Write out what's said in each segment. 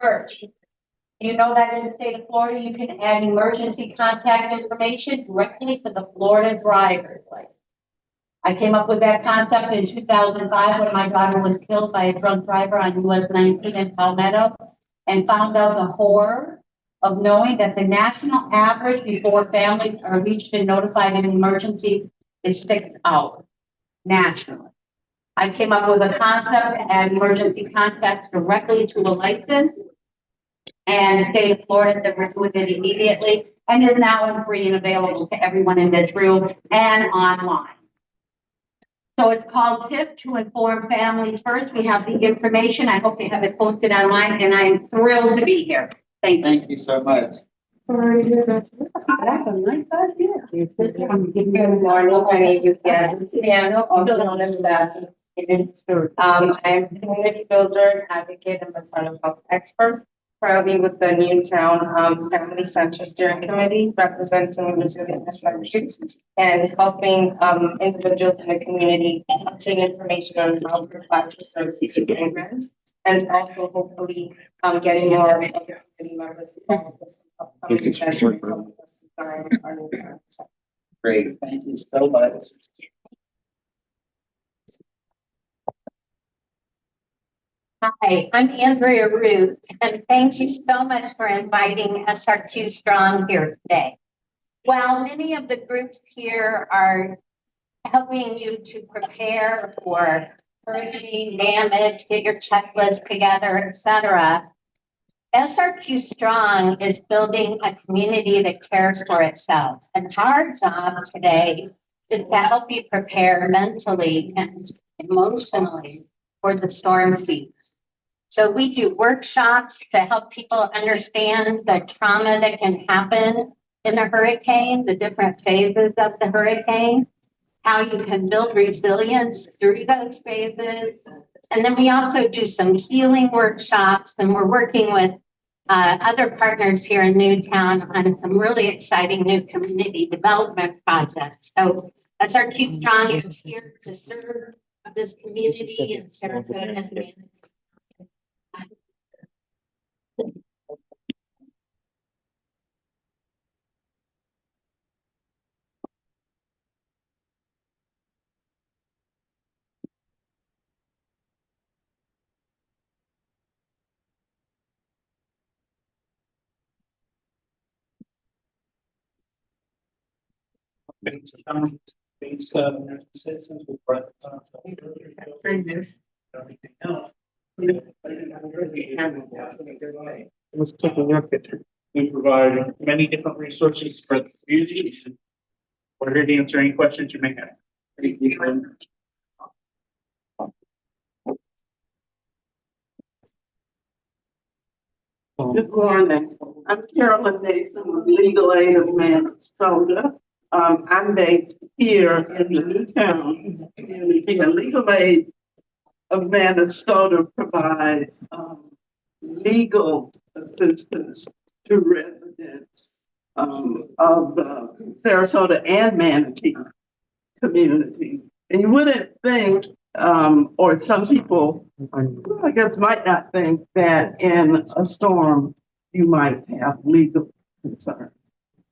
First, you know that in the state of Florida, you can add emergency contact information directly to the Florida driver's license. I came up with that concept in 2005 when my daughter was killed by a drunk driver on US 19 in Palmetto, and found out the horror of knowing that the national average before families are reached and notified in emergencies is 6 hours nationally. I came up with a concept to add emergency contacts directly to the license, and the state of Florida that we're doing it immediately, and is now free and available to everyone in this room and online. So it's called TIP, to inform families first. We have the information. I hope they have it posted online, and I'm thrilled to be here. Thank you. Thank you so much. That's a nice idea. Good morning, my name is Luciano, also known as Beth. I'm a community builder, advocate, and maternal health expert. Proudly with the Newtown Family Center Steering Committee, representing resilient SRQ and helping individuals in the community obtain information on how to provide services and programs, and also hopefully getting more of the community members involved with some upcoming events and helping us design our new center. Great, thank you so much. Hi, I'm Andrea Ruse, and thank you so much for inviting SRQ Strong here today. While many of the groups here are helping you to prepare for hurricane damage, get your checklist together, etc., SRQ Strong is building a community that cares for itself. And our job today is to help you prepare mentally and emotionally for the storm feet. So we do workshops to help people understand the trauma that can happen in a hurricane, the different phases of the hurricane, how you can build resilience through those phases. And then we also do some healing workshops, and we're working with other partners here in Newtown on some really exciting new community development projects. So SRQ Strong is here to serve this community in Sarasota and Livingston. Citizens with Was taking your picture. we provide many different resources for the community. We're here to answer any questions you may have. Thank you. Good morning. I'm Carolyn Mason with Legal Aid of Minnesota. I'm based here in the Newtown community. And Legal Aid of Minnesota provides legal assistance to residents of the Sarasota and Manatee communities. And you wouldn't think, or some people, I guess, might not think that in a storm you might have legal concerns.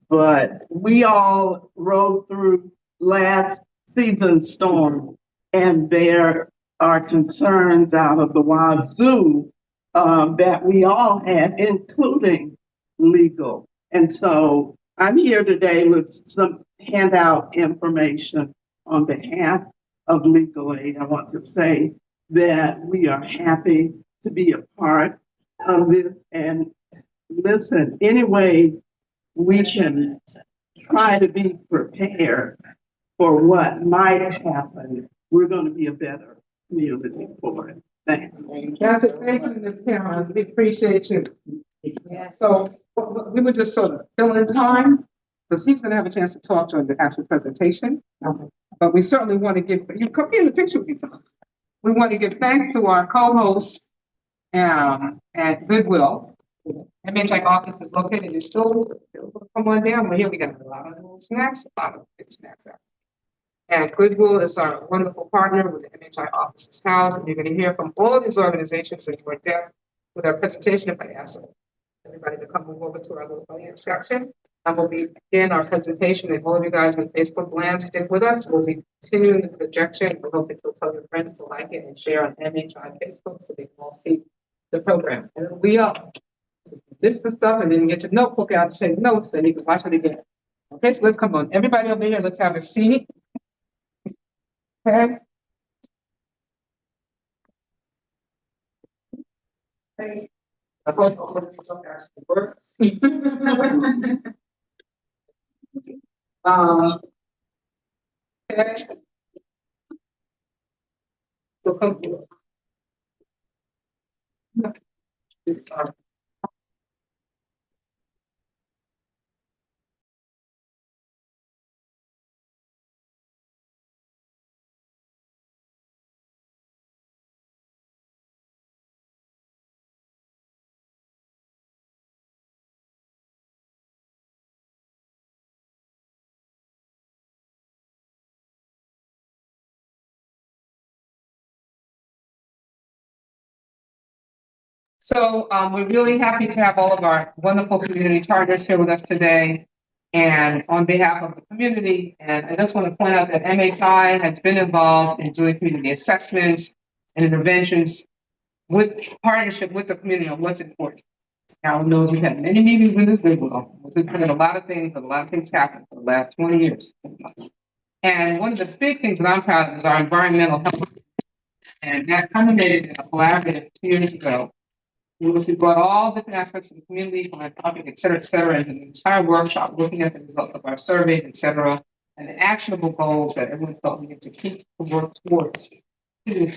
But we all rode through last season's storm, and there are concerns out of the wazoo that we all had, including legal. And so I'm here today with some handout information on behalf of Legal Aid. I want to say that we are happy to be a part of this, and listen, any way we can try to be prepared for what might happen, we're going to be a better community for it. Thanks. Kathryn, thank you, Ms. Cameron. We appreciate you. Yeah, so we would just sort of fill in time, because he's going to have a chance to talk during the actual presentation. Okay. But we certainly want to give, you come in the picture with you, Tom. We want to give thanks to our co-hosts at Goodwill. MHI office is located in Stowe. Come on down. Well, here we got a lot of little snacks, a lot of good snacks out. And Goodwill is our wonderful partner with the MHI office's house. And you're going to hear from all of these organizations that were deaf with our presentation. If I ask everybody to come over to our little audience section, and we'll begin our presentation. And all of you guys on Facebook land, stick with us. We'll be continuing the projection. We hope that you'll tell your friends to like it and share on MHI Facebook so they can all see the program. And we are. This is stuff, and then you get your notebook out to take notes, then you can watch it again. Okay, so let's come on. Everybody over here, let's have a seat. Okay. I hope all of this stuff actually works. Okay. So come here. This time. So we're really happy to have all of our wonderful community partners here with us today. And on behalf of the community, and I just want to point out that MHI has been involved in doing community assessments and interventions with partnership with the community on what's important. Now, knows we've had many meetings in this Goodwill. We've done a lot of things, and a lot of things happened for the last 20 years. And one of the big things that I'm proud of is our environmental health. And that culminated in a collaborative 2 years ago. We brought all different aspects of the community, philanthropic, et cetera, into an entire workshop looking at the results of our surveys, et cetera, and the actionable goals that everyone felt we need to keep to work towards.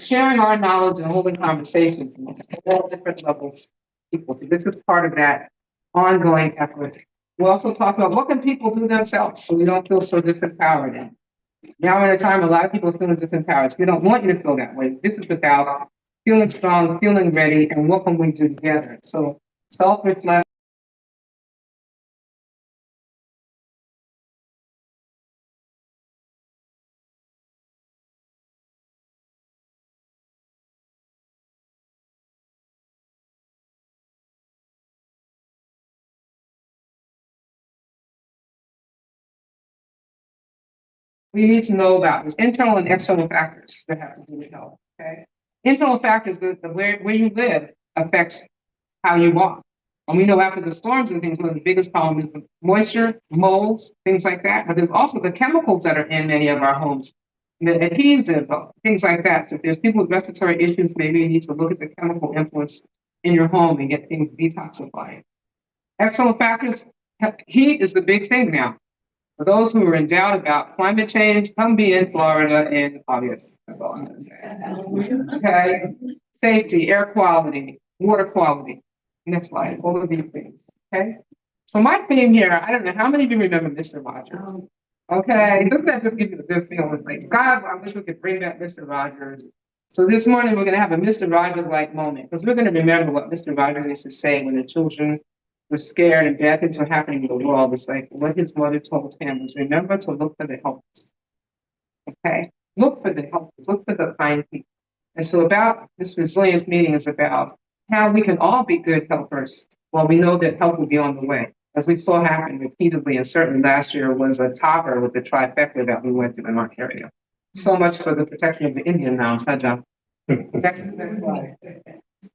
Sharing our knowledge and holding conversations amongst all different levels of people. So this is part of that ongoing effort. We also talked about what can people do themselves so we don't feel so disempowered. Now we're in a time a lot of people are feeling disempowered. So we don't want you to feel that way. This is about feeling strong, feeling ready, and what can we do together? So self-reflect. We need to know about these internal and external factors that have to do with health. Okay, internal factors, where you live affects how you walk. And we know after the storms and things, one of the biggest problems is the moisture, molds, things like that. But there's also the chemicals that are in many of our homes, the adhesive, things like that. So if there's people with respiratory issues, maybe you need to look at the chemical influence in your home and get things detoxified. External factors, heat is the big thing now. For those who are in doubt about climate change, come be in Florida in August. That's all I'm gonna say. Okay, safety, air quality, water quality. Next slide, all of these things, okay? So my theme here, I don't know how many of you remember Mr. Rogers? Okay, doesn't that just give you a good feeling? Like, God, I wish we could bring back Mr. Rogers. So this morning, we're gonna have a Mr. Rogers-like moment, because we're gonna remember what Mr. Rogers used to say when the children were scared and bad things were happening in the world. It's like what his mother told him was, remember to look for the helpers. Okay, look for the helpers, look for the kind people. And so about this resilience meeting is about how we can all be good helpers while we know that help will be on the way. As we saw happen repeatedly, and certainly last year was a topper with the trifecta that we went through in our area. So much for the protection of the Indian mounds, huh, John? Next slide.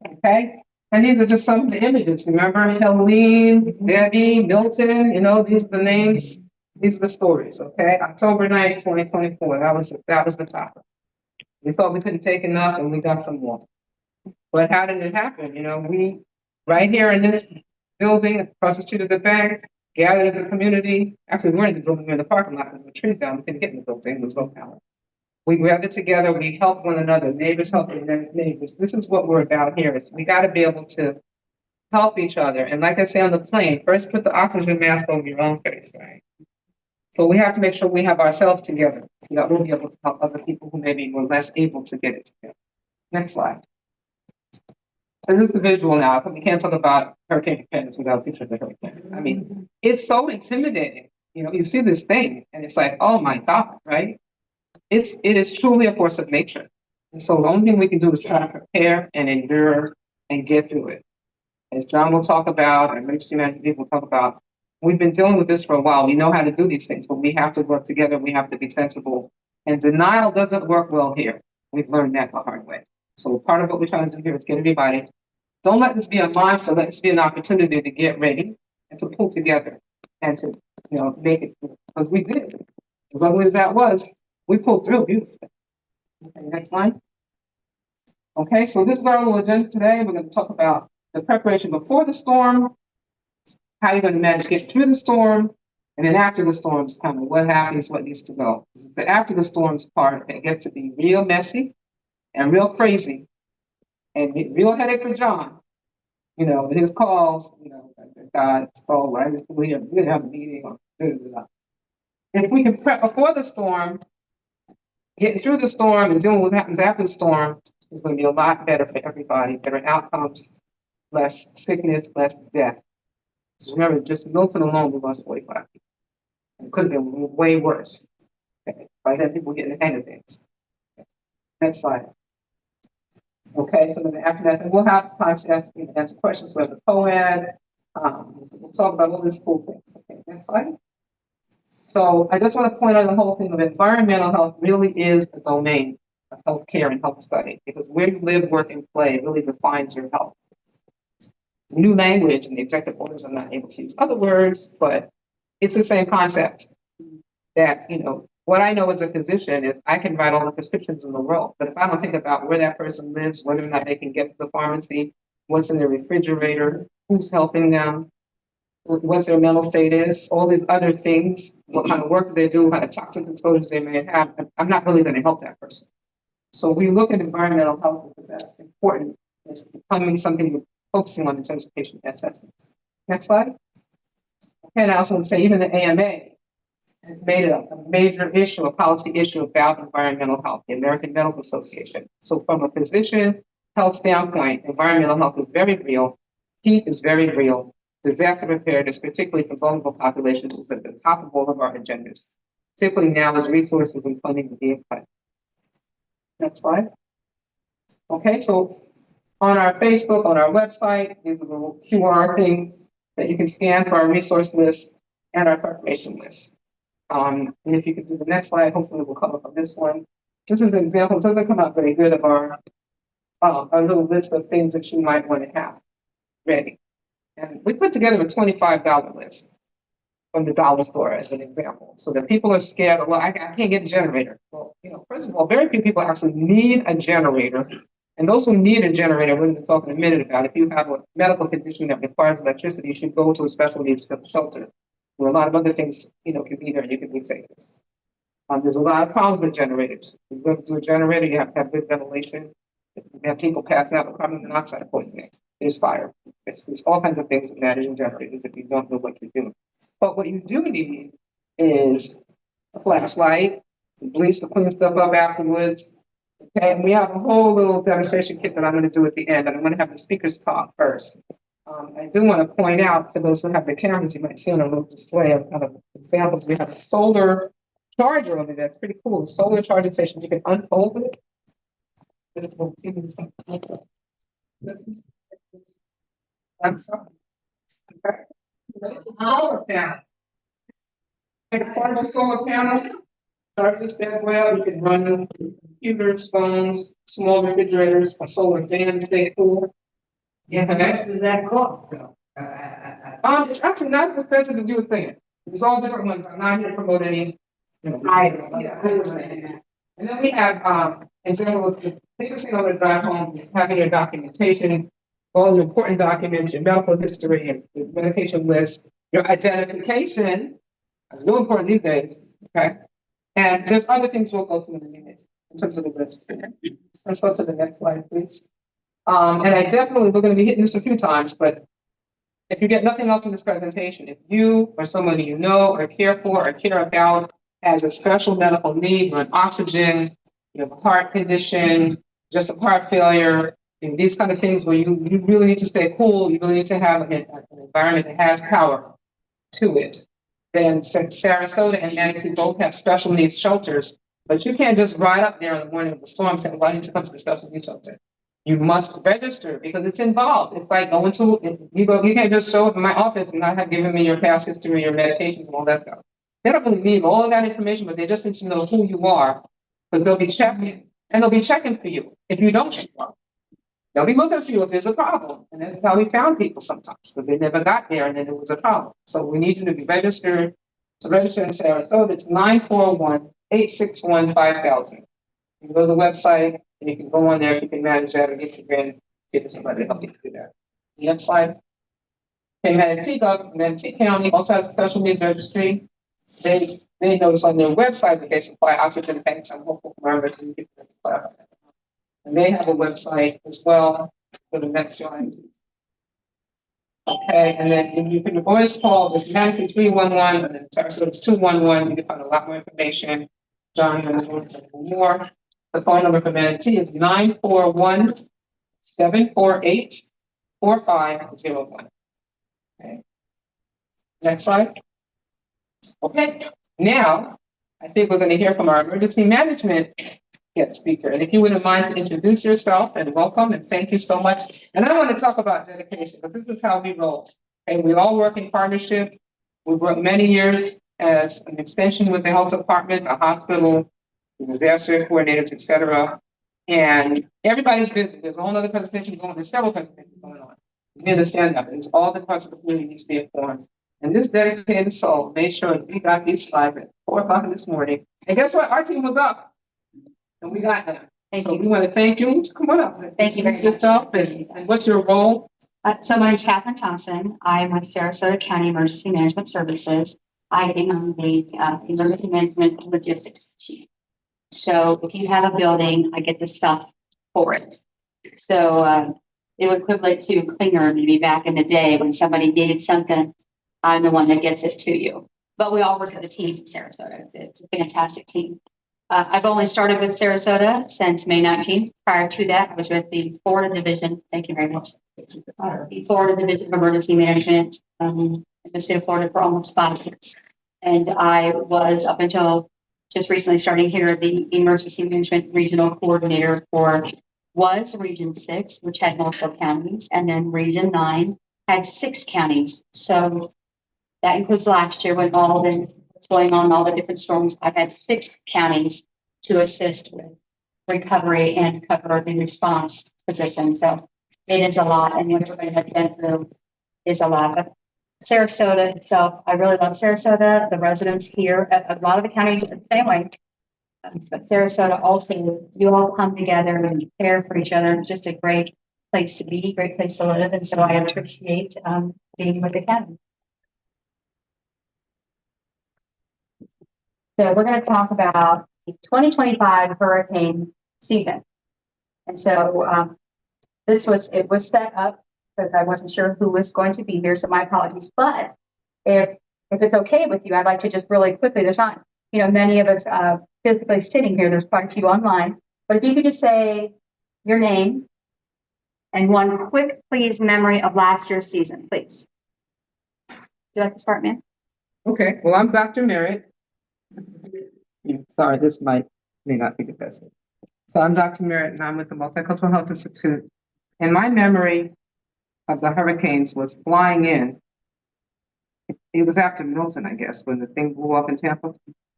Okay, and these are just some of the images. Remember Helene, Debbie, Milton, you know, these are the names, these are the stories, okay? October 9th, 2024, that was the topper. We thought we couldn't take enough and we got some more. But how did it happen? You know, we, right here in this building across the street of the bank, gathered as a community. Actually, we weren't in the building, we were in the parking lot because the trees down, we couldn't get in the building, there was no power. We gathered together, we helped one another, neighbors helping their neighbors. This is what we're about here, is we gotta be able to help each other. And like I say on the plane, first put the oxygen mask over your own face, right? So we have to make sure we have ourselves together so that we'll be able to help other people who maybe were less able to get it together. Next slide. So this is the visual now. We can't talk about Hurricane Preparedness without a picture of the hurricane. I mean, it's so intimidating. You know, you see this thing and it's like, oh my God, right? It is truly a force of nature. And so the only thing we can do is try to prepare and endure and get through it. as John will talk about, and emergency management will talk about, we've been dealing with this for a while. We know how to do these things, but we have to work together. We have to be sensible. And denial doesn't work well here. We've learned that the hard way. So part of what we're trying to do here is get everybody, don't let this be a monster, let this be an opportunity to get ready and to pull together and to, make it, because we did. As ugly as that was, we pulled through beautifully. Okay, next slide. Okay, so this is our little agenda today. We're going to talk about the preparation before the storm, how you're going to manage to get through the storm, and then after the storm's coming, what happens, what needs to go. This is the after the storm's part that gets to be real messy and real crazy and real headache for John. With his calls, God stole, right? We didn't have a meeting. If we can prep before the storm, getting through the storm and dealing with what happens after the storm is going to be a lot better for everybody. Better outcomes, less sickness, less death. So remember, just Milton alone, we lost 45 people. It could have been way worse. Okay. By then, people getting the hang of things. Okay. Next slide. Okay, so then after that, we'll have time to answer questions with the COAD. We'll talk about all these cool things. Okay, next slide. So I just want to point out the whole thing of environmental health really is a domain of healthcare and health study, because where you live, work, and play really defines your health. New language and the executive orders, I'm not able to use other words, but it's the same concept that, what I know as a physician is I can write all the prescriptions in the world, but if I don't think about where that person lives, whether or not they can get to the pharmacy, what's in their refrigerator, who's helping them, what their mental state is, all these other things, what kind of work they do, what kind of toxic exposures they may have, I'm not really going to help that person. So we look at environmental health because that's important. It's becoming something we're focusing on in terms of patient assessments. Next slide. Okay, and I also want to say even the AMA has made it a major issue, a policy issue about environmental health, the American Medical Association. So from a physician health standpoint, environmental health is very real. Heat is very real. Disaster preparedness, particularly for vulnerable populations, is at the top of all of our agendas, particularly now as resources and funding are being cut. Next slide. Okay, so on our Facebook, on our website, these are the little QR things that you can scan for our resource list and our preparation list. And if you could do the next slide, hopefully we'll come up on this one. This is an example. It doesn't come out very good of our little list of things that you might want to have ready. And we put together a $25 list from the dollar store as an example, so that people are scared. Well, I can't get a generator. Well, first of all, very few people actually need a generator. And those who need a generator, we're going to talk in a minute about. If you have a medical condition that requires electricity, you should go to a special needs shelter, where a lot of other things, can be there and you can be safe. There's a lot of problems with generators. If you go to a generator, you have to have good ventilation. You have people passing out with carbon monoxide poisoning. There's fire. There's all kinds of things with managing generators if you don't know what you're doing. But what you do need is a flashlight, some bleach to clean stuff up afterwards. Okay, and we have a whole little demonstration kit that I'm going to do at the end, and I'm going to have the speakers talk first. I do want to point out to those who have the cameras, you might see on a little display of kind of examples. We have a solar charger over there. It's pretty cool. A solar charging station. You can unfold it. I'm sorry. Okay. It's a solar panel. Take a portable solar panel. Charge this bad boy out. You can run computers, phones, small refrigerators, a solar fan, stay cool. Yeah, how much does that cost? It's actually not as expensive as you would think. There's all different ones. I'm not here to promote any. I understand that. And then we have examples. The biggest thing on the drive home is having your documentation, all the important documents, your medical history, and your medication list, your identification. That's real important these days. Okay. And there's other things we'll go through in a minute in terms of the list. Let's go to the next slide, please. And I definitely, we're going to be hitting this a few times, but if you get nothing else from this presentation, if you or somebody you know or care for or care about has a special medical need, or an oxygen, you have a heart condition, just a heart failure, and these kind of things where you really need to stay cool, you really need to have an environment that has power to it. Then Sarasota and Amarylis both have special needs shelters, but you can't just ride up there in the morning of the storm saying, well, I need to come to the special needs shelter. You must register because it's involved. It's like going to, you can't just show up in my office and not have given me your past history, your medications and all that stuff. They don't really need all of that information, but they just need to know who you are because they'll be checking and they'll be checking for you if you don't show up. They'll be looking for you if there's a problem. And that's how we found people sometimes because they never got there and then it was a problem. So we need you to be registered. To register in Sarasota, it's 941-861-5000. You go to the website and you can go on there if you can manage that or get your grant, get somebody to help you do that. The website, Humanity County, also has a special needs registry. They notice on their website that they supply oxygen tanks and hopeful parameters. And they have a website as well for the next line. Okay, and then you can always call the Humanity 311 and then Sarasota 211. You can find a lot more information. John, more. The phone number for Manatee is 941-748-4501. Okay. Next slide. Okay, now I think we're going to hear from our emergency management guest speaker. And if you wouldn't mind to introduce yourself and welcome and thank you so much. And I want to talk about dedication because this is how we roll. And we all work in partnership. We worked many years as an extension with the health department, a hospital, disaster coordinators, et cetera. And everybody's busy. There's a whole other presentation going on. There's several presentations going on. We understand that. It's all the parts of the community needs to be informed. And this dedicated soul made sure that we got these slides at 4 o'clock this morning. And guess what? Our team was up. And we got them. So we want to thank you. Come on up. Thank you very much. Yourself and what's your role? So my name is Kathryn Thompson. I'm with Sarasota County Emergency Management Services. I am the emergency management logistics chief. So if you have a building, I get the stuff for it. So it would equivalent to cleaner maybe back in the day when somebody needed something. I'm the one that gets it to you. But we all work as a team in Sarasota. It's a fantastic team. I've only started with Sarasota since May 19th. Prior to that, I was with the Florida Division. Thank you very much. The Florida Division of Emergency Management in the state of Florida for almost 5 years. And I was up until just recently starting here, the Emergency Management Regional Coordinator for Region 6, which had multiple counties, and then Region 9 had 6 counties. So that includes last year when all the what's going on, all the different storms. I've had 6 counties to assist with recovery and cover the response position. So it is a lot, and what everybody has been through is a lot. But Sarasota itself, I really love Sarasota. The residents here, a lot of the counties are the same way. But Sarasota also, you all come together and care for each other. It's just a great place to be, great place to live. And so I appreciate being with the county. So we're going to talk about the 2025 hurricane season. And so it was set up because I wasn't sure who was going to be here, so my apologies. But if it's okay with you, I'd like to just really quickly, there's not, many of us physically sitting here, there's quite a few online, but if you could just say your name and one quick, please, memory of last year's season, please. Would you like to start, ma'am? Okay, well, I'm Dr. Merritt. Sorry, this may not be the best. So I'm Dr. Merritt and I'm with the Multicultural Health Institute. And my memory of the hurricanes was flying in. It was after Milton, I guess, when the thing blew off in Tampa.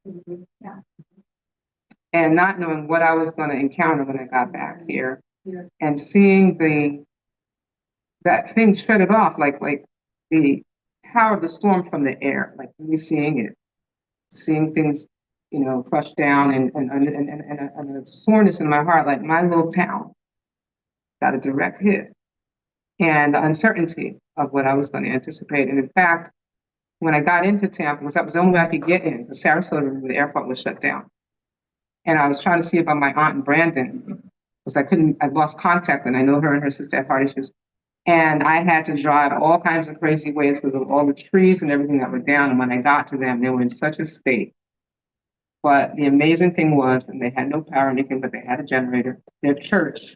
Mm-hmm. Yeah. And not knowing what I was going to encounter when I got back here, and seeing that thing shredded off, like the power of the storm from the air, like really seeing things, crushed down, and a soreness in my heart, like my little town got a direct hit, and the uncertainty of what I was going to anticipate. And in fact, when I got into Tampa, that was the only way I could get in, because Sarasota, the airport was shut down. And I was trying to see about my aunt in Brandon, because I'd lost contact, and I know her and her sister had heart issues. And I had to drive all kinds of crazy ways because of all the trees and everything that were down. And when I got to them, they were in such a state. But the amazing thing was, and they had no power or anything, but they had a generator. Their church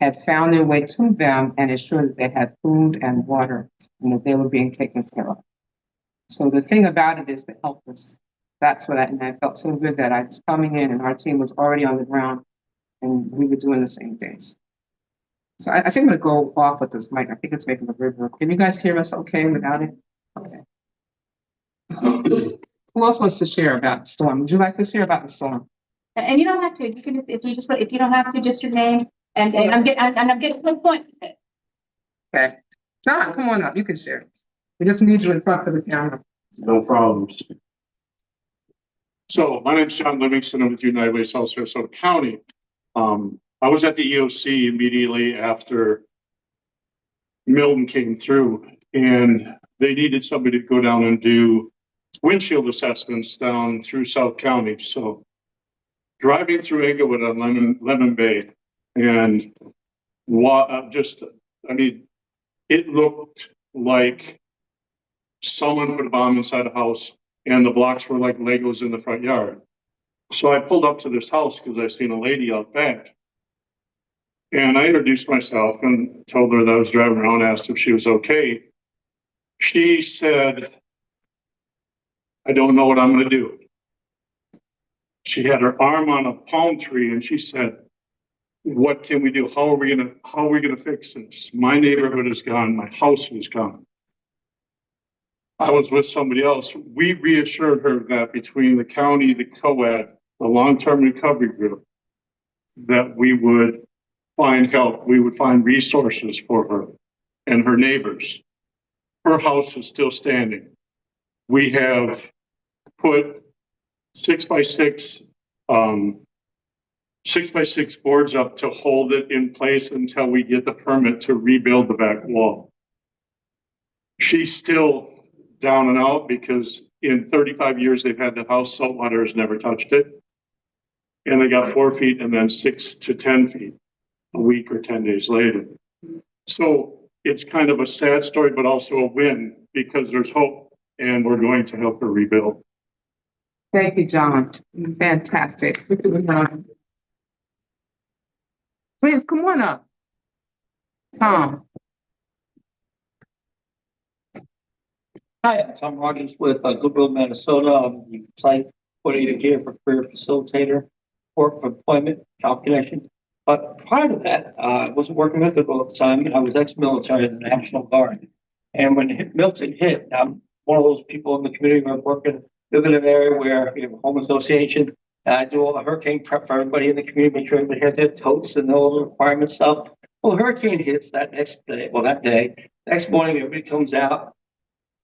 had found their way to them and ensured that they had food and water and that they were being taken care of. So the thing about it is the helpless. That's what I felt so good that I was coming in and our team was already on the ground and we were doing the same things. So I think I'm gonna go off with this mic. I think it's making a reverb. Can you guys hear us okay without it? Okay. Who else wants to share about the storm? Would you like to share about the storm? And you don't have to, you can, if you don't have to, just your name, and I'm getting to the point. Okay. John, come on up. You can share. We just need you in front of the camera. No problems. So my name's John Livingston. I'm with Unitedway, South Sarasota County. I was at the EOC immediately after Milton came through, and they needed somebody to go down and do windshield assessments down through South County. So driving through Englewood on Lemon Bay, and it looked like someone put a bomb inside a house, and the blocks were like Legos in the front yard. So I pulled up to this house because I seen a lady out back. And I introduced myself and told her that I was driving around, asked if she was okay. She said, I don't know what I'm going to do. She had her arm on a palm tree and she said, what can we do? How are we going to fix this? My neighborhood is gone. My house is gone. I was with somebody else. We reassured her that between the county, the COAD, the long-term recovery group, that we would find help. We would find resources for her and her neighbors. Her house is still standing. We have put 6x6 boards up to hold it in place until we get the permit to rebuild the back wall. She's still down and out because in 35 years they've had the house, saltwater has never touched it. And they got 4 feet and then 6 to 10 feet a week or 10 days later. So it's kind of a sad story, but also a win because there's hope and we're going to help her rebuild. Thank you, John. Fantastic. Please come on up. Tom. Hi, I'm Tom Rogers with Goodwill, Minnesota. I'm the site coordinator here for career facilitator, work for employment, job connection. But prior to that, I wasn't working with Goodwill at the time. I was ex-military in the National Guard. And when Milton hit, I'm one of those people in the community who are working, live in an area where we have a home association. I do all the hurricane prep for everybody in the community, make sure everybody has their totes and all the requirement stuff. Well, hurricane hits that day. Next morning, everybody comes out,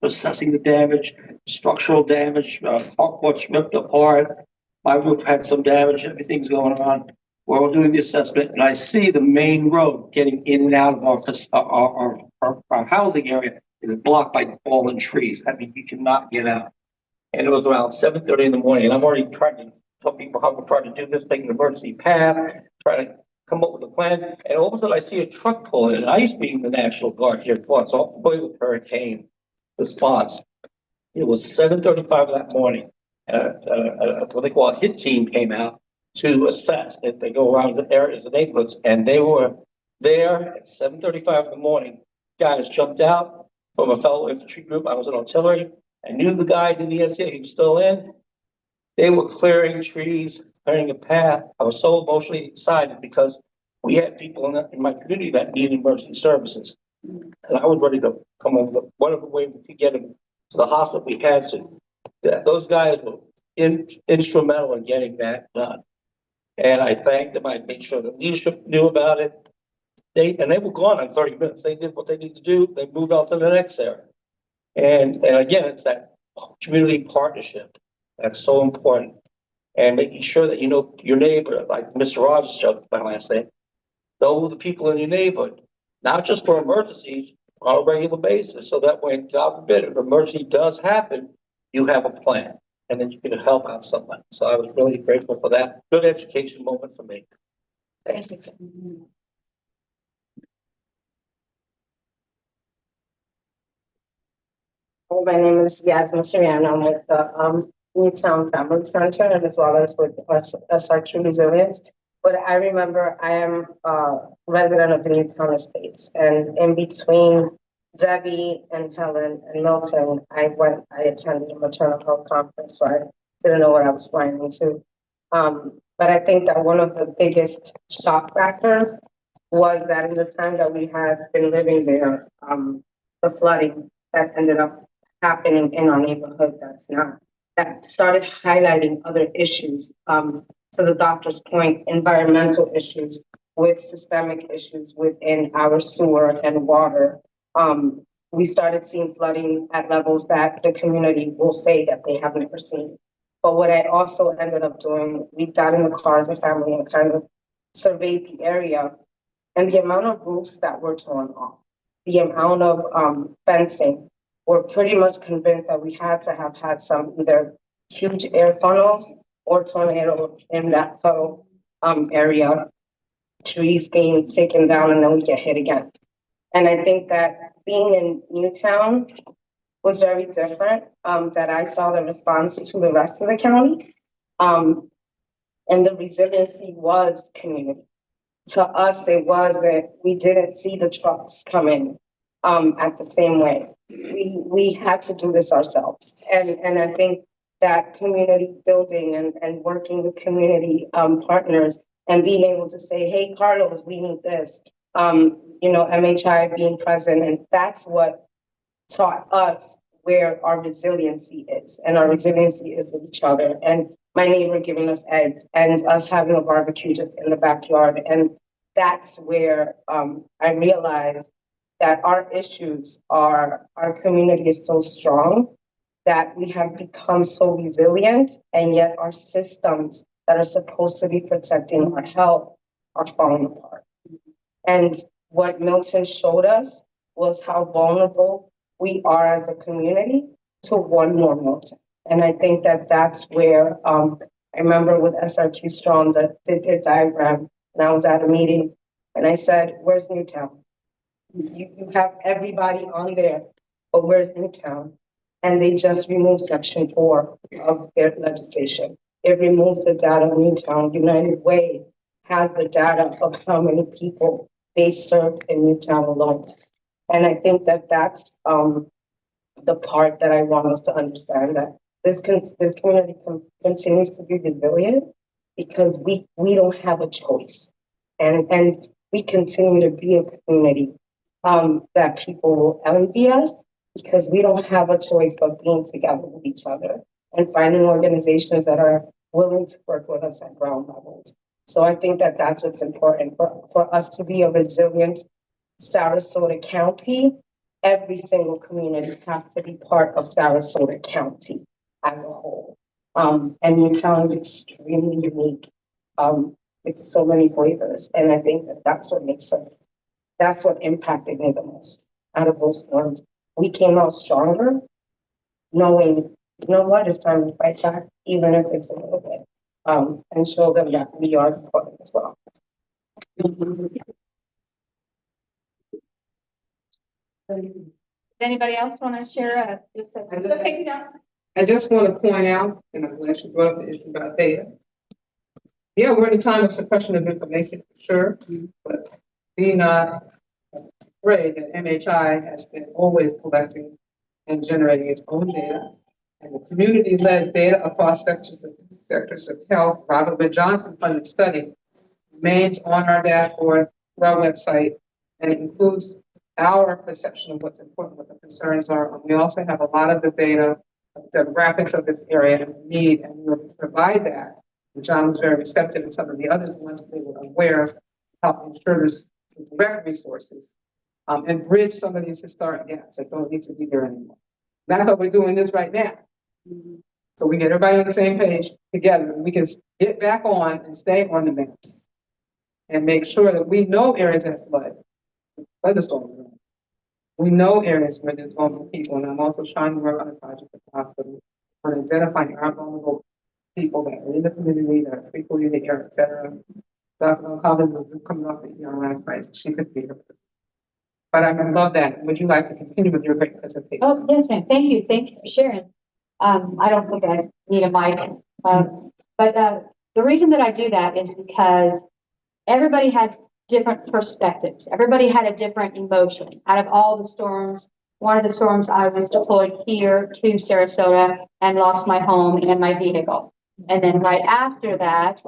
assessing the damage, structural damage, carports ripped apart. My roof had some damage, everything's going on. We're all doing the assessment, and I see the main road getting in and out of our housing area is blocked by fallen trees. I mean, you cannot get out. And it was around 7:30 in the morning, and I'm already trying to tell people how we're trying to do this, make an emergency path, trying to come up with a plan. And all of a sudden, I see a truck pull in, and I used to be in the National Guard here before, so I'm familiar with hurricane response. It was 7:35 that morning. What they call a hit team came out to assess. They go around the areas and neighborhoods, and they were there at 7:35 in the morning. Guys jumped out from a fellow infantry group. I was in artillery. I knew the guy, knew the NCA, he was still in. They were clearing trees, clearing a path. I was so emotionally excited because we had people in my community that needed emergency services. And I was ready to come over with whatever way we could get them to the hospital we had to. Those guys were instrumental in getting that done. And I thanked them. I made sure the leadership knew about it. They were gone in 30 minutes. They did what they needed to do. They moved on to the next area. And again, it's that community partnership that's so important. And making sure that you know your neighbor, like Mr. Rogers showed my last name, know the people in your neighborhood, not just for emergencies, on a regular basis. So that when, God forbid, if an emergency does happen, you have a plan and then you can help out someone. So I was really grateful for that. Good education moment for me. Thank you. My name is Yasmin Soriano. I'm with the Newtown Family Center and as well as with SRQ Resilience. But I remember I am a resident of the Newtown Estates, and in between Debbie and Helen and Milton, I attended a maternal health conference, so I didn't know what I was flying into. But I think that one of the biggest shock factors was that in the time that we had been living there, the flooding that ended up happening in our neighborhood, that started highlighting other issues. To the doctor's point, environmental issues with systemic issues within our sewer and water. We started seeing flooding at levels that the community will say that they have never seen. But what I also ended up doing, we got in the car as a family and kind of surveyed the area, and the amount of roofs that were torn off, the amount of fencing, we're pretty much convinced that we had to have had some either huge air funnels or tornado in that tunnel area, trees being taken down and then we get hit again. And I think that being in Newtown was very different, that I saw the response to the rest of the county. And the resiliency was community. To us, it wasn't, we didn't see the trucks coming at the same way. We had to do this ourselves. And I think that community building and working with community partners and being able to say, hey, Carlos, we need this. MHI being present, and that's what taught us where our resiliency is. And our resiliency is with each other. And my neighbor giving us eggs and us having a barbecue just in the backyard. And that's where I realized that our issues are, our community is so strong that we have become so resilient, and yet our systems that are supposed to be protecting our health are falling apart. And what Milton showed us was how vulnerable we are as a community to one more Milton. And I think that that's where, I remember with SRQ Strong that did their diagram, and I was at a meeting and I said, where's Newtown? You have everybody on there, but where's Newtown? And they just removed section 4 of their legislation. It removes the data of Newtown. Unitedway has the data of how many people they serve in Newtown alone. And I think that that's the part that I want us to understand, that this community continues to be resilient because we don't have a choice. And we continue to be a community that people will envy us because we don't have a choice but being together with each other and finding organizations that are willing to work with us at ground levels. So I think that that's what's important for us to be a resilient Sarasota County. Every single community has to be part of Sarasota County as a whole. And Newtown is extremely unique. With so many flavors. And I think that that's what makes us, that's what impacted me the most out of those storms. We came out stronger, knowing, you know what, it's time to fight back, even if it's a little bit, and show them that we are important as well. Does anybody else want to share I just want to point out, and I'm glad you brought up the issue about data. Yeah, we're in a time of suppression of information for sure, but be not afraid that MHI has been always collecting and generating its own data. And the community-led data across sectors of health, Robert B. Johnson funded study remains on our dashboard, our website, and it includes our perception of what's important, what the concerns are. And we also have a lot of the data, the demographics of this area and need, and we'll provide that. John was very receptive, and some of the others, once they were aware, help ensure there's direct resources and bridge some of these historic gaps that don't need to be there anymore. That's what we're doing this right now. So we get everybody on the same page together, and we can get back on and stay on the maps and make sure that we know areas that flood the storm. We know areas where there's vulnerable people, and I'm also trying to work on a project at the hospital on identifying our vulnerable people that are in the community, that are frequently in the area, et cetera. Dr. Collins will come up with your last night. She could be here. But I love that. Would you like to continue with your great presentation? Oh, yes, ma'am. Thank you. Thank you for sharing. I don't think I need a mic. But the reason that I do that is because everybody has different perspectives. Everybody had a different emotion. Out of all the storms, one of the storms I was deployed here to Sarasota and lost my home and my vehicle. And then right after that,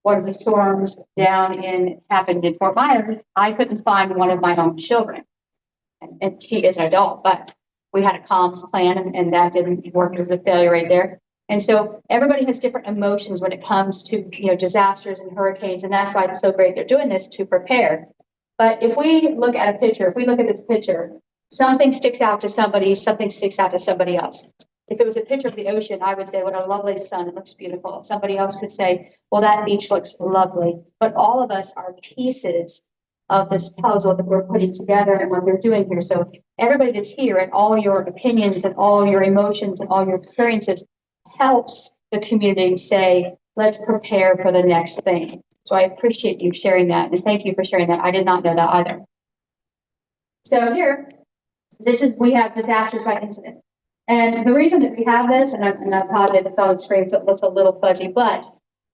one of the storms happened in Fort Myers, I couldn't find one of my own children. And she is an adult, but we had a comms plan and that didn't work. There was a failure right there. And so everybody has different emotions when it comes to, disasters and hurricanes. And that's why it's so great they're doing this to prepare. But if we look at this picture, something sticks out to somebody, something sticks out to somebody else. If it was a picture of the ocean, I would say, what a lovely sun, it looks beautiful. Somebody else could say, well, that beach looks lovely. But all of us are pieces of this puzzle that we're putting together and what they're doing here. So everybody that's here and all your opinions and all your emotions and all your experiences helps the community say, let's prepare for the next thing. So I appreciate you sharing that. And thank you for sharing that. I did not know that either. So here, we have disasters by incident. And the reason that we have this, and I apologize, it's on the screen, so it looks a little fuzzy, but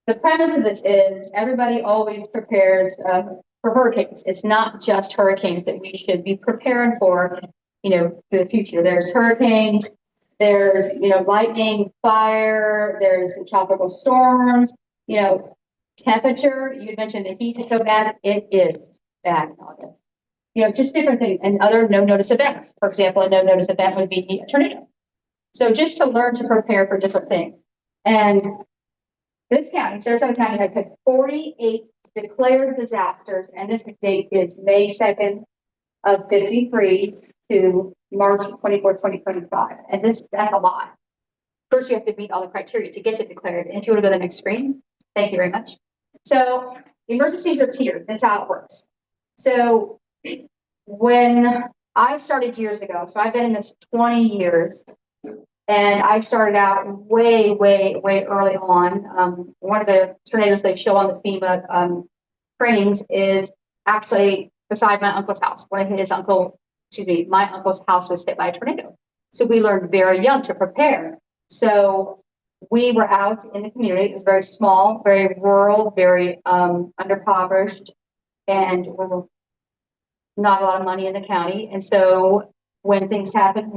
the premise of this is everybody always prepares for hurricanes. It's not just hurricanes that we should be preparing for, for the future. There's hurricanes, there's, lightning, fire, there's tropical storms, temperature. You mentioned the heat is so bad. It is bad in August. Just different things and other no-notice events. For example, a no-notice event would be a tornado. So just to learn to prepare for different things. And this county, Sarasota County, has had 48 declared disasters, and this date is May 2nd of 53 to March 24, 2025. And that's a lot. First, you have to meet all the criteria to get to declared. And if you want to go to the next screen, thank you very much. So emergencies are tiered. That's how it works. So when I started years ago, so I've been in this 20 years, and I started out way, way, way early on. One of the tornadoes they show on the FEMA trainings is actually beside my uncle's house. My uncle's house was hit by a tornado. So we learned very young to prepare. So we were out in the community. It was very small, very rural, very underpowered, and not a lot of money in the county. And so when things happened,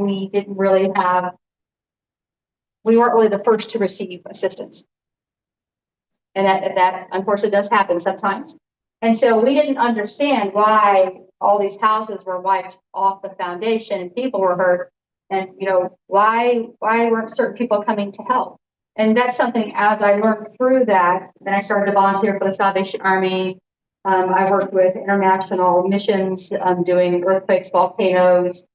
we weren't really the first to receive assistance. And that unfortunately does happen sometimes. And so we didn't understand why all these houses were wiped off the foundation and people were hurt. And, why weren't certain people coming to help? And that's something, as I learned through that, then I started to volunteer for the Salvation Army. I worked with international missions, doing earthquakes, volcanoes,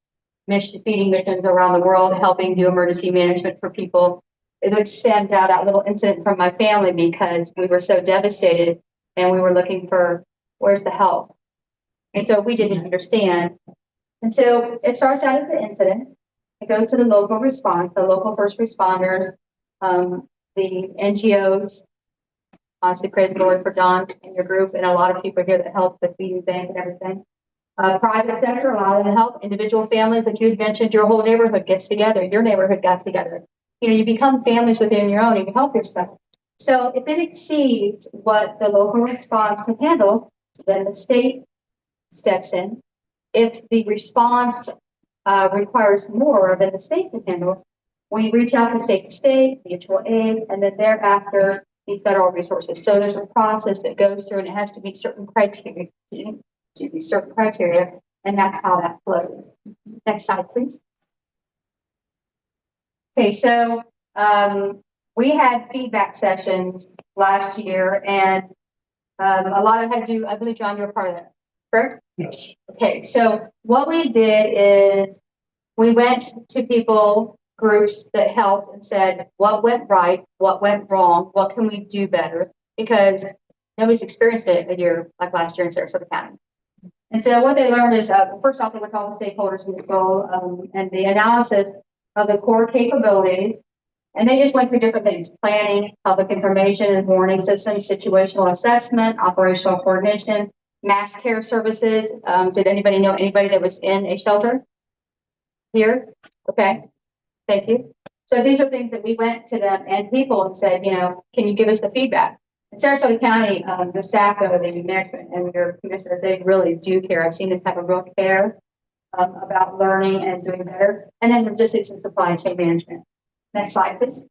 feeding missions around the world, helping do emergency management for people. It stemmed out that little incident from my family because we were so devastated and we were looking for where's the help. And so we didn't understand. And so it starts out as an incident. It goes to the local response, the local first responders, the NGOs. Honestly, praise the Lord for Don and your group and a lot of people here that help the feeding bank and everything. Private sector, a lot of them help. Individual families, like you had mentioned, your whole neighborhood gets together. Your neighborhood got together. You become families within your own and you help yourself. So if it exceeds what the local response can handle, then the state steps in. If the response requires more than the state can handle, we reach out to state, mutual aid, and then thereafter the federal resources. So there's a process that goes through and it has to meet certain criteria. And that's how that flows. Next slide, please. Okay, so we had feedback sessions last year, and a lot of it had to do, I believe, John, you're a part of that, correct? Yes. Okay, so what we did is we went to people, groups that helped and said, what went right, what went wrong, what can we do better? Because nobody's experienced it a year like last year in Sarasota County. And so what they learned is, first off, they would call the stakeholders in control and the analysis of the core capabilities. And they just went through different things: planning, public information and warning systems, situational assessment, operational coordination, mass care services. Did anybody know anybody that was in a shelter here? Okay, thank you. So these are things that we went to them and people and said, can you give us the feedback? In Sarasota County, the staff of the management and your commissioners, they really do care. I've seen them have a real care about learning and doing better. And then logistics and supply chain management. Next slide, please.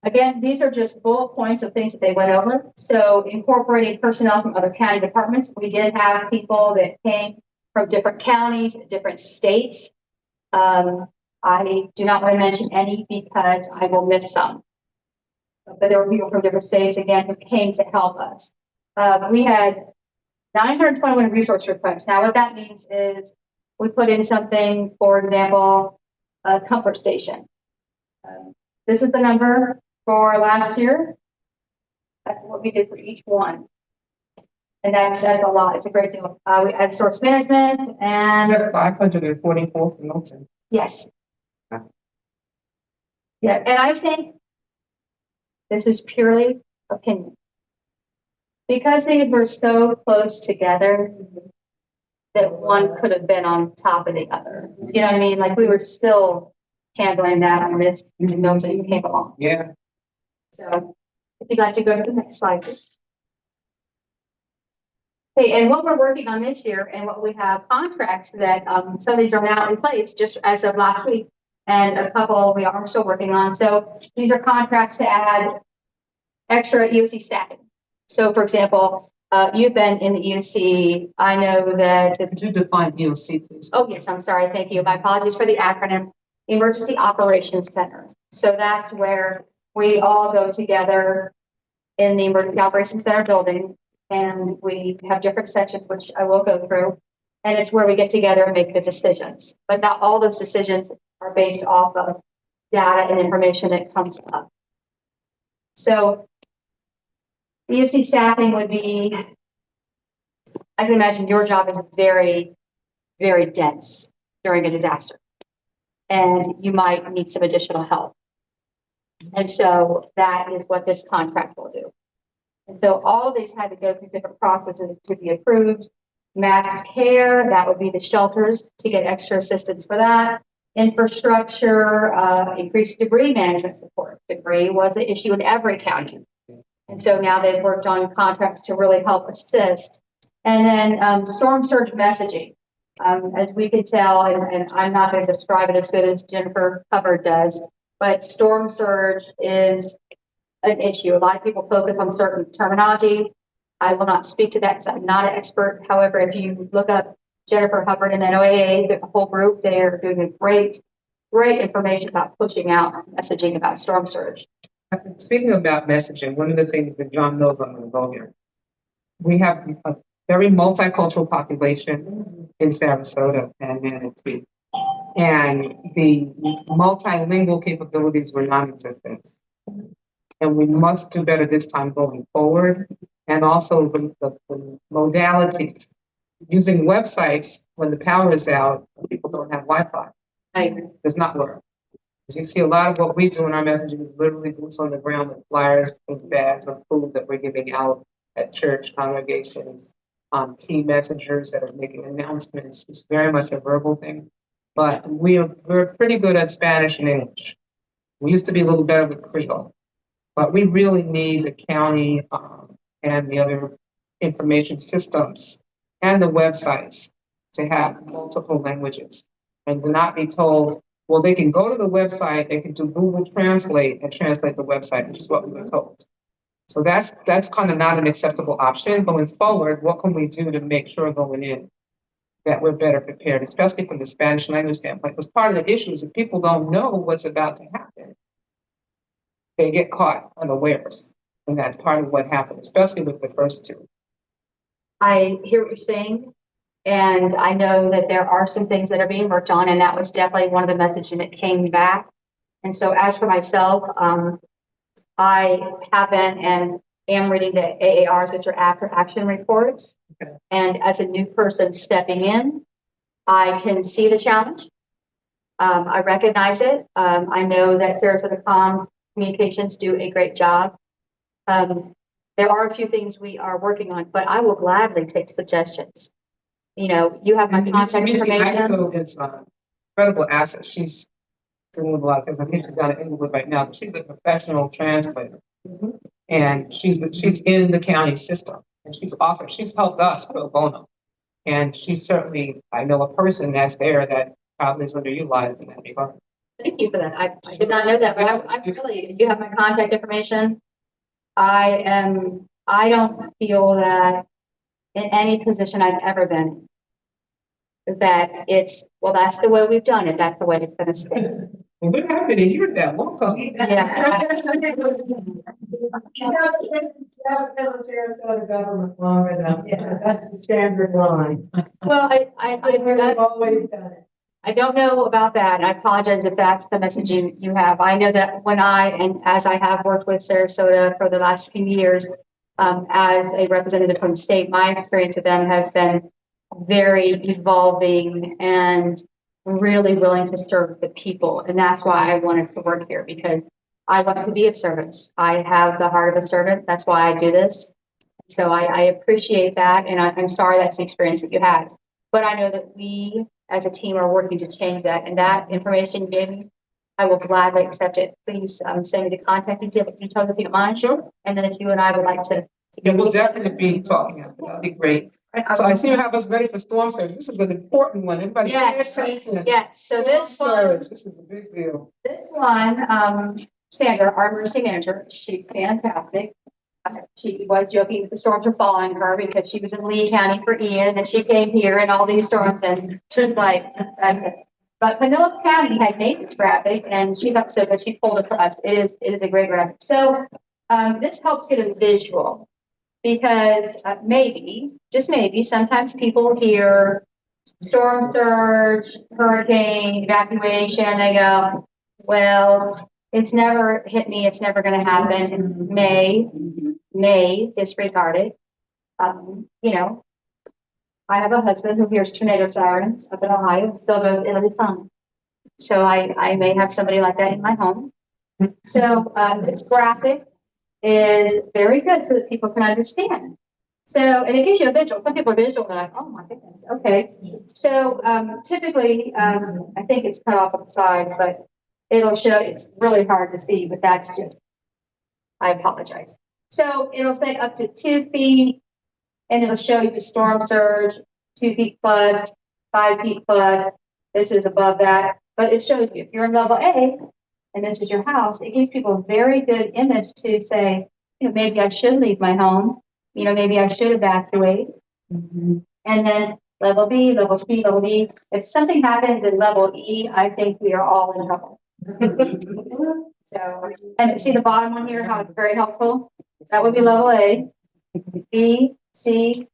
Again, these are just bullet points of things that they went over. So incorporating personnel from other county departments. We did have people that came from different counties, different states. I do not want to mention any because I will miss some. But there were people from different states, again, who came to help us. We had 921 resource requests. Now, what that means is we put in something, for example, a comfort station. This is the number for last year. That's what we did for each one. And that's a lot. It's a great deal. We had source management and 544 for Milton. yes. Yeah, and I think this is purely opinion. Because these were so close together that one could have been on top of the other. You know what I mean? Like we were still handling that on this and Milton came along. Yeah. So if you'd like to go to the next slide, please. Okay, and what we're working on this year and what we have contracts that some of these are now in place just as of last week and a couple we are still working on. So these are contracts to add extra EOC staffing. So for example, you've been in the EOC. I know that. Could you define EOC, please? Oh, yes, I'm sorry. Thank you. My apologies for the acronym, Emergency Operations Center. So that's where we all go together in the Emergency Operations Center building, and we have different sections, which I will go through, and it's where we get together and make the decisions. But not all those decisions are based off of data and information that comes up. So EOC staffing would be, I can imagine your job is very, very dense during a disaster, and you might need some additional help. And so that is what this contract will do. And so all of these had to go through different processes to be approved. Mass care, that would be the shelters to get extra assistance for that. Infrastructure, increased debris management support. Debris was an issue in every county. And so now they've worked on contracts to really help assist. And then storm surge messaging. As we could tell, and I'm not going to describe it as good as Jennifer Hubbard does, but storm surge is an issue. A lot of people focus on certain terminology. I will not speak to that because I'm not an expert. However, if you look up Jennifer Hubbard and NOAA, the whole group, they are doing a great information about pushing out messaging about storm surge. Speaking about messaging, one of the things that John knows I'm going to go here. We have a very multicultural population in Sarasota and Manatee. And the multilingual capabilities were non-existent. And we must do better this time going forward. And also the modalities. Using websites when the power is out, people don't have Wi-Fi. Does not work. As you see, a lot of what we do in our messaging is literally boots on the ground with flyers and bags of food that we're giving out at church congregations, key messengers that are making announcements. It's very much a verbal thing, but we're pretty good at Spanish and English. We used to be a little better with Creole, but we really need the county and the other information systems and the websites to have multiple languages and to not be told, well, they can go to the website, they can do Google Translate and translate the website, which is what we were told. So that's kind of not an acceptable option. Going forward, what can we do to make sure going in that we're better prepared, especially from the Spanish language standpoint? Because part of the issue is if people don't know what's about to happen, they get caught unawares. And that's part of what happened, especially with the first two. I hear what you're saying. And I know that there are some things that are being worked on, and that was definitely one of the messaging that came back. And so as for myself, I have been and am reading the AARs, which are after action reports. Okay. And as a new person stepping in, I can see the challenge. I recognize it. I know that Sarasota Comms Communications do a great job. There are a few things we are working on, but I will gladly take suggestions. You know, you have my contact information. It's an incredible asset. She's doing a lot of things. I think she's down in England right now, but she's a professional translator. Mm-hmm. And she's in the county system, and she's helped us pro bono. And she's certainly, I know a person that's there that probably is underutilized in that regard. Thank you for that. I did not know that, but I really, you have my contact information. I don't feel that in any position I've ever been, that it's, well, that's the way we've done it. That's the way it's gonna stay. Well, we're happy to hear that. Welcome. Yeah. You haven't been with Sarasota government long enough. Yeah, that's the standard line. Well, We've always done it. I don't know about that. I apologize if that's the messaging you have. I know that when and as I have worked with Sarasota for the last few years, as a representative from the state, my experience with them has been very evolving and really willing to serve the people. And that's why I wanted to work here, because I want to be of service. I have the heart of a servant. That's why I do this. So I appreciate that. And I'm sorry that's the experience that you had. But I know that we as a team are working to change that. And that information you gave me, I will gladly accept it. Please send me the contact details if you don't mind. Sure. And then if you and I would like to Yeah, we'll definitely be talking. That'd be great. So I see you have us ready for storm surge. This is an important one. Everybody pay Yes, attention. yes. So this Storm one, surge, this is a big deal. Sandra, our emergency manager, she's fantastic. She was joking that the storms were following her because she was in Lee County for Ian and she came here and all these storms and she's like, that's it. But Pinellas County had made this graphic and she thought so, but she pulled it for us. It is a great graphic. So this helps get a visual because maybe, just maybe, sometimes people hear storm surge, hurricane, evacuation, and they go, well, it's never hit me. It's never going to happen. May disregard it. You know, I have a husband who hears tornado sirens up in Ohio, still goes Italy time. So I may have somebody like that in my home. So this graphic is very good so that people can understand. So, and it gives you a visual. Some people are visual, they're like, oh my goodness, okay. So typically, I think it's cut off on the side, but it'll show, it's really hard to see, but that's just, I apologize. So it'll say up to 2 feet, and it'll show you the storm surge, 2 feet plus, 5 feet plus. This is above that, but it shows you if you're in level A, and this is your house, it gives people a very good image to say, you know, maybe I should leave my home. You know, maybe I should evacuate. And then level B, level C, level D. If something happens in level E, I think we are all in trouble. So, and see the bottom one here, how it's very helpful. That would be level A, B, C.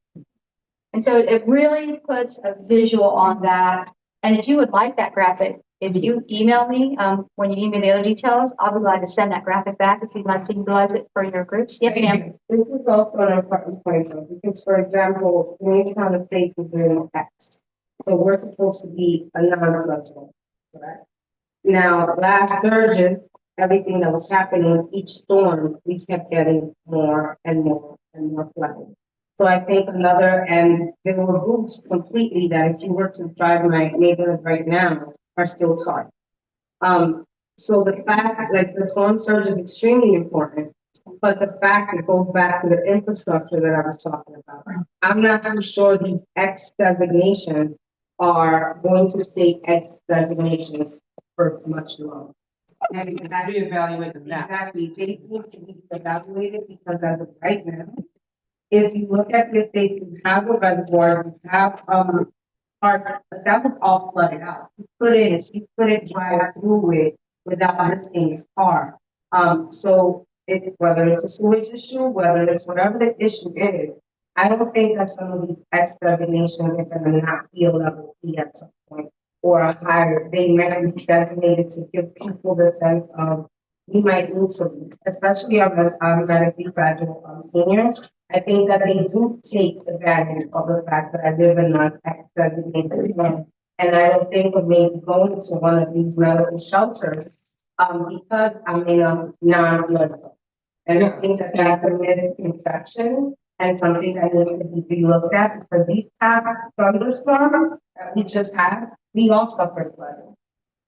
And so it really puts a visual on that. And if you would like that graphic, if you email me, when you email the other details, I'll be glad to send that graphic back if you'd like to utilize it for your groups. Yes, ma'am. This is also an important point, though, because, for example, many town of states is doing X. So we're supposed to be a non-flood zone, correct? Now, last surges, everything that was happening, each storm, we kept getting more and more and more flooding. So I think and there were roofs completely that if you were to drive my neighborhood right now, are still taught. So the fact, like the storm surge is extremely important, but the fact it goes back to the infrastructure that I was talking about. I'm not too sure these X designations are going to stay X designations for much longer. And reevaluate them now. Exactly, they need to be evaluated because as of right now, if you look at the states who have a reservoir, who have parts, but that was all flooded out. You couldn't drive through it without risking your car. So whether it's a sewage issue, whether it's whatever the issue is, I don't think that some of these X designations are gonna not be a level E at some point or a higher. They might be designated to give people the sense of we might need to, especially our medically fragile seniors. I think that they do take advantage of the fact that I live in an X designated zone. And I don't think of maybe going to one of these medical shelters because I'm in a non-blood zone. And I think that that's a misconception and something that needs to be looked at because these past thunderstorms that we just had, we all suffered flooding.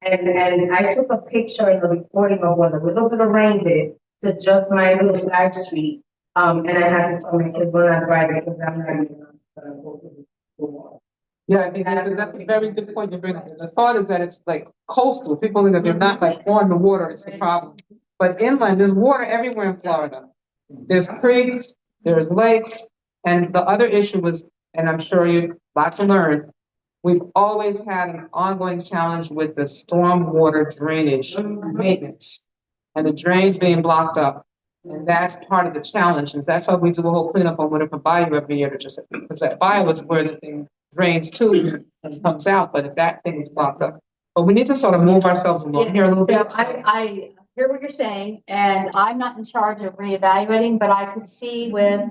And I took a picture in the recording of what a little bit of rain did to just my little side street. And I had to tell my kids we're not driving because I'm not even gonna go to the school. Yeah, I think that's a very good point you bring up. The thought is that it's like coastal, people think that they're not like on the water, it's the problem. But inland, there's water everywhere in Florida. There's creeks, there's lakes, and the other issue was, and I'm sure you, lots to learn. We've always had an ongoing challenge with the stormwater drainage maintenance and the drains being blocked up. And that's part of the challenge, and that's why we do a whole cleanup on Whitaker Bayou every year to just, because that bayou is where the thing drains to and comes out, but if that thing is blocked up. But we need to sort of move ourselves along here a little So bit. I hear what you're saying, and I'm not in charge of reevaluating, but I could see with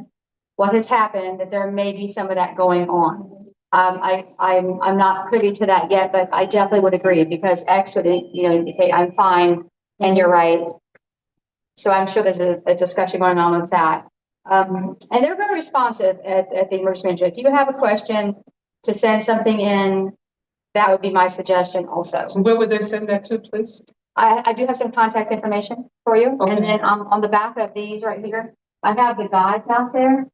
what has happened that there may be some of that going on. I'm not privy to that yet, but I definitely would agree because X would, indicate I'm fine and you're right. So I'm sure there's a discussion going on with that. And they're very responsive at the emergency management. If you have a question to send something in, that would be my suggestion also. So where would they send that to, please? I do have some contact information for you. Okay. And then on the back of these right here, I have the guides out there.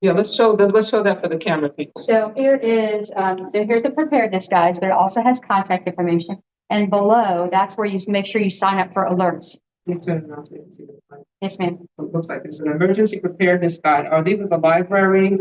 Yeah, let's show that for the camera people. So here is, here's the preparedness guides, but it also has contact information. And below, that's where you make sure you sign up for alerts. Let me turn around so you can see the front. Yes, ma'am. It looks like it's an emergency preparedness guide. Are these at the library?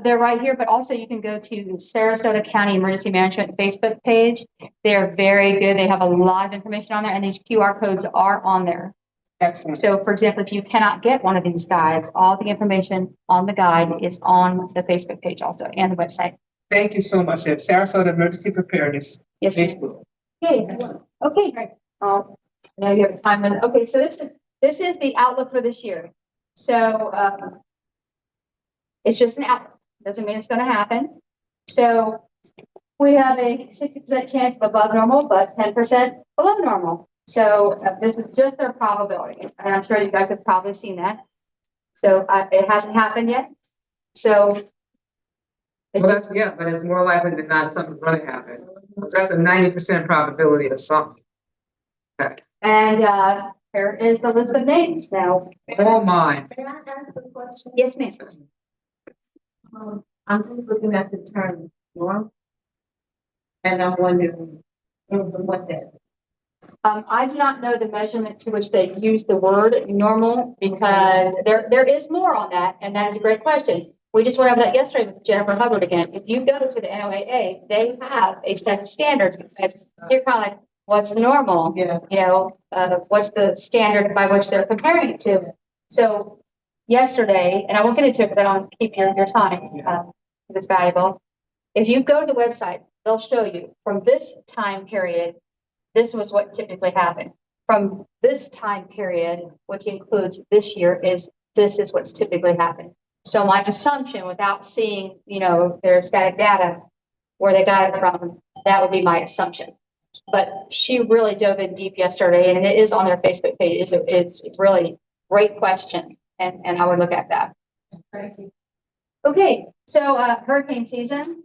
They're right here, but also you can go to Sarasota County Emergency Management Facebook page. They're very good. They have a lot of information on there, and these QR codes are on there. Excellent. So, for example, if you cannot get one of these guides, all the information on the guide is on the Facebook page also and the website. Thank you so much. That's Sarasota Emergency Preparedness. Yes, ma'am. Facebook. Okay, great. Now you have time. Okay, so this is the outlook for this year. So it's just an outlook. Doesn't mean it's going to happen. So we have a 60% chance of above normal, but 10% below normal. So this is just our probability, and I'm sure you guys have probably seen that. So it hasn't happened yet. So Well, but it's more likely than not something's going to happen. That's a 90% probability of something. Okay. And here is the list of names now. Oh my. May I ask a question? Yes, ma'am. I'm just looking at the term norm. And I'm wondering what that. I do not know the measurement to which they use the word normal because there is more on that, and that is a great question. We just went over that yesterday with Jennifer Hubbard again. If you go to the NOAA, they have a set of standards because you're kind of like, what's normal? Yeah. What's the standard by which they're comparing it to? So yesterday, and I won't get into it because I don't want to keep your time because it's valuable. If you go to the website, they'll show you from this time period, this was what typically happened. From this time period, which includes this year, this is what's typically happened. So my assumption, without seeing, their static data, where they got it from, that would be my assumption. But she really dove in deep yesterday, and it is on their Facebook page. It's really great question, and I would look at that. Thank you. Okay, so hurricane season.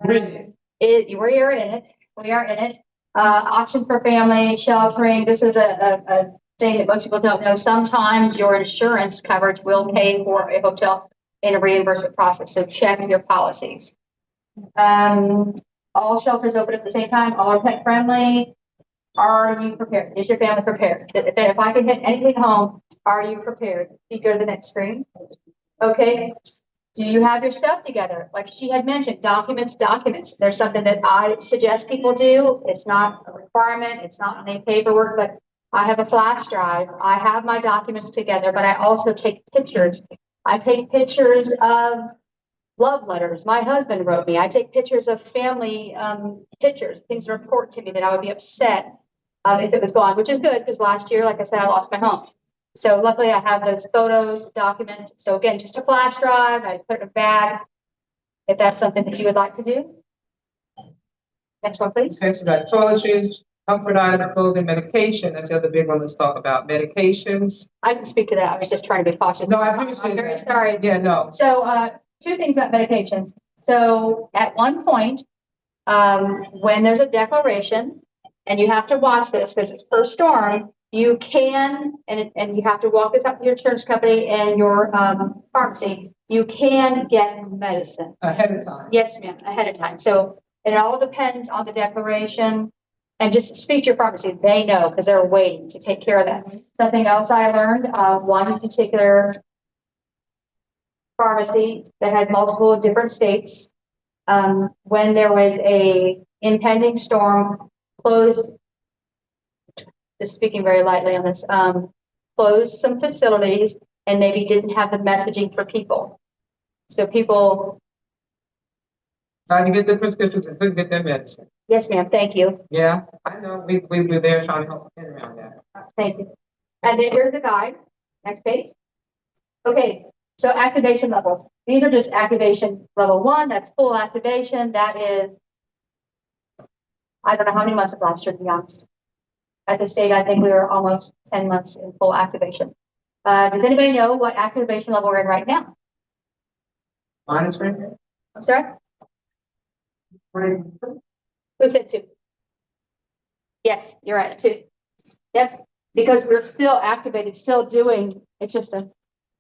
We are in it. We are in it. Options for family sheltering. This is a thing that most people don't know. Sometimes your insurance coverage will pay for a hotel in a reimbursement process. So check your policies. All shelters open at the same time. All are pet friendly. Are you prepared? Is your family prepared? If I can hit anything home, are you prepared? You go to the next screen. Okay. Do you have your stuff together? Like she had mentioned, documents. There's something that I suggest people do. It's not a requirement. It's not any paperwork, but I have a flash drive. I have my documents together, but I also take pictures. I take pictures of love letters my husband wrote me. I take pictures of family pictures, things that are important to me that I would be upset if it was gone, which is good because last year, like I said, I lost my home. So luckily I have those photos, documents. So again, just a flash drive. I put it in a bag. If that's something that you would like to do. Next one, please. Okay, so that toiletries, comfort items, clothing, medication. That's the other big one. Let's talk about medications. I can speak to that. I was just trying to be cautious. No, I appreciate I'm very that. sorry. Yeah, no. So two things about medications. So at one point, when there's a declaration, and you have to watch this because it's per storm, you can, and you have to walk this up to your insurance company and your, pharmacy, you can get medicine. Ahead of time. Yes, ma'am, ahead of time. So it all depends on the declaration. And just speak to your pharmacy. They know because they're waiting to take care of that. Something else I learned, one particular pharmacy that had multiple different states, when there was a impending storm, closed, just speaking very lightly on this, closed some facilities and maybe didn't have the messaging for people. So people, Trying to get the prescriptions and couldn't get their medicine. yes, ma'am, thank you. Yeah, I know, we were there trying to help get around that. Thank you. And then here's the guide. Next page. Okay, so activation levels. These are just activation level 1. That's full activation. That is, I don't know how many months of last year, to be honest. At the state, I think we were almost 10 months in full activation. Does anybody know what activation level we're in right now? Honest, right? I'm sorry? Who said 2? Yes, you're right, 2. Yep, because we're still activated, still doing, it's just a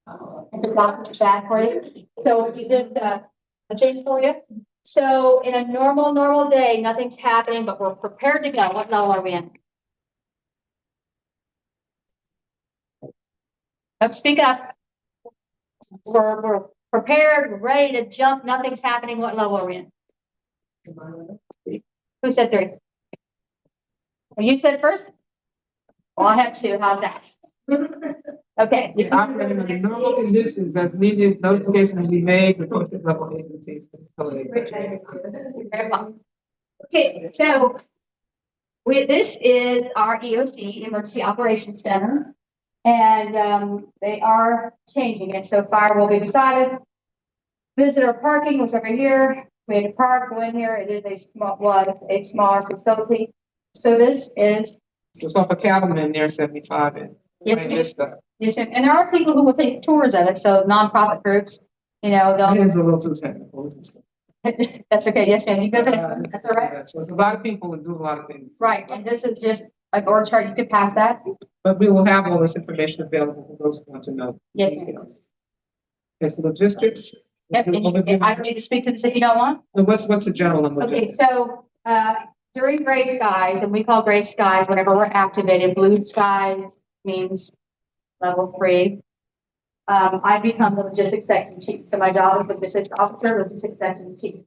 document back for you. So it's just a change for you. So in a normal day, nothing's happening, but we're prepared to go. What level are we in? Speak up. We're prepared, we're ready to jump, nothing's happening. What level are we in? Who said 3? Well, you said first? Well, I have 2. How's that? Okay. Operating under normal conditions, as needed, notification will be made to appropriate level agencies. Okay, so this is our EOC, Emergency Operations Center, and they are changing it. So fire will be beside us. Visitor parking was over here. We had to park, go in here. It is a smaller facility. So this is. So it's off a Cattleman near 75 and. Yes, ma'am. This stuff. Yes, ma'am. And there are people who will take tours of it. So nonprofit groups, you know, That they'll. is a little too technical. That's okay. Yes, ma'am. You go there. That's all right. So it's a lot of people who do a lot of things. Right. And this is just like org chart. You could pass that. But we will have all this information available for those who want to know. Yes, ma'am. Details. It's logistics. Yep. And I don't need to speak to this if you don't want. And what's the general on Okay, logistics? so during gray skies, and we call gray skies whenever we're activated, blue skies means level 3. I become the logistics section chief. So my job is logistics officer, logistics section chief.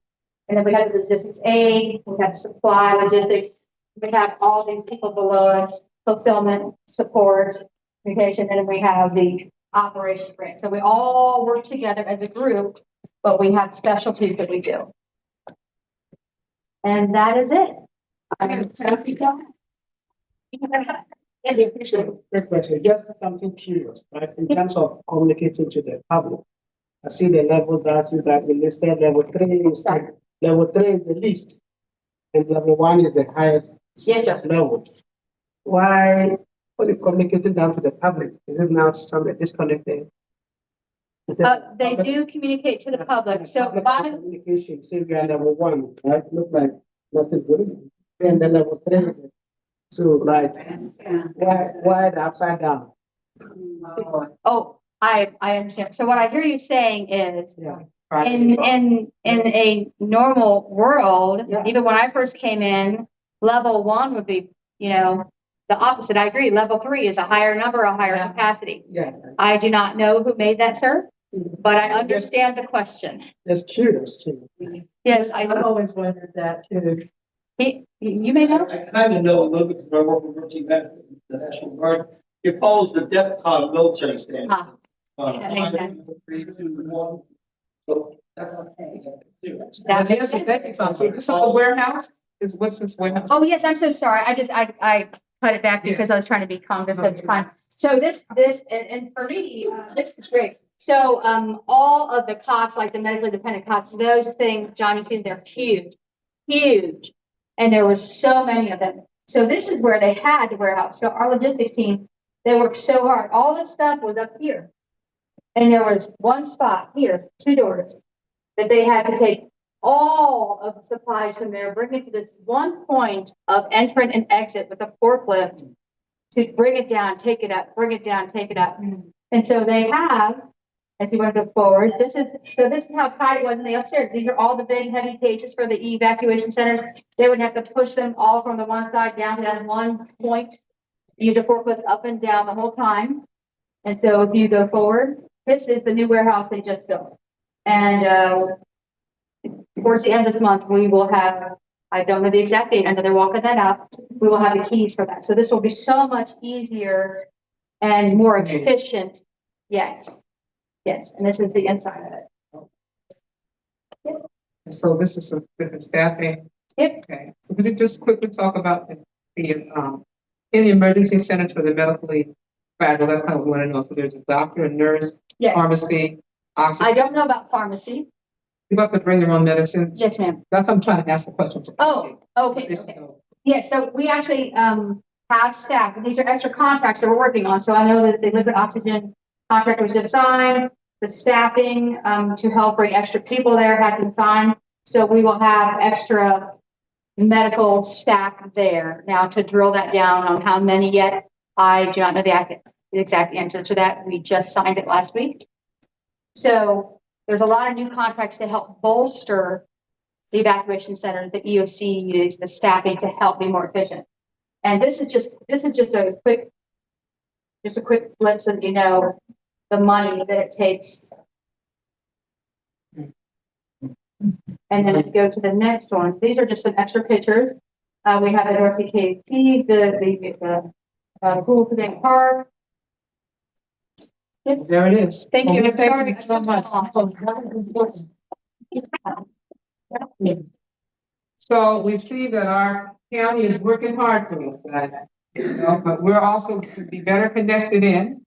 And then we have the logistics A, we have supply logistics, we have all these people below us, fulfillment, support, communication, and then we have the operations branch. So we all work together as a group, but we have specialties that we do. And that is it. Yes, you appreciate it. Quick question, just something curious, right? In terms of communicating to the public. I see the level that you listed, level 3, you said level 3 is the least. And level 1 is the highest. Yes, sir. Level. Why, when you communicating down to the public, is it now somewhat disconnected? They do communicate to the public, so Public bottom, communication, say we are level 1, right? Look like nothing good. And the level 3. So like, why the upside down? oh, I understand. So what I hear you saying is, Yeah. in a normal world, Yeah. even when I first came in, level 1 would be, you know, the opposite. I agree. Level 3 is a higher number, a higher capacity. Yeah, I do not know who made that, sir, but I understand the question. just curious. Yes, I've always wondered that too. You may know. I kind of know a little bit because I work with emergency management, the National Guard. It follows the DEFCON military standard. Ah, that makes sense. 3, 2, 1. So that's okay. That's Yes, it. exactly. So this is a warehouse, what's this warehouse? Oh, yes, I'm so sorry. I cut it back because I was trying to be cognizant of this time. So this, and for me, this is great. So, all of the cots, like the medically dependent cots, those things, John, you've seen, they're huge. And there were so many of them. So this is where they had the warehouse. So our logistics team, they worked so hard. All this stuff was up here. And there was one spot here, 2 doors, that they had to take all of the supplies from there, bring it to this one point of entrance and exit with a forklift to bring it down, take it up, bring it down, take it up. And so they have, if you want to go forward, this is how tight it was in the upstairs. These are all the big heavy cages for the evacuation centers. They would have to push them all from the one side down to that one point, use a forklift up and down the whole time. And so if you go forward, this is the new warehouse they just built. And towards the end of this month, we will have, I don't know the exact date, I know they're walking that out. We will have the keys for that. So this will be so much easier and more efficient. Yes. Yes. And this is the inside of it. So this is some different staffing. Yep. Okay, so could you just quickly talk about the in the emergency centers for the medically fragile? That's kind of what I want to know. So there's a doctor, a nurse, Yes. pharmacy, I oxygen. don't know about pharmacy. You have to bring their own medicines. Yes, ma'am. That's what I'm trying to ask the question. Oh, okay. Yes, so we actually have staff, and these are extra contracts that we're working on. So I know that the liquid oxygen contract was just signed, the staffing to help bring extra people there has been signed. So we will have extra medical staff there. Now, to drill that down on how many yet, I do not know the exact answer to that. We just signed it last week. So there's a lot of new contracts to help bolster the evacuation center, the EOC needs the staffing to help be more efficient. And this is just a quick glimpse of, you know, the money that it takes. And then if you go to the next one, these are just some extra pictures. We have the Dorsey KP, the pool today park. There it is. Thank you. Okay, thank you so much. So we see that our county is working hard for us, guys. You know, but we're also to be better connected in.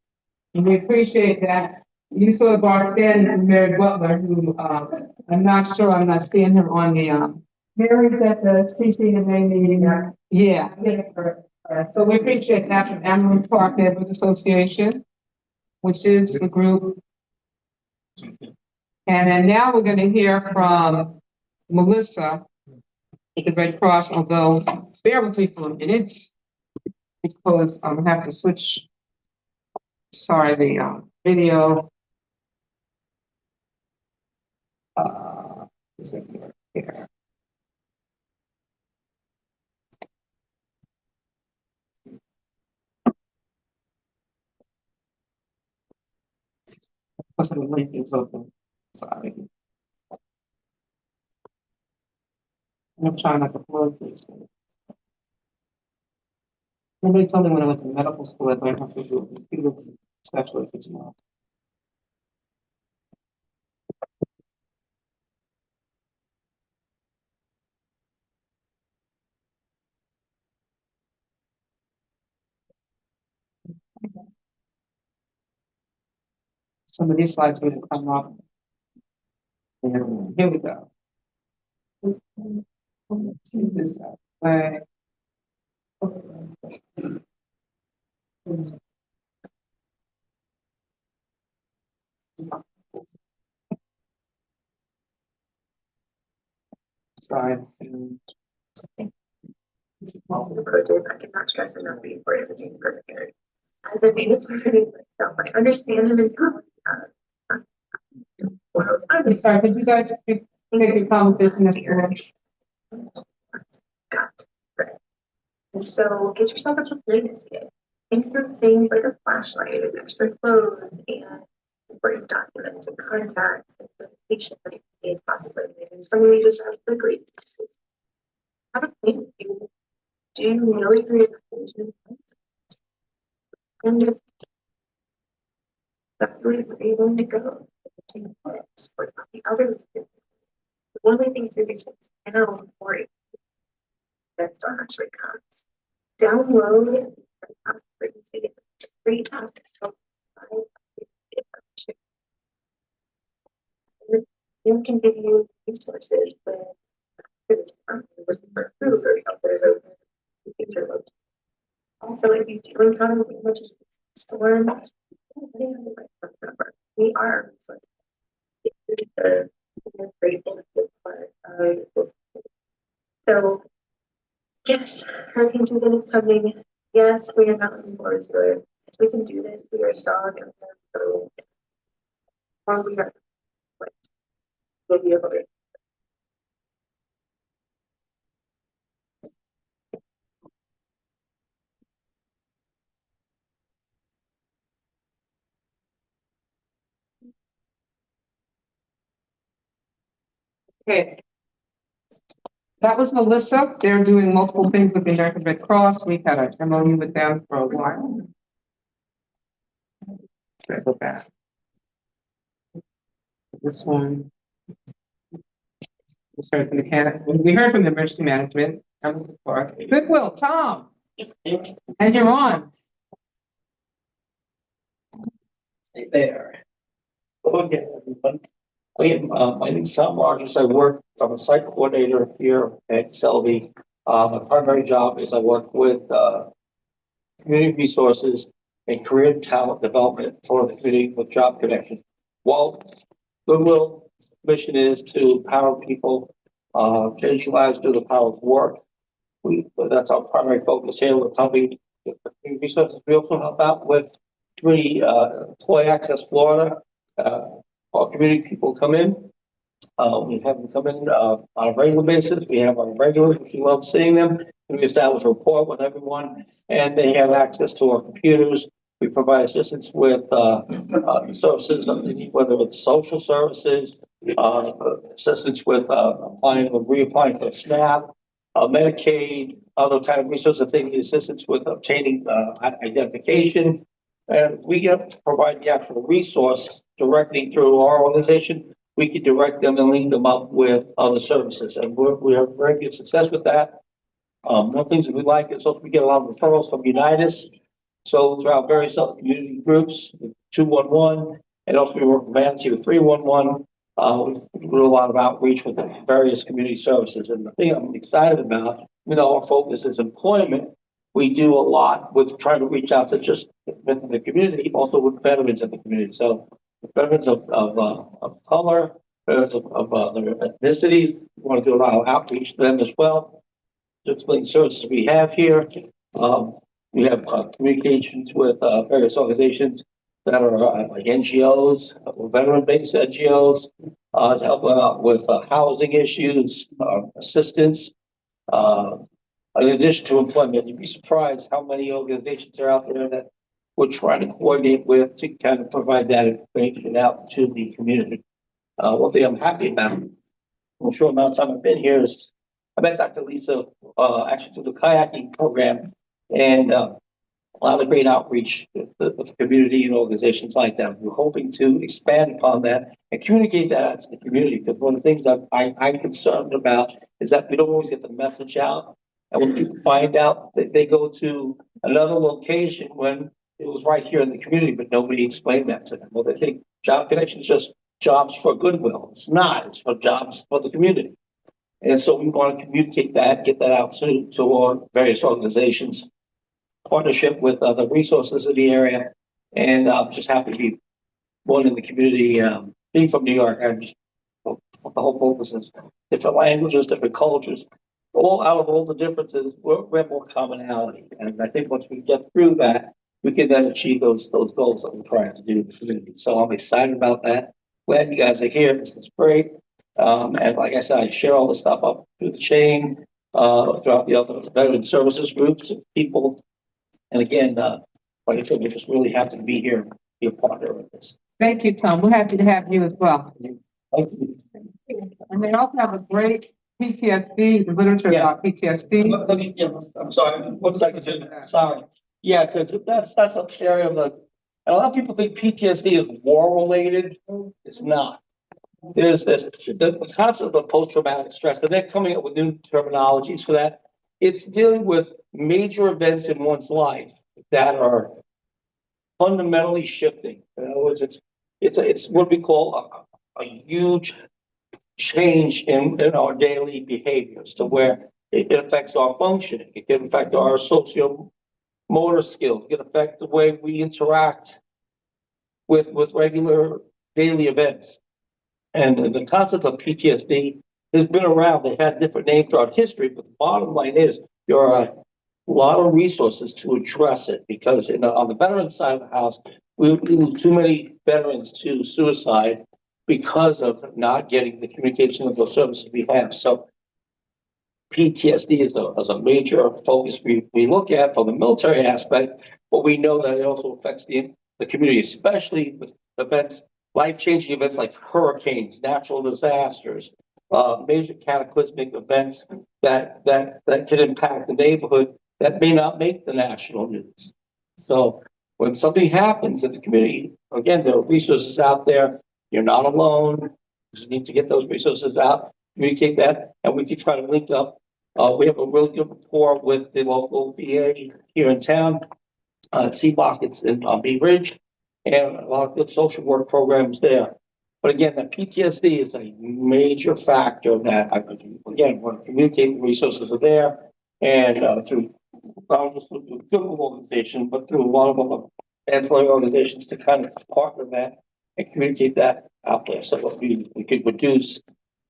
And we appreciate that. You saw our friend Mary Butler, who I'm not sure, I'm not seeing her on the Mary's at the CCMA meeting. yeah. So we appreciate that from Amarylis Park Neighborhood Association, which is the group. And then now we're going to hear from Melissa at the Red Cross, although bear with me for a minute because I'm gonna have to switch. Sorry, the video. Is it here? Because the link is open. Sorry. I'm trying not to close this. Nobody told me when I went to medical school, I learned how to do computer specialist as well. Some of these slides will come up. And here we go. Let's see this way. Sorry. Multiple approaches, I cannot stress enough the importance of being prepared. As a native learning myself, I understand the mentality of I'm sorry, could you guys take a conversation at your got right. And so get yourself a preparedness kit. Insert things like a flashlight and extra clothes and important documents and contacts and information that you need possibly. And some of you just have the great. Have a plan. Do you know your information? And exactly where you're going to go. Support the others. One of the things you're doing now for it that stuff actually comes. Download free access to it can give you resources for this looking for food or shelters or things are located. Also, if you do encounter the emergency storm, we are the grateful part of this. So yes, hurricane season is coming. yes, we are not looking forward to it. We can do this, we are strong and we're or we are like, we'll be able to. Okay. That was Melissa. They're doing multiple things with the American Red Cross. We've had a MOU with them for a while. Let's go back. This one. We heard from the emergency management. Goodwill, Tom. And you're on. Stay there. Okay, everyone. My name is Tom Rogers. I work, I'm a site coordinator here at Selby. My primary job is I work with community resources and career talent development for the community with job connections. While Goodwill mission is to empower people, changing lives through the power of work. That's our primary focus here with helping with the community resources. We also help out with community employee access Florida. Our community people come in. We have them come in on a regular basis. We have our regulars, we love seeing them. We establish a rapport with everyone, and they have access to our computers. We provide assistance with services, whether it's social services, assistance with applying or reapplying for SNAP, Medicaid, other kind of resources, if they need assistance with obtaining identification. And we get to provide the actual resource directly through our organization. We can direct them and link them up with other services. And we have very good success with that. One of the things that we like is also we get a lot of referrals from Unitedway. So throughout various other community groups, 211, and also we work with Manatee with 311. We do a lot of outreach with the various community services. And the thing I'm excited about, even though our focus is employment, we do a lot with trying to reach out to just within the community, also with veterans in the community. So veterans of color, veterans of their ethnicities, we want to do a lot of outreach to them as well. To explain the services we have here. We have communications with various organizations that are like NGOs, veteran-based NGOs, to help them out with housing issues, assistance. In addition to employment, you'd be surprised how many organizations are out there that we're trying to coordinate with to kind of provide that information out to the community. One thing I'm happy about, in a short amount of time I've been here, is I met Dr. Lisa actually through the kayaking program, and a lot of great outreach with the community and organizations like that. We're hoping to expand upon that and communicate that out to the community, because one of the things that I'm concerned about is that we don't always get the message out. And when people find out, they go to another location when it was right here in the community, but nobody explained that to them. Well, they think job connection is just jobs for Goodwill. It's not. It's for jobs for the community. And so we want to communicate that, get that out to our various organizations, partnership with the resources in the area, and just happy to be one in the community. Being from New York, and just the whole focus is different languages, different cultures. All out of all the differences, we have more commonality. And I think once we get through that, we can then achieve those goals that we're trying to do in the community. So I'm excited about that. Glad you guys are here. This is great. And like I said, I share all the stuff up through the chain, throughout the other veteran services groups and people. And again, like I said, we're just really happy to be here, be a partner with this. Thank you, Tom. We're happy to have you as well. Thank you. And they also have a great PTSD, the literature about PTSD. Let me, I'm sorry, 1 second, sorry. Yeah, because that's a area of and a lot of people think PTSD is war related. It's not. There's the concept of post-traumatic stress, and they're coming up with new terminologies for that. It's dealing with major events in one's life that are fundamentally shifting. In other words, it's what we call a huge change in our daily behaviors, to where it affects our functioning. It can affect our socio-motor skills. It can affect the way we interact with regular daily events. And the concept of PTSD has been around. They've had different names throughout history, but the bottom line is you're a lot of resources to address it, because on the veteran side of the house, we lose too many veterans to suicide because of not getting the communication of those services we have. So PTSD is a major focus we look at from the military aspect, but we know that it also affects the community, especially with events, life-changing events like hurricanes, natural disasters, major cataclysmic events that can impact the neighborhood that may not make the national news. So when something happens in the community, again, there are resources out there. You're not alone. You just need to get those resources out, communicate that, and we can try to link up. We have a really good rapport with the local VA here in town, CBOC, it's in Bay Ridge, and a lot of good social work programs there. But again, that PTSD is a major factor that again, want to communicate the resources are there, and through not just through the Goodwill organization, but through a lot of other ancillary organizations to kind of partner that and communicate that out there, so that we could reduce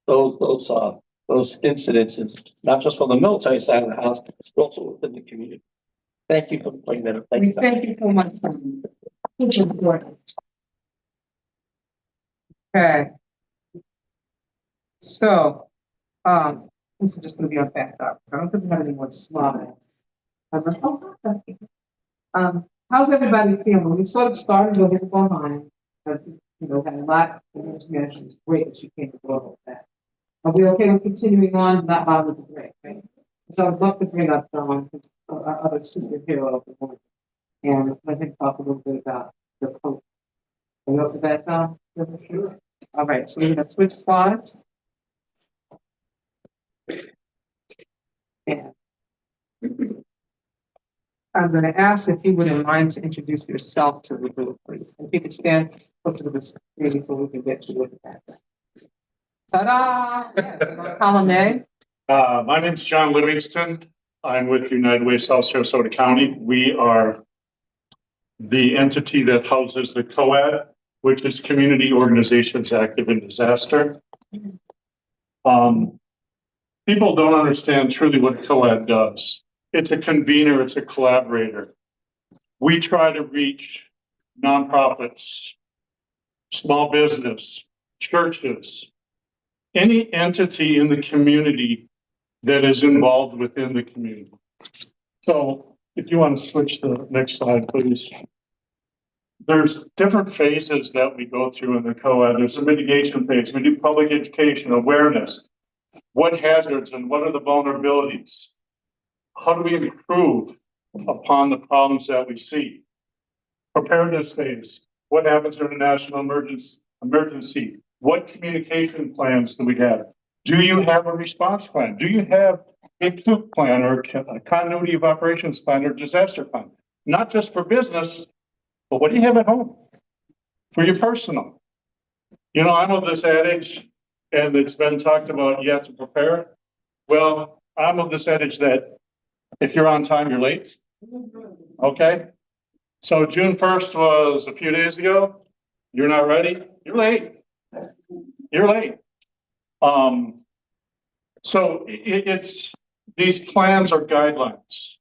those incidences, not just from the military side of the house, but also within the community. Thank you for bringing that up. Thank you. Thank you so much. Okay. So, this is just gonna be our backup. I don't think we have any more slides. How's everybody feeling? We sort of started a little behind, but had a lot of information. It's great that you came to go with that. Are we okay with continuing on? Not bother with the break, right? So I'd love to bring up our other superhero of the morning, and let him talk a little bit about the coach. Are you up for that, John? Sure. All right, so we're gonna switch slides. And I'm gonna ask if you wouldn't mind to introduce yourself to the group, please. If you could stand close to the screen so we can get to look at that. Ta-da! Yes, column A. My name's John Livingston. I'm with Unitedway South Sarasota County. We are the entity that houses the COAD, which is Community Organizations Active in Disaster. People don't understand truly what COAD does. It's a convener, it's a collaborator. We try to reach nonprofits, small business, churches, any entity in the community that is involved within the community. So if you want to switch to the next slide, please. There's different phases that we go through in the COAD. There's a mitigation phase. We do public education, awareness. What hazards and what are the vulnerabilities? How do we improve upon the problems that we see? Preparedness phase. What happens during a national emergency? What communication plans do we have? Do you have a response plan? Do you have a COOP plan or a continuity of operations plan or disaster plan? Not just for business, but what do you have at home for your personal? I know this adage, and it's been talked about, you have to prepare. Well, I'm of this adage that if you're on time, you're late. Okay. So June 1st was a few days ago. You're not ready. You're late. You're late. So it's these plans are guidelines.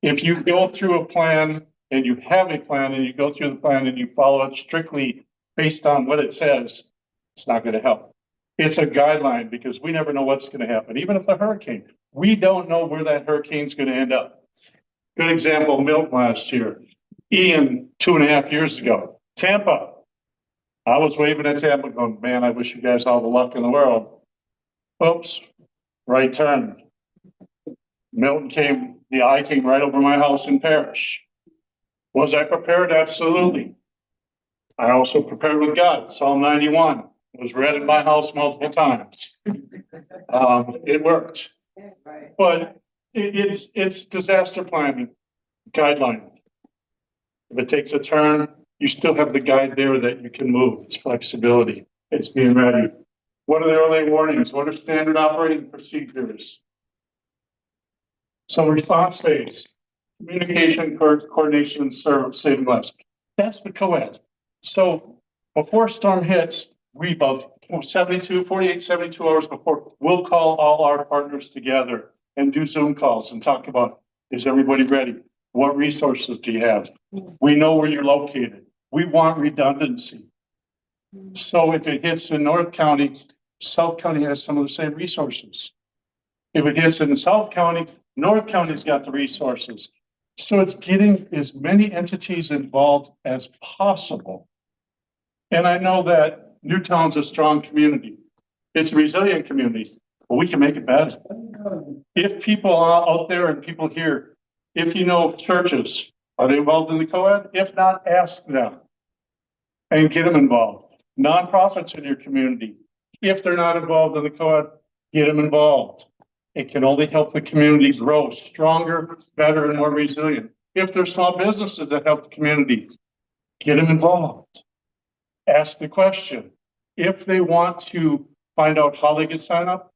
If you go through a plan and you have a plan and you go through the plan and you follow it strictly based on what it says, it's not going to help. It's a guideline because we never know what's going to happen. Even if the hurricane, we don't know where that hurricane's going to end up. Good example, Milton last year. Ian 2.5 years ago. Tampa. I was waving at Tampa going, man, I wish you guys all the luck in the world. Oops, right turn. Milton came, the eye came right over my house in Parrish. Was I prepared? Absolutely. I also prepared with God. Psalm 91 was read in my house multiple times. It worked. But it's disaster planning guideline. If it takes a turn, you still have the guide there that you can move. It's flexibility. It's being ready. What are the early warnings? What are standard operating procedures? So response phase, communication, coordination, and saving lives. That's the COAD. So before storm hits, we about 48, 72 hours before, we'll call all our partners together and do Zoom calls and talk about Is everybody ready? What resources do you have? We know where you're located. We want redundancy. So if it hits in North County, South County has some of the same resources. If it hits in South County, North County's got the resources. So it's getting as many entities involved as possible. And I know that Newtown's a strong community. It's a resilient community, but we can make it better. If people are out there and people here, if you know churches, are they involved in the COAD? If not, ask them and get them involved. Nonprofits in your community, if they're not involved in the COAD, get them involved. It can only help the community grow stronger, better, and more resilient. If there's small businesses that help the community, get them involved. Ask the question. If they want to find out how they can sign up,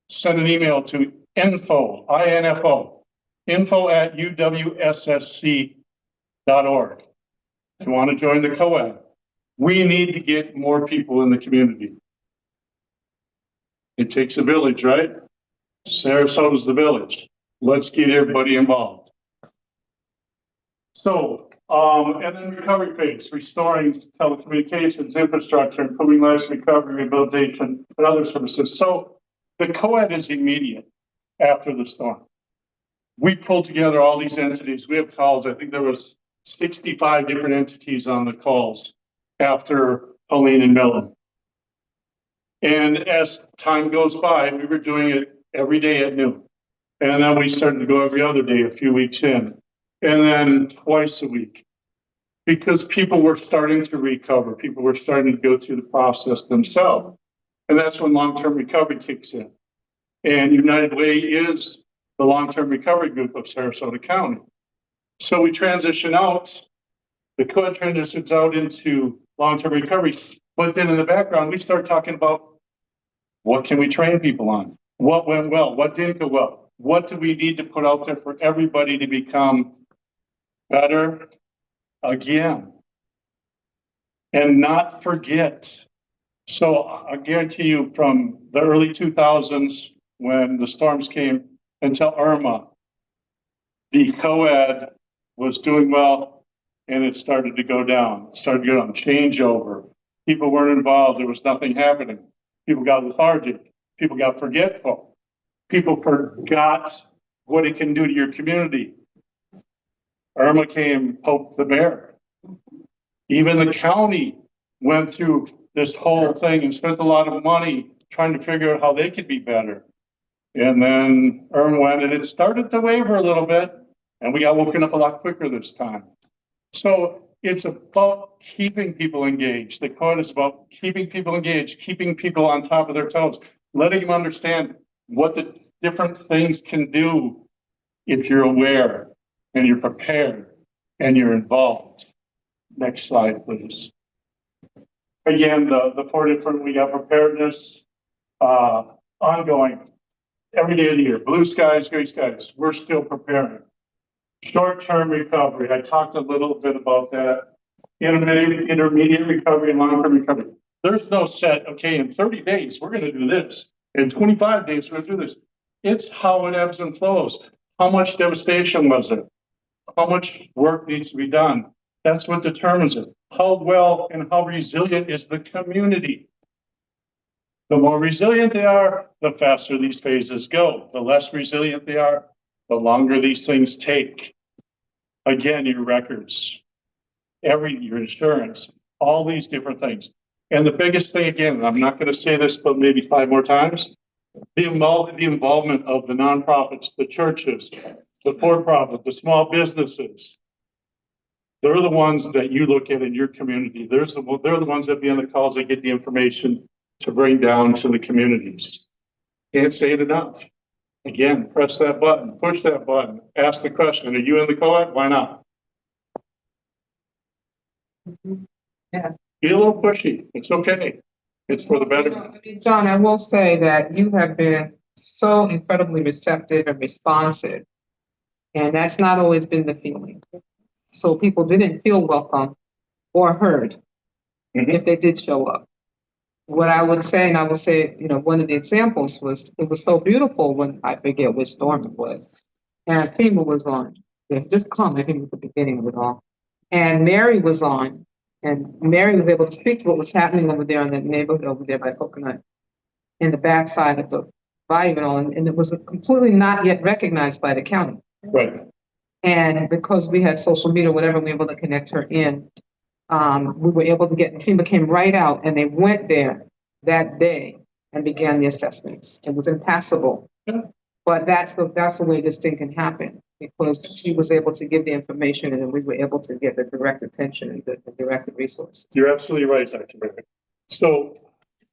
send an email to info@uwssc.org. If you want to join the COAD, we need to get more people in the community. It takes a village, right? Sarasota's the village. Let's get everybody involved. So, and then recovery phase, restoring telecommunications infrastructure, improving life recovery, rehabilitation, and other services. So the COAD is immediate after the storm. We pulled together all these entities. We have calls. I think there was 65 different entities on the calls after Helene and Milton. And as time goes by, we were doing it every day at noon. And then we started to go every other day a few weeks in, and then twice a week. Because people were starting to recover. People were starting to go through the process themselves. And that's when long-term recovery kicks in. And Unitedway is the long-term recovery group of Sarasota County. So we transition out, the COAD transitions out into long-term recovery. But then in the background, we start talking about what can we train people on? What went well? What didn't go well? What do we need to put out there for everybody to become better again? And not forget. So I guarantee you from the early 2000s when the storms came until Irma, the COAD was doing well and it started to go down. It started to go down, changeover. People weren't involved. There was nothing happening. People got lethargic. People got forgetful. People forgot what it can do to your community. Irma came, poked the bear. Even the county went through this whole thing and spent a lot of money trying to figure out how they could be better. And then Irma went and it started to waver a little bit and we got woken up a lot quicker this time. So it's about keeping people engaged. The COAD is about keeping people engaged, keeping people on top of their toes, letting them understand what the different things can do if you're aware and you're prepared and you're involved. Next slide, please. Again, the four different, we got preparedness, ongoing, every day of the year, blue skies, gray skies, we're still preparing. Short-term recovery, I talked a little bit about that. Intermediate recovery and long-term recovery. There's no set, okay, in 30 days, we're gonna do this. In 25 days, we're gonna do this. It's how it ebbs and flows. How much devastation was it? How much work needs to be done? That's what determines it. How well and how resilient is the community? The more resilient they are, the faster these phases go. The less resilient they are, the longer these things take. Again, your records, your insurance, all these different things. And the biggest thing, again, and I'm not going to say this, but maybe 5 more times, the involvement of the nonprofits, the churches, the for-profit, the small businesses. They're the ones that you look at in your community. They're the ones that be on the calls that get the information to bring down to the communities. Can't say it enough. Again, press that button, push that button, ask the question, are you in the COAD? Why not? Yeah. Be a little pushy. It's okay. It's for the better. John, I will say that you have been so incredibly receptive and responsive. And that's not always been the feeling. So people didn't feel welcome or heard if they did show up. What I would say, and I would say, one of the examples was, it was so beautiful when I forget which storm it was. and FEMA was on. They had just come, I think, at the beginning of it all. And Mary was on, and Mary was able to speak to what was happening over there in that neighborhood over there by Coconut, in the backside of the bayou and all, and it was completely not yet recognized by the county. Right. And because we had social media, whatever, we were able to connect her in. We were able to get, FEMA came right out and they went there that day and began the assessments. It was impassable. But that's the way this thing can happen, because she was able to give the information and then we were able to get the direct attention and the direct resources. You're absolutely right, Dr. Barrett. So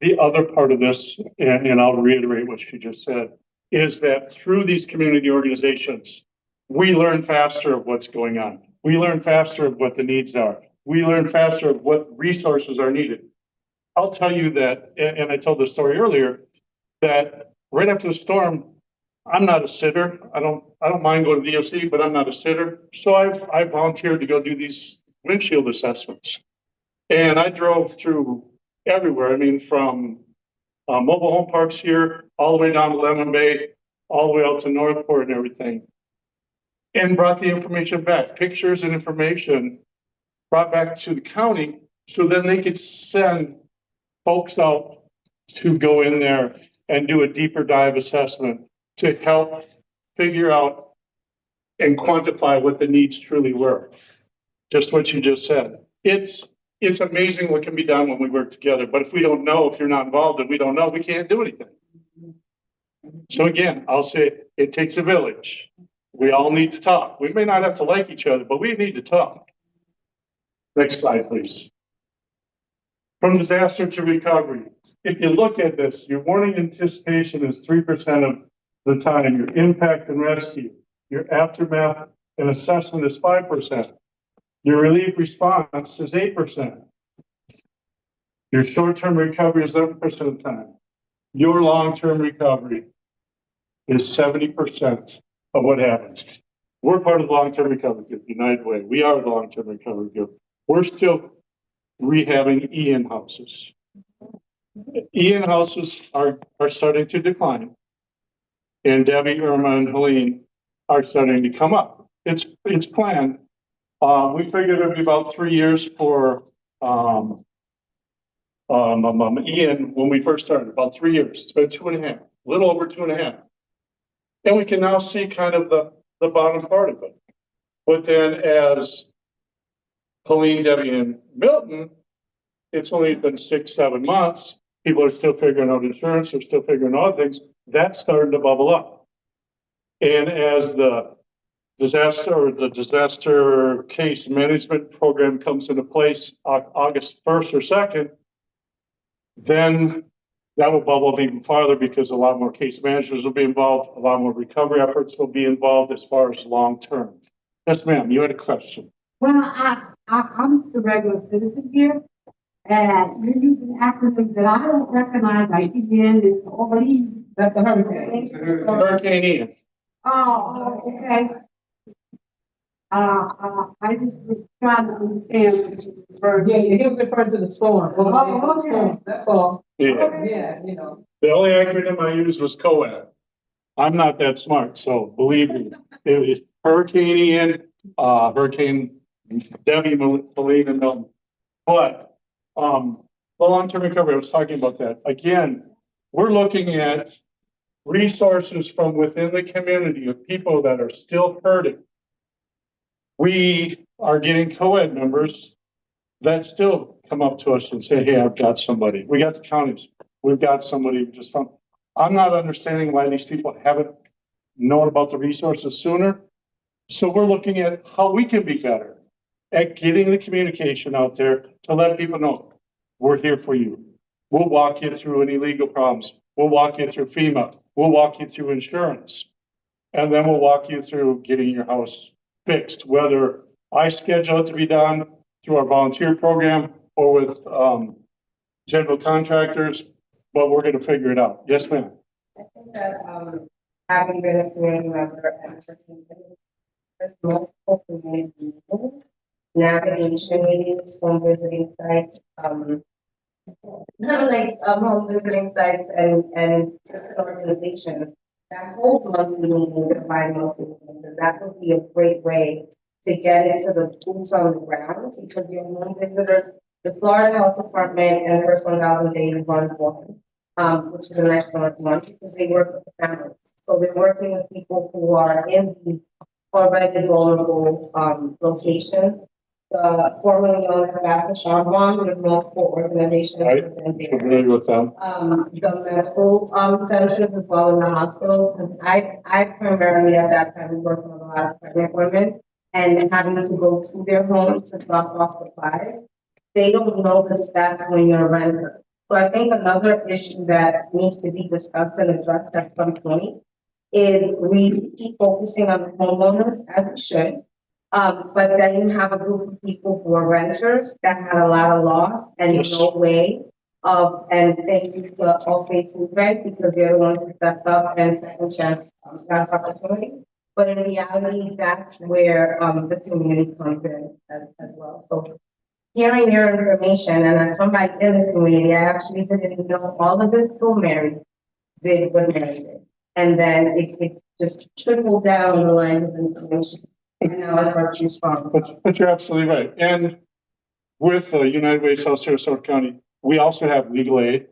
the other part of this, and I'll reiterate what she just said, is that through these community organizations, we learn faster of what's going on. We learn faster of what the needs are. We learn faster of what resources are needed. I'll tell you that, and I told the story earlier, that right after the storm, I'm not a sitter. I don't mind going to the DOC, but I'm not a sitter. So I volunteered to go do these windshield assessments. And I drove through everywhere. I mean, from mobile home parks here, all the way down to Lemon Bay, all the way out to Northport and everything. And brought the information back, pictures and information brought back to the county, so then they could send folks out to go in there and do a deeper dive assessment to help figure out and quantify what the needs truly were. Just what you just said. It's amazing what can be done when we work together, but if we don't know, if you're not involved and we don't know, we can't do anything. So again, I'll say it takes a village. We all need to talk. We may not have to like each other, but we need to talk. Next slide, please. From disaster to recovery. If you look at this, your warning anticipation is 3% of the time. Your impact and rescue, your aftermath and assessment is 5%. Your relief response is 8%. Your short-term recovery is 7% of the time. Your long-term recovery is 70% of what happens. We're part of the long-term recovery group, Unitedway. We are the long-term recovery group. We're still rehabbing Ian houses. Ian houses are starting to decline. And Debbie, Irma, and Helene are starting to come up. It's planned. We figured it'd be about 3 years for Ian when we first started, about 3 years. It's been 2.5, a little over 2.5. And we can now see kind of the bottom part of it. But then as Helene, Debbie, and Milton, it's only been 6-7 months. People are still figuring out insurance. They're still figuring out things. That's starting to bubble up. And as the disaster case management program comes into place August 1st or 2nd, then that will bubble up even farther, because a lot more case managers will be involved. A lot more recovery efforts will be involved as far as long term. Yes, ma'am, you had a question. Well, I'm just a regular citizen here, and you're using acronyms that I don't recognize, like EN and all these. That's the hurricane. Hurricane Ian. Oh, okay. I just was trying to understand. Yeah, he was referring to the storm. Oh, okay. That's all. Yeah. Yeah, you know. The only acronym I used was COAD. I'm not that smart, so believe me. It was Hurricane Ian, Hurricane Debbie, Helene, and Milton. But the long-term recovery, I was talking about that. Again, we're looking at resources from within the community of people that are still hurting. We are getting COAD members that still come up to us and say, hey, I've got somebody. We got the counties. We've got somebody just from. I'm not understanding why these people haven't known about the resources sooner. So we're looking at how we can be better at getting the communication out there to let people know we're here for you. We'll walk you through any legal problems. We'll walk you through FEMA. We'll walk you through insurance. And then we'll walk you through getting your house fixed, whether I schedule it to be done through our volunteer program or with general contractors, but we're going to figure it out. Yes, ma'am. I think that having been a community member and there's multiple community meetings, navigation meetings, home visiting sites, home visiting sites and different organizations that whole monthly meetings and bi-monthly meetings, and that would be a great way to get into the boots on the ground, because your home visitors, the Florida Health Department and First 1,000 Days run one, which is an excellent one, because they work with the families. So they're working with people who are in these already vulnerable, locations. The formerly known as Master Shagwan, there's multiple organizations Right. within there. Familiar with them? The medical, centers as well in the hospitals. And I primarily at that time was working with a lot of pregnant women and having to go to their homes to drop off supplies. They don't know the stats when you're a renter. So I think another issue that needs to be discussed and addressed at some point is we keep focusing on the homeowners as it should. But then you have a group of people who are renters that had a lot of loss and Yes. no way of, and thank you to All Faces Rent, because they're the ones who stepped up and second chance, that's opportunity. But in reality, that's where, the community comes in as well. So hearing your information, and as somebody in the community, I actually didn't know all of this till Mary did what Mary did. And then it just trickled down the line of information. And now SRQ Strong. But you're absolutely right. And with Unitedway South Sarasota County, we also have legal aid.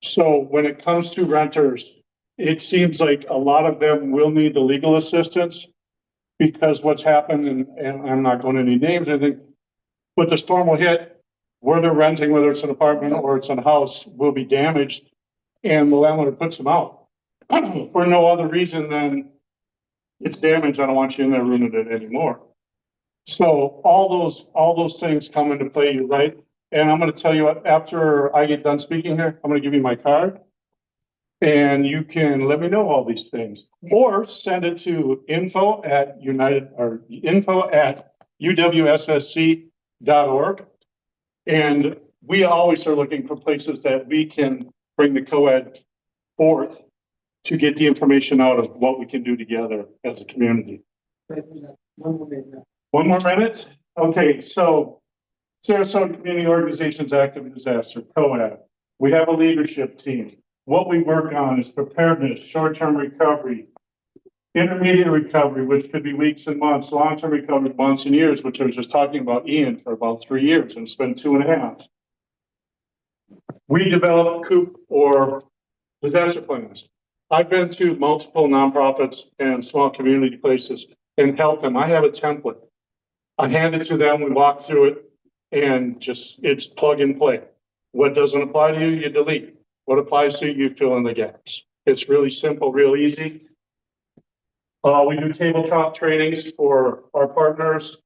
So when it comes to renters, it seems like a lot of them will need the legal assistance, because what's happened, and I'm not going to any names or anything, but the storm will hit where they're renting, whether it's an apartment or it's a house, will be damaged, and the landlord puts them out for no other reason than it's damaged. I don't want you in there ruining it anymore. So all those things come into play. You're right. And I'm going to tell you what, after I get done speaking here, I'm going to give you my card, and you can let me know all these things, or send it to info@uwssc.org. And we always are looking for places that we can bring the COAD forth to get the information out of what we can do together as a community. One more minute? Okay, so Sarasota Community Organizations Active in Disaster, COAD. We have a leadership team. What we work on is preparedness, short-term recovery, intermediate recovery, which could be weeks and months, long-term recovery, months and years, which I was just talking about Ian for about 3 years, and it's been 2.5. We develop COOP or disaster plans. I've been to multiple nonprofits and small community places and helped them. I have a template. I hand it to them, we walk through it, and it's plug and play. What doesn't apply to you, you delete. What applies to you, you fill in the gaps. It's really simple, real easy. We do tabletop trainings for our partners.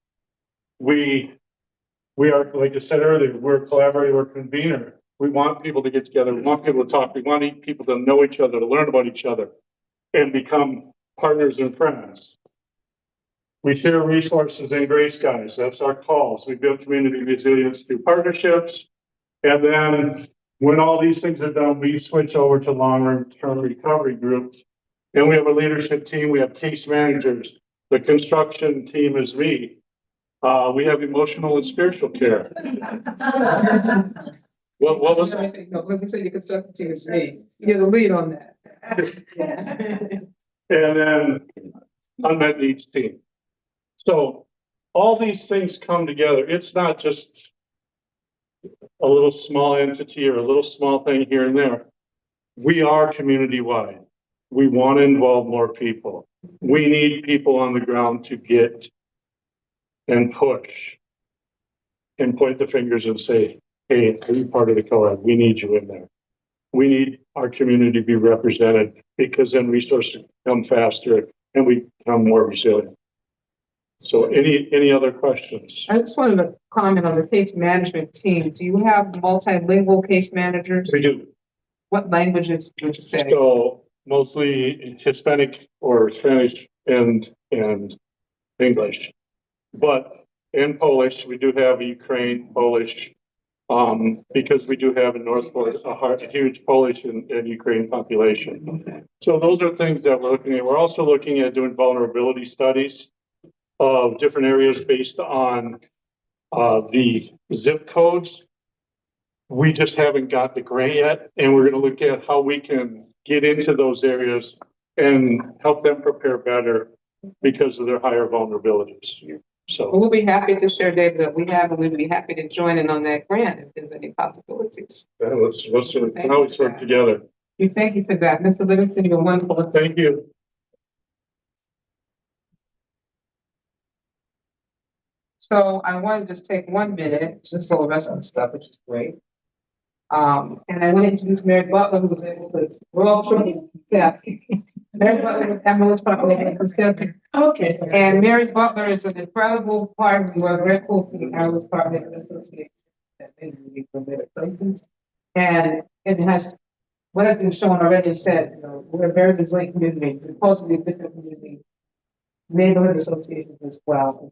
We are, like I said earlier, we're a collaborator, we're a convener. We want people to get together. We want people to talk. We want people to know each other, to learn about each other, and become partners and friends. We share resources and gray skies. That's our calls. We build community resilience through partnerships. And then when all these things are done, we switch over to long-term recovery groups. And we have a leadership team. We have case managers. The construction team is me. We have emotional and spiritual care. What was that? No, wasn't say the construction team is me. You're the lead on that. And then unmet needs team. So all these things come together. It's not just a little small entity or a little small thing here and there. We are community-wide. We want to involve more people. We need people on the ground to get and push and point the fingers and say, hey, are you part of the COAD? We need you in there. We need our community to be represented, because then resources come faster and we become more resilient. So any other questions? I just wanted to comment on the case management team. Do you have multilingual case managers? We do. What languages would you say? So mostly Hispanic or Spanish and English, but in Polish, we do have Ukraine, Polish, because we do have in Northport a huge Polish and Ukraine population. So those are things that we're looking at. We're also looking at doing vulnerability studies of different areas based on the zip codes. We just haven't got the grant yet, and we're going to look at how we can get into those areas and help them prepare better because of their higher vulnerabilities. So We'll be happy to share data that we have, and we'd be happy to join in on that grant if there's any possibilities. let's sort of always work together. We thank you for that. Mr. Livingston, you're wonderful. Thank you. So I want to just take 1 minute, just all the rest of the stuff, which is great. And I want to introduce Mary Butler, who was able to roll through the desk. Mary Butler with Amarylis Department. Okay. And Mary Butler is an incredible partner. We work very closely with Amarylis Department Association that many better places. And it has, what has been shown already said, you know, we're a very resilient community, supposedly different community, neighborhood associations as well.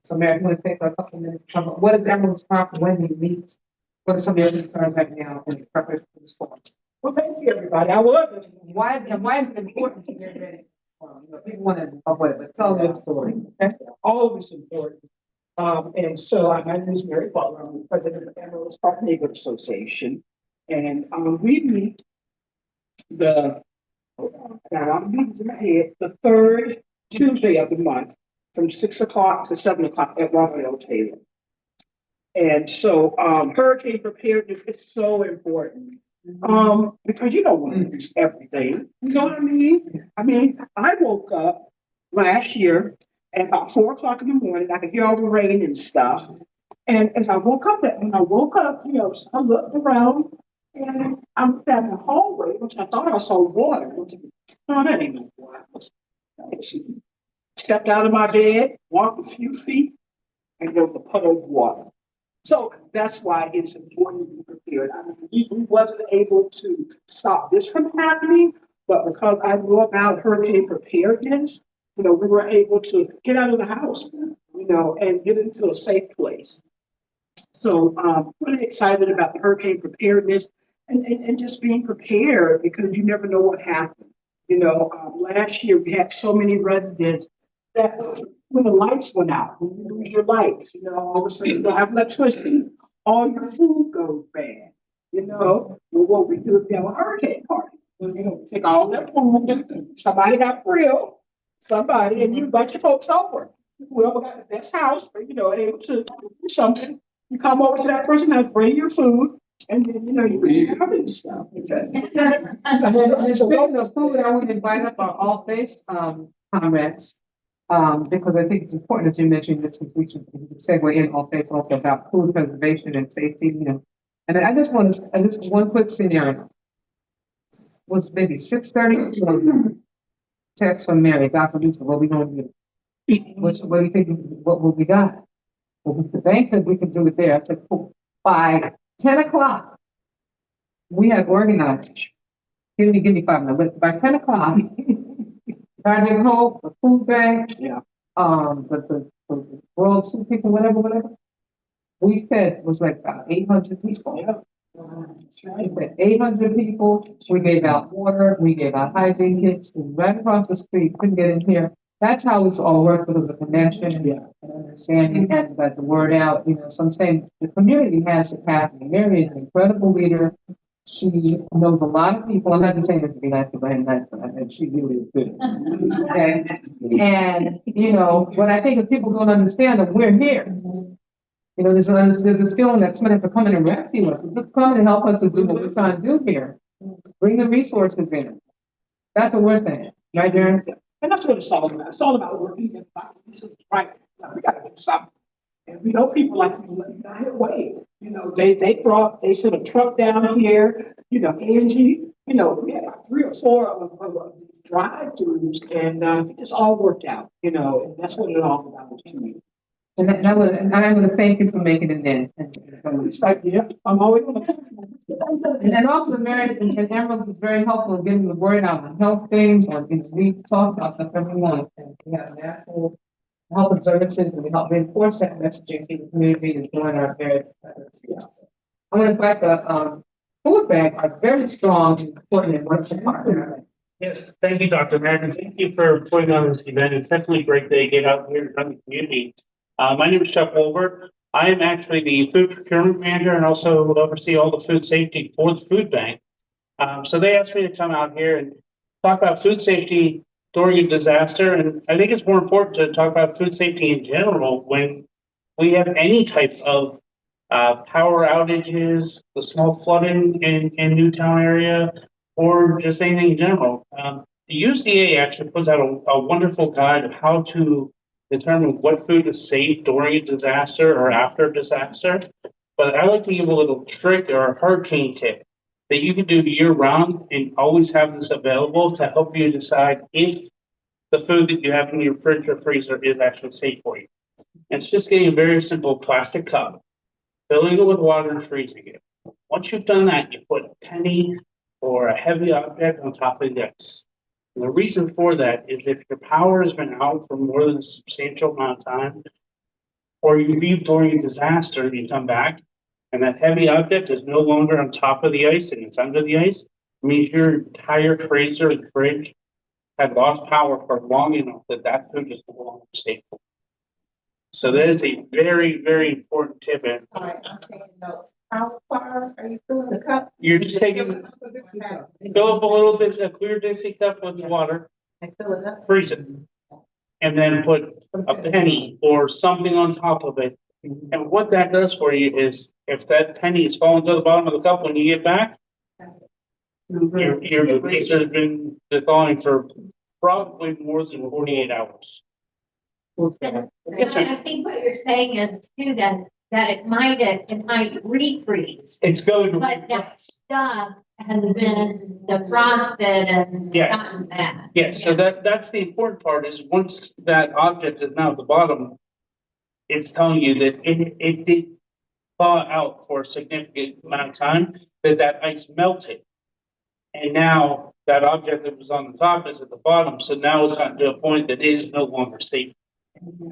So Mary, I'm going to take a couple of minutes to cover what is Amarylis Department, when we meet, what are some of your concerns right now in preparation for this forum? Well, thank you, everybody. I was. Why is it important to get ready? You know, people want to avoid it, but tell your story. Okay? Always important. And so my name is Mary Butler. I'm the president of the Amarylis Park Neighborhood Association. And we meet the, now I'm meeting in my head, the third Tuesday of the month from 6 o'clock to 7 o'clock at Robert L. Taylor. And so hurricane preparedness is so important. Because you don't want to use everything. You know what I mean? I woke up last year at about 4 o'clock in the morning. I could hear all the rain and stuff. And as I woke up, you know, I looked around and I looked at the hallway, which I thought I saw water. No, that ain't no water. Stepped out of my bed, walked a few feet, and there was a puddle of water. So that's why it's important to be prepared. We wasn't able to stop this from happening, but because I know about hurricane preparedness, you know, we were able to get out of the house, you know, and get into a safe place. So really excited about the hurricane preparedness and just being prepared because you never know what happened. You know, last year we had so many residents that when the lights went out, when you lose your lights, you know, all of a sudden you don't have electricity, all your food goes bad. You know, well, what we do is we have a hurricane party. You know, we take all that food, somebody got grilled, and you invite your folks over. Whoever got the best house, you know, able to do something, you come over to that person and bring your food, and then, you know, you eat and stuff. Speaking of food, I want to invite up our all-face comments. Because I think it's important, as you mentioned, this we should segue in all-face also about food preservation and safety, you know. And I just want to, just one quick scenario. Was maybe 6:30, text from Mary, Dr. Lisa, what we going to do? What do you think, what will we got? Well, the bank said we could do it there. I said, oh, by 10 o'clock, we had organized. Give me 5 minutes. By 10 o'clock, Project Hope, the food bank, the World Soup people, whatever. We fed was like about 800 people. Yeah. We fed 800 people. We gave out water. We gave out hygiene kits. And right across the street, couldn't get in here. That's how it's all worked. There was a connection and understanding and got the word out. You know, so I'm saying the community has capacity. Mary is an incredible leader. She knows a lot of people. I'm not just saying this to be nice, but I'm nice, but I think she really is good. Okay. And, you know, what I think is people don't understand that we're here. You know, there's this feeling that somebody has to come in and rescue us. Just come in and help us to do what we're trying to do here. Bring the resources in. That's what we're saying. Right, Darren? And that's what it's all about. It's all about working together. Right. Now, we got to do something. And we know people like Unitedway. You know, they sent a truck down here, you know, Angie, you know, we had like 3 or 4 of drive-throughs and it just all worked out, you know, and that's what it's all about to me. And I want to thank you for making it in. Yeah, I'm always going to. And also, Mary and Amarylis was very helpful in getting the word out on health things, and we talk about stuff every month. And we have national health observances, and we help reinforce that messaging to the community and join our various efforts. Yes. I'm going to invite the food bank are very strong and important in what the partner. Yes, thank you, Dr. Merrick. Thank you for putting on this event. It's definitely great to get out here in the community. My name is Chuck Wolbert. I am actually the food procurement manager and also oversee all the food safety for the food bank. So they asked me to come out here and talk about food safety during a disaster, and I think it's more important to talk about food safety in general when we have any type of power outages, the small flooding in Newtown area, or just anything in general. The USDA actually puts out a wonderful guide of how to determine what food is safe during a disaster or after a disaster. But I like to give a little trick or a hurricane tip that you can do year round and always have this available to help you decide if the food that you have in your fridge or freezer is actually safe for you. And it's just getting a very simple plastic cup, filling it with water and freezing it. Once you've done that, you put a penny or a heavy object on top of the ice. And the reason for that is if your power has been out for more than a substantial amount of time, or you leave during a disaster and you come back, and that heavy object is no longer on top of the ice and it's under the ice, it means your entire freezer and fridge had lost power for long enough that that food is no longer safe. So that is a very, very important tip. And All right, I'm taking notes. How far are you filling the cup? you're just taking, fill up a little bit, a clear Dixie cup with water, I fill it up. freeze it. And then put a penny or something on top of it. And what that does for you is if that penny is falling to the bottom of the cup when you get back, your freezer has been thawing for probably more than 48 hours. Yes, And sir. I think what you're saying is too, that it might refreeze, It's going to. but that stuff has been defrosted and Yeah. gotten bad. Yes, so that's the important part is once that object is now at the bottom, it's telling you that it did thaw out for a significant amount of time, that ice melted. And now that object that was on the top is at the bottom, so now it's gotten to a point that it is no longer safe.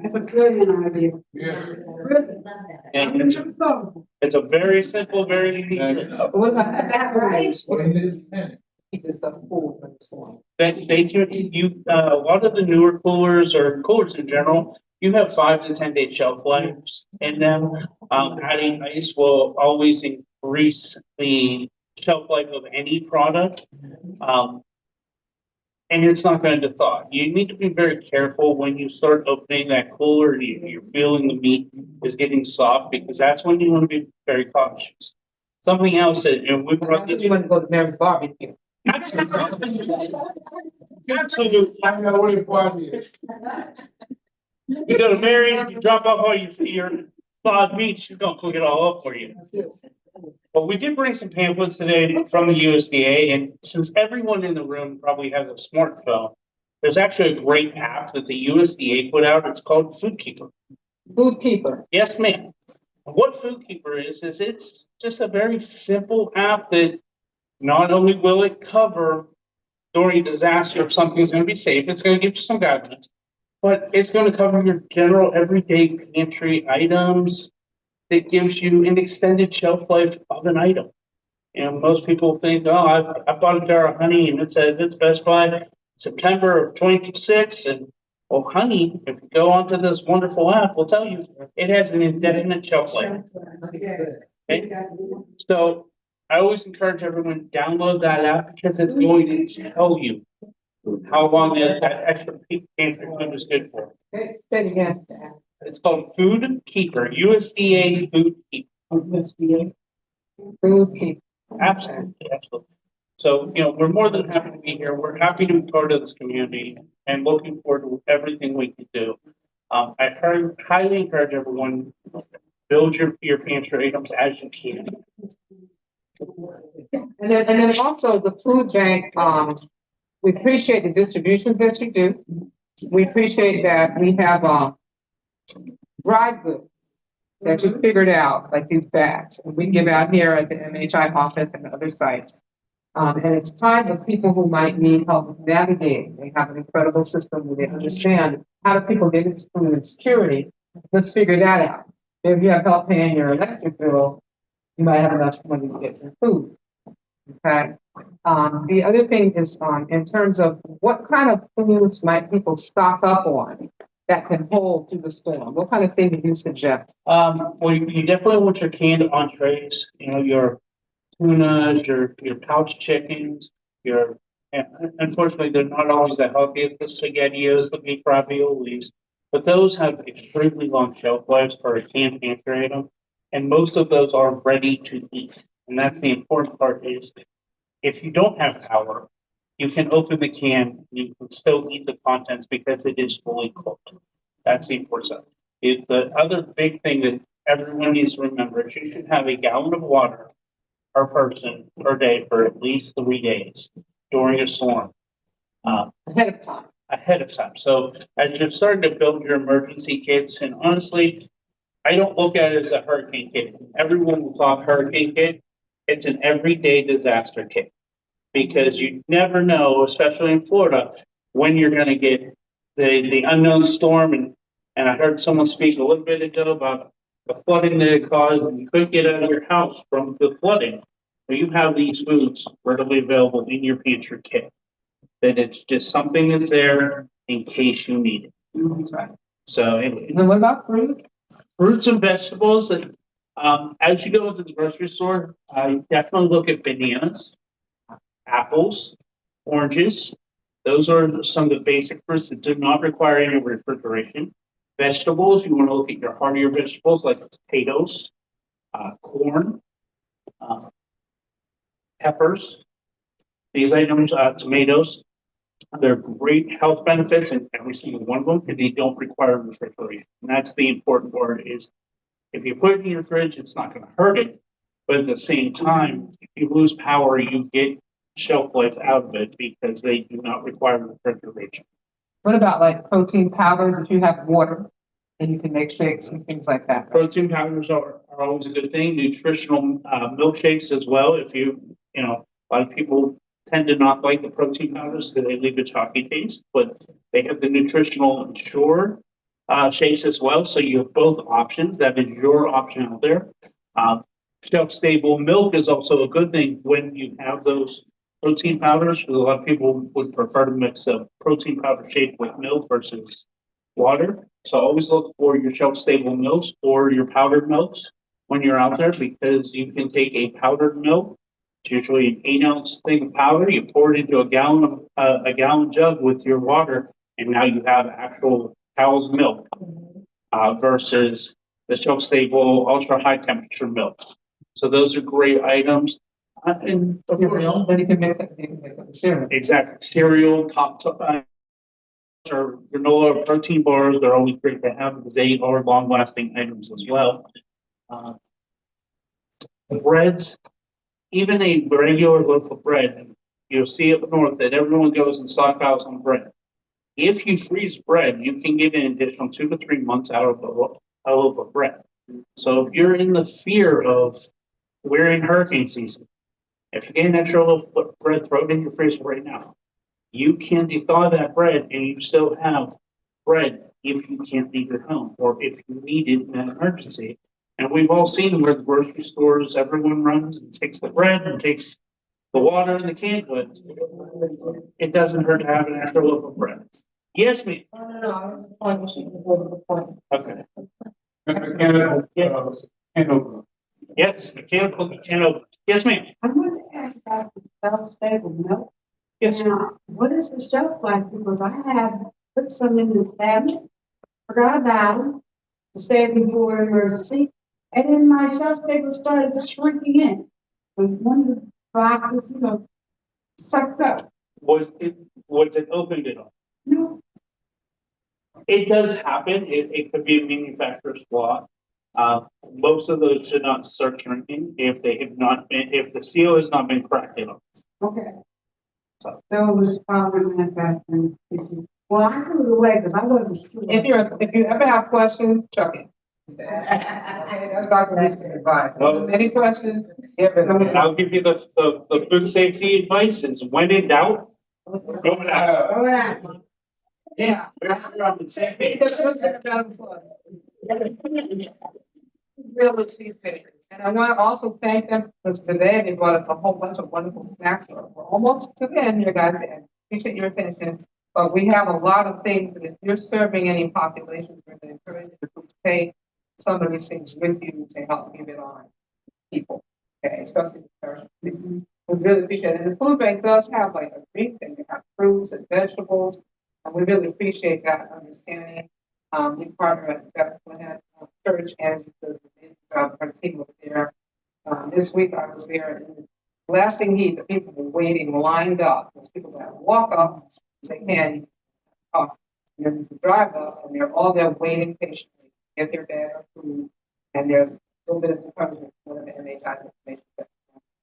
That's a brilliant idea. Really love that. And it's a very simple, very easy trick. What about that? Keep this stuff cool for the storm. They do, a lot of the newer coolers or coolers in general, you have 5 to 10 day shelf lives in them. Adding ice will always increase the shelf life of any product. And it's not going to thaw. You need to be very careful when you start opening that cooler and you're feeling the meat is getting soft, because that's when you want to be very cautious. Something else that, we brought this. You want to go to Mary's barbecue. Absolutely. Absolutely. I'm gonna wait for you. You go to Mary, you drop off all your thawed meat, she's gonna cook it all up for you. But we did bring some pamphlets today from the USDA, and since everyone in the room probably has a smartphone, there's actually a great app that the USDA put out. It's called Food Keeper. Food keeper. Yes, ma'am. What Food Keeper is it's just a very simple app that not only will it cover during a disaster if something's going to be safe, it's going to give you some guidelines, but it's going to cover your general everyday pantry items. That gives you an extended shelf life of an item. And most people think, oh, I bought a jar of honey and it says it's best by September of 26. And well, honey, if you go onto this wonderful app, will tell you it has an indefinite shelf life. Okay? So I always encourage everyone to download that app because it's going to tell you how long that extra pantry food is good for. Say it again. It's called Food Keeper, USDA Food Keeper. Food keeper. Absolutely, absolutely. So, we're more than happy to be here. We're happy to be part of this community and looking forward to everything we can do. I highly encourage everyone, build your pantry items as you can. And then also the food bank, we appreciate the distributions that you do. We appreciate that we have, dry goods that you figured out, like these bags, and we give out here at the MHI office and other sites. And it's time for people who might need help navigating. They have an incredible system where they understand how do people get into food insecurity. Let's figure that out. If you have help paying your electric bill, you might have enough money to get your food. Okay. The other thing is, in terms of what kind of foods might people stock up on that can hold through the storm? What kind of things do you suggest? Well, you definitely want your canned entrees, your tunas, your pouch chickens, your And unfortunately, they're not always the healthiest, the SpaghettiOs, the beef raviolis, but those have extremely long shelf lives for a canned pantry item. And most of those are ready to eat. And that's the important part is if you don't have power, you can open the can, and you can still eat the contents because it is fully cooked. That's the important. The other big thing that everyone needs to remember is you should have a gallon of water per person per day for at least 3 days during a storm. Ahead of time. Ahead of time. So as you're starting to build your emergency kits, and honestly, I don't look at it as a hurricane kit. Everyone will talk hurricane kit. It's an everyday disaster kit because you never know, especially in Florida, when you're going to get the unknown storm. And I heard someone speak a little bit ago about the flooding that it caused, and you couldn't get out of your house from the flooding. Well, you have these foods readily available in your pantry kit. That it's just something that's there in case you need it. So anyway, And then what about fruit? fruits and vegetables. As you go into the grocery store, I definitely look at bananas, apples, oranges. Those are some of the basic fruits that do not require any refrigeration. Vegetables, you want to look at your heartier vegetables like potatoes, corn, peppers. These items, tomatoes, they're great health benefits in every single one of them, and they don't require refrigeration. And that's the important part is if you put it in your fridge, it's not going to hurt it. But at the same time, if you lose power, you get shelf life out of it because they do not require refrigeration. What about like protein powders if you have water and you can make shakes and things like that? Protein powders are always a good thing. Nutritional milkshakes as well. If you know, a lot of people tend to not like the protein powders because they leave a chalky taste, but they have the nutritional Ensure shakes as well. So you have both options. That is your option out there. Shelf-stable milk is also a good thing when you have those protein powders, because a lot of people would prefer to mix a protein powder shake with milk versus water. So always look for your shelf-stable milks or your powdered milks when you're out there, because you can take a powdered milk. It's usually an 8-ounce thing of powder. You pour it into a gallon jug with your water, and now you have actual cow's milk versus the shelf-stable, ultra-high temperature milk. So those are great items. And Cereal, then you can make it with cereal. exactly, cereal, or granola protein bars. They're always great to have because they are long-lasting items as well. The breads, even a regular loaf of bread, you'll see up north that everyone goes and stockpiles on bread. If you freeze bread, you can get an additional 2 to 3 months out of a loaf of bread. So if you're in the fear of, we're in hurricane season, if you get an extra loaf of bread, throw it in your freezer right now. You can thaw that bread and you still have bread if you can't leave your home or if you need it in an emergency. And we've all seen where the grocery stores, everyone runs and takes the bread and takes the water and the canned goods. It doesn't hurt to have an extra loaf of bread. Yes, ma'am. Okay. Yes, mechanical can open. Yes, ma'am. I want to ask about the shelf-stable milk. Yes. Now, what is the shelf life? Because I have put some in the cabinet, forgot about them, to save me for emergency, and then my shelf-stable started shrinking in. With one of the boxes, sucked up. Was it opened at all? No, It does happen. It could be a manufacturer's flaw. Most of those should not start shrinking if they have not been, if the seal has not been cracked in. okay. So. So it was probably manufacturing issue. Well, I threw it away because I wasn't sure. If you ever have questions, chuck it. Okay, that's Dr.Addae's advice. If there's any questions, I'll give you the food safety advice is when in doubt, throw it out. Throw it out. Yeah. Really cheese favorites. And I want to also thank them because today they brought us a whole bunch of wonderful snacks. We're almost to the end, you guys. And appreciate your attention. But we have a lot of things, and if you're serving any populations, we're going to encourage you to take some of these things with you to help give it on people. Okay, especially the We really appreciate it. And the food bank does have like a great thing. They have fruits and vegetables. And we really appreciate that understanding. We partner at Bethlehem Church and the amazing job our team over there. This week I was there in the blasting heat. The people were waiting lined up. There's people that walk up, say candy. And then there's the drive up, and they're all there waiting patiently to get their bag of food. And there's a little bit of encouragement for the NHI's information.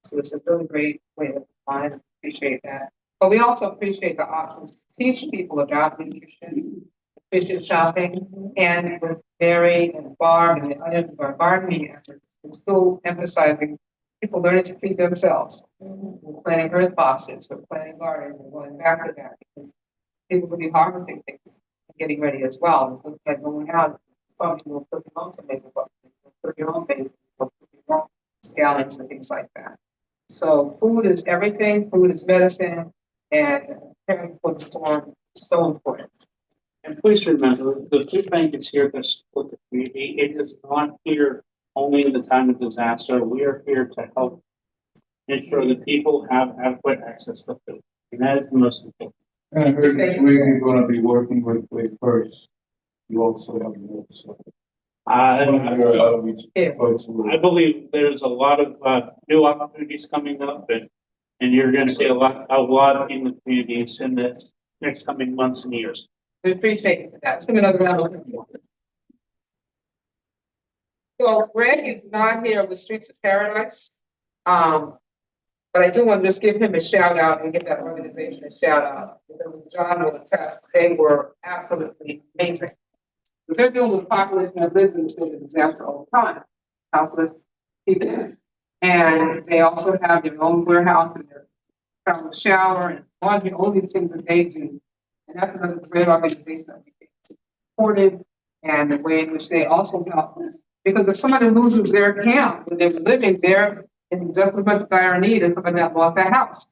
So it's a really great way to find, appreciate that. But we also appreciate the options to teach people about nutrition, efficient shopping, and with Mary and Barb and the others of our gardening efforts, we're still emphasizing people learning to feed themselves. We're planting earth boxes, we're planting gardens, we're going back to that because people will be harvesting things and getting ready as well. It's like going out, some people will put your own tomatoes up, put your own basil, put your own scallions and things like that. So food is everything, food is medicine, and preparing for the storm is so important. And please remember, the food bank is here to support the community. It is not here only in the time of disaster. We are here to help ensure that people have adequate access to food. And that is the most important. And I heard this week you're gonna be working with first. You also have notes. I Yeah. believe there's a lot of new opportunities coming up, and you're going to see a lot in the communities in the next coming months and years. We appreciate you for that. Send another round of applause. So Greg is not here with Streets of Paradise. But I do want to just give him a shout out and give that organization a shout out because John will attest, they were absolutely amazing. Because they're dealing with a population that lives in the state of disaster all the time, houseless people. And they also have their own warehouse and their own shower and laundry, all these things that they do. And that's another great organization that we supported and the way in which they also help. Because if somebody loses their camp where they were living, they're in just as much dire need as somebody that lost their house.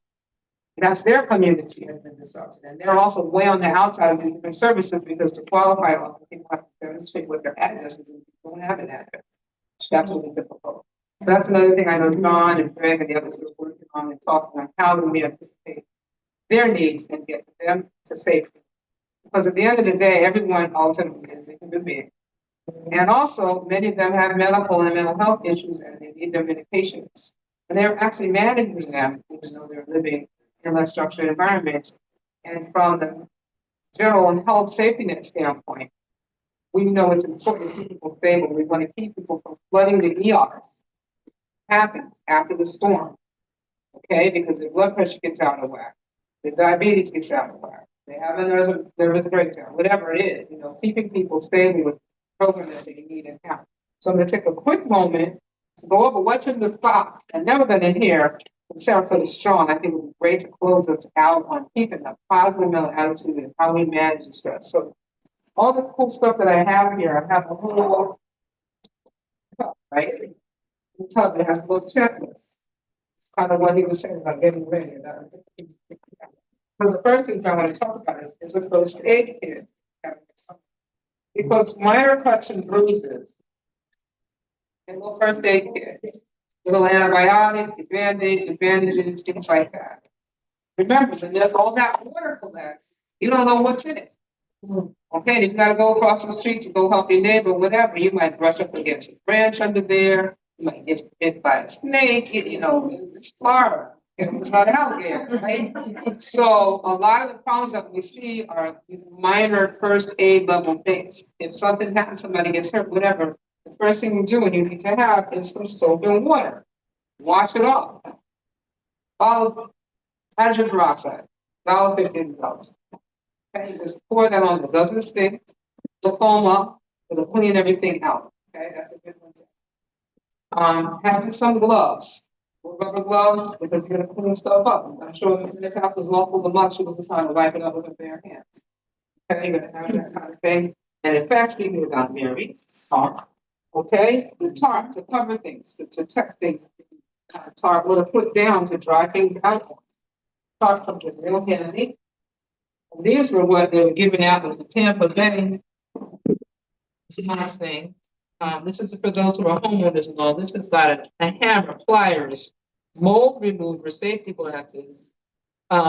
And that's their community has been disrupted. And they're also way on the outside of these different services because to qualify, people have to demonstrate what their address is and people don't have an address. That's really difficult. So that's another thing I know John and Greg and the others were working on and talking on how do we anticipate their needs and get them to safety. Because at the end of the day, everyone ultimately is a human being. And also, many of them have medical and mental health issues and they need their medications. And they're actually managing them, even though they're living in less structured environments. And from the general health safety net standpoint, we know it's important to keep people stable. We want to keep people from flooding the ERs. It happens after the storm, okay? Because their blood pressure gets out of whack, their diabetes gets out of whack, they have a nervous breakdown, whatever it is, keeping people stable with program that they need and have. So I'm going to take a quick moment to go over what's in the box. And then we're going to hear from Sarasota Strong. I think it would be great to close us out on keeping a positive mental attitude and how we manage the stress. So all this cool stuff that I have here, I have a whole tub, right? The tub that has a little checklist. It's kind of what he was saying about getting ready. One of the first things I want to talk about is a first aid kit. Because minor cuts and bruises, and little first aid kit, little antibiotics, bandages, things like that. Remember, when there's all that water collects, you don't know what's in it. Okay, if you gotta go across the street to go help your neighbor, whatever, you might brush up against a branch under there, you might get bit by a snake, it's Florida. It's not an alligator, right? So a lot of the problems that we see are these minor first aid level things. If something happens, somebody gets hurt, whatever, the first thing you do when you need to have is some soap and water. Wash it off. Follow hydrogen peroxide, $1.15. Okay, just pour that on. It doesn't stink. It'll foam up. It'll clean everything out. Okay, that's a good one. Having some gloves. Rubber gloves because you're gonna clean stuff up. I'm sure if this house was all full of muck, she wasn't trying to wipe it up with her bare hands. Okay, you're gonna have that kind of thing. And in fact, speaking about Mary, okay, the tarp to cover things, to protect things. Tarp would have put down to dry things out. Tarp comes in real handy. And these were what they were giving out with the Tampa Bay. It's a nice thing. This is for those who are homeowners and all. This has got a hammer, pliers, mold remover, safety glasses,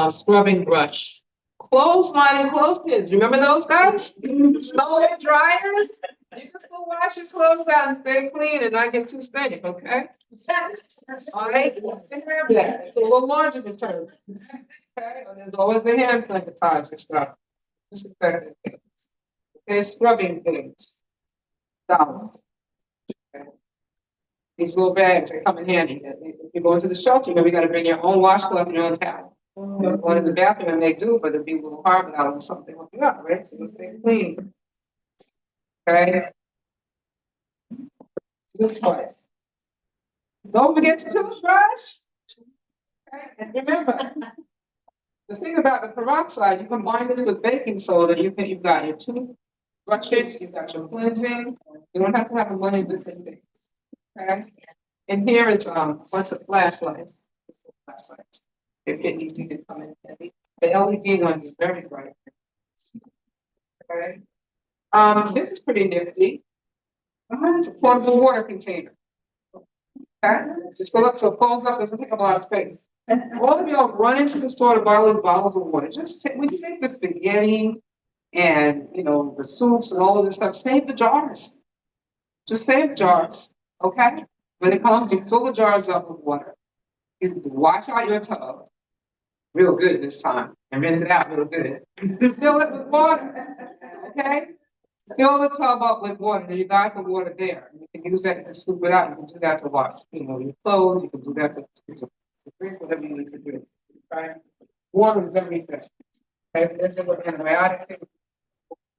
scrubbing brush, clotheslining clothespins. Remember those guys? Snow dryers. You can still wash your clothes out and stay clean and not get too stank, okay? All right, take care of that. It's a little larger than term. Okay, and there's always a hand sanitizer stuff. Disinfectant things. Okay, scrubbing things. Dolls. Okay. These little bags, they come in handy. If you go into the shelter, you know, we gotta bring your own washcloth and your own towel. You know, going in the bathroom and they do, but it'd be a little hard without something hook you up, right? So you stay clean. Okay. Toothbrush. Don't forget your toothbrush. Okay, and remember, the thing about the peroxide, you combine this with baking soda, you've got your toothbrushes, you've got your cleansing. You don't have to have a million different things. Okay. And here it's a bunch of flashlights. Flashlights. If it needs to come in handy. The LED ones is very bright. Okay. This is pretty nifty. It's a portable water container. Okay, just go up so it folds up, doesn't take up a lot of space. All of y'all run into the store to buy all these bottles of water. Just when you make the spaghetti and you know the soups and all of this stuff, save the jars. Just save the jars. Okay? When it comes, you fill the jars up with water. You wash out your tub real good this time and rinse it out real good. Fill it with water. Okay? Fill the tub up with water. You got the water there. You can use that to scoop it out. You can do that to wash, you know, your clothes. You can do that to drink, whatever you need to do. Right? Water is everything. Okay, this is an antibiotic.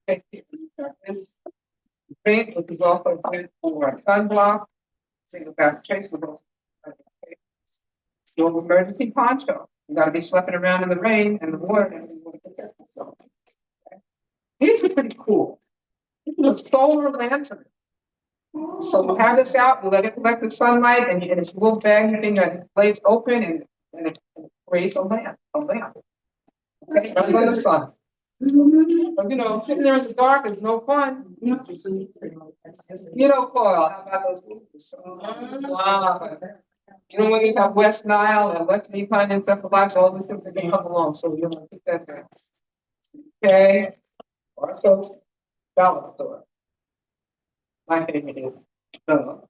This drink, which is also good for sunblock. Single fast trace with those. Your emergency poncho. You got to be schlepping around in the rain and the water. And you want to protect yourself. Okay? These are pretty cool. A solar lantern. So you have this out, you let it collect the sunlight, and it's a little baggy thing that lays open and it creates a lamp. Okay, right in the sun. But you know, sitting there in the dark is no fun. Mosquito coil. How about those? Wow. You know, when you have West Nile and Western Yukon and stuff like all these things that can come along, so you want to keep that there. Okay. Also, dollar store. My favorite is bellow.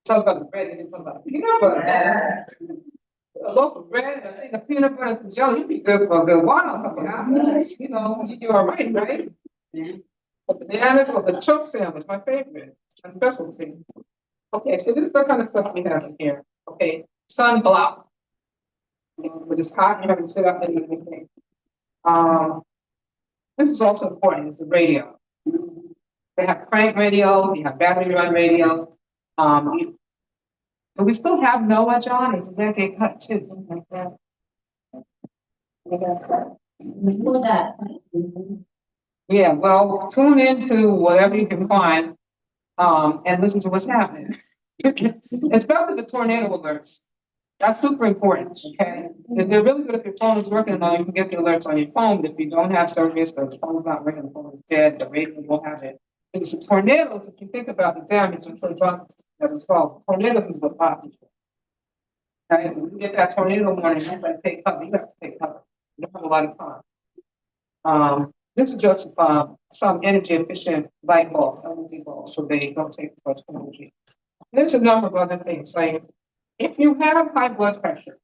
Talk about the bread and talk about peanut butter. A loaf of bread and a thing of peanut butter and jelly, you'd be good for a good while. You know, you're all right, right? But bananas with a choke sandwich, my favorite. It's my specialty. Okay, so this is the kind of stuff we have in here. Okay, sunblock. When it's hot, you have to sit up and eat anything. This is also important, it's the radio. They have crank radios, you have battery run radio. Do we still have NOAA, John? Or did that get cut too? Yeah, well, tune into whatever you can find and listen to what's happening. Especially the tornado alerts. That's super important, okay? They're really good if your phone is working and all, you can get the alerts on your phone, but if you don't have service, or the phone's not ringing, the phone is dead, the radio won't have it. Because the tornadoes, if you think about the damage and for that was called, tornadoes is what popped. Okay, when you get that tornado warning, you have to take cover. You have to take cover. You don't have a lot of time. This is just some energy efficient light bulbs, LED bulbs, so they don't take much energy. There's a number of other things. Like if you have high blood pressure,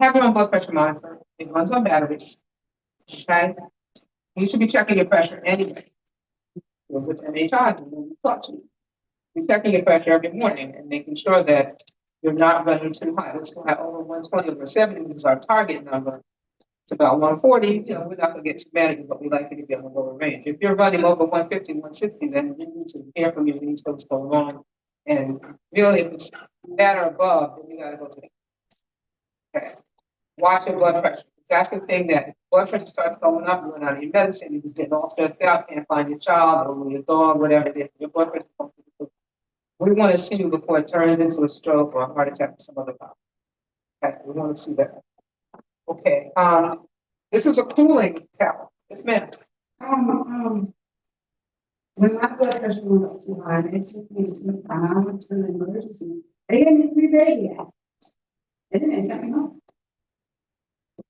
have your own blood pressure monitor. It runs on batteries. Okay, you should be checking your pressure anyway. With NHI, you're checking your pressure every morning and making sure that you're not running too high. Let's go over 120 over 70, which is our target number. It's about 140. You know, we're not going to get too mad, but we like it to be on the lower range. If you're running over 150, 160, then you need to hear from you, you need to know what's going on. And really, if it's that or above, then you got to go to the. Okay. Watch your blood pressure. That's the thing that blood pressure starts going up, you run out of your medicine, you're just getting all stressed out, can't find your child or your dog, whatever it is, your blood pressure. We want to see you before it turns into a stroke or a heart attack or some other problem. Okay, we want to see that. Okay, this is a cooling towel. Yes, ma'am. When my blood pressure went up too high, they took me to the emergency. They gave me 3 baby aspirin. And it ain't nothing wrong.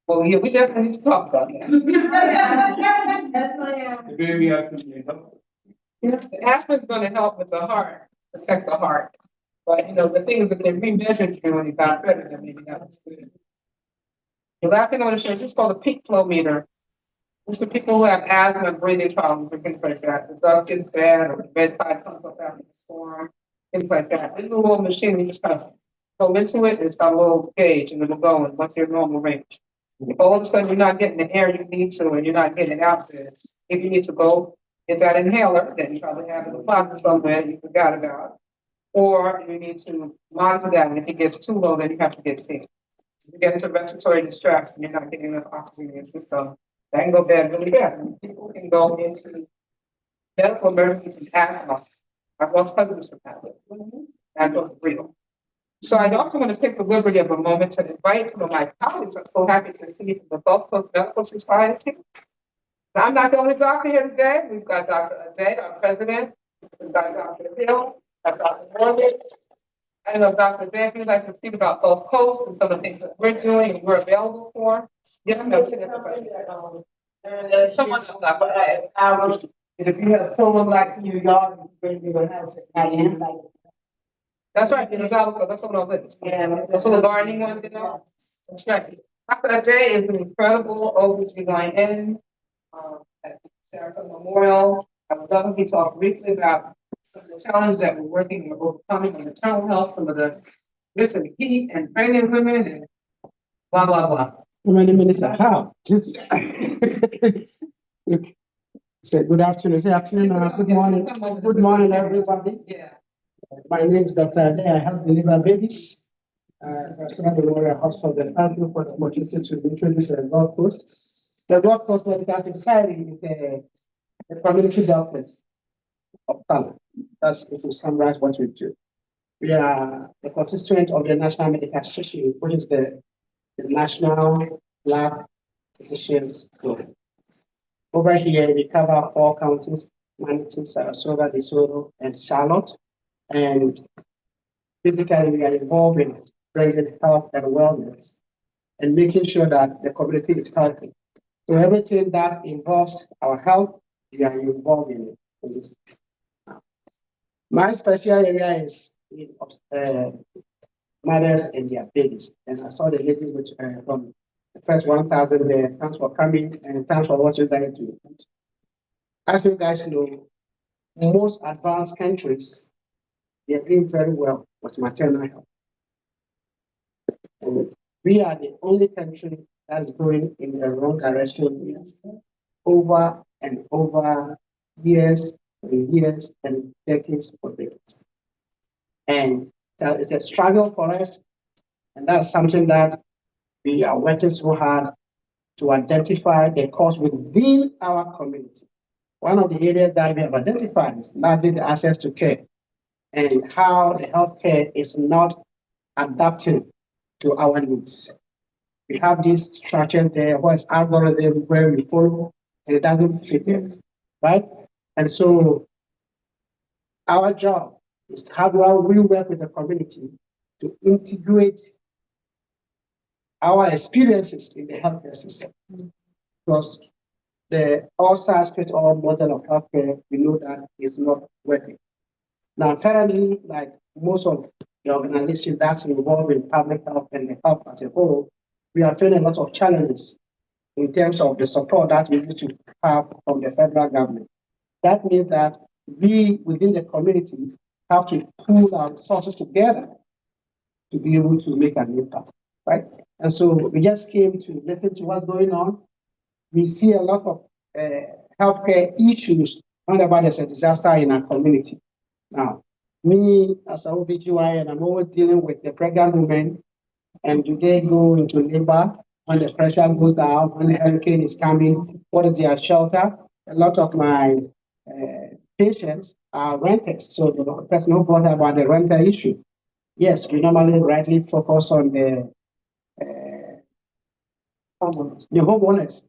Well, yeah, we definitely need to talk about that. That's what I am. The baby has to be helpful. The aspirin's gonna help with the heart, protect the heart. But, you know, the thing is, if they remeasured you and you got better, then maybe that was good. The last thing I want to show you is just called a peak flow meter. It's for people who have asthma, breathing problems, and things like that. The dust gets bad, or the bed tide comes up after the storm, things like that. This is a little machine, you just kind of go into it, and it's got a little gauge, and it'll go in what's your normal range. If all of a sudden you're not getting the air you need to, and you're not getting it out there, if you need to go get that inhaler that you probably have in the closet somewhere you forgot about, or you need to monitor that, and if it gets too low, then you have to get seen. If you get into respiratory distress and you're not getting enough oxygen in your system, that can go bad really bad. People can go into medical emergencies with asthma. My one's cousins from asthma. That's real. So I also want to take the liberty of a moment to invite some of my colleagues. I'm so happy to see from the GulfCoast Medical Society. Now, I'm not the only doctor here today. We've got Dr.Addae, our president. We've got Dr. Hill, Dr. Morgan. I don't know if Dr.Addae, if you'd like to speak about GulfCoast and some of the things that we're doing and we're available for. Yes, no, someone else, Dr.Addae. If you have someone like you, y'all, you bring me a house. That's right, you know, so that's what I'll list. Yeah. Those are the gardening ones, you know? That's right. Dr.Addae is an incredible OBGYN at Sarasota Memorial. I would love if you talk briefly about some of the challenges that we're working with overcoming on maternal health, some of the risk and heat and pregnant women and blah, blah, blah. My name is how? Say good afternoon, good morning, everybody. Yeah. My name is Dr.Addae. I help deliver babies. Sarasota Memorial Hospital. Thank you for the opportunity to introduce the GulfCoast. The GulfCoast Medical Society is the community doctors of talent. That's if we summarize what we do. We are the constituent of the National Medical Association, which is the National Black Physicians Group. Over here, we cover 4 counties: Manatee, Sarasota, DeSoto, and Charlotte. And basically, we are involved in bringing health and wellness and making sure that the community is healthy. So everything that involves our health, we are involved in it. My special area is in mothers and their babies. And I saw the lady with from the first 1,000 there. Thanks for coming and thanks for what you guys do. As you guys know, most advanced countries, they are doing very well with maternal health. And we are the only country that's going in the wrong direction over and over years and years and decades for decades. And that is a struggle for us. And that's something that we are working so hard to identify the cause within our community. One of the areas that we have identified is lacking access to care and how the healthcare is not adapting to our needs. We have this structure there, what's algorithm where we follow, and it doesn't fit in, right? And so our job is how do we work with the community to integrate our experiences in the healthcare system. Because the all-size-fit-all model of healthcare, we know that is not working. Now, currently, like most of the organizations that's involved in public health and the health as a whole, we are facing a lot of challenges in terms of the support that we need to have from the federal government. That means that we, within the community, have to pool our resources together to be able to make an impact, right? And so we just came to listen to what's going on. We see a lot of healthcare issues whenever there's a disaster in our community. Now, me as an OBGYN, I'm always dealing with the pregnant women, and do they go into labor when the pressure goes down, when the hurricane is coming? What is their shelter? A lot of my patients are renters, so the person who brought about the renter issue. Yes, we normally rightly focus on the homeowners,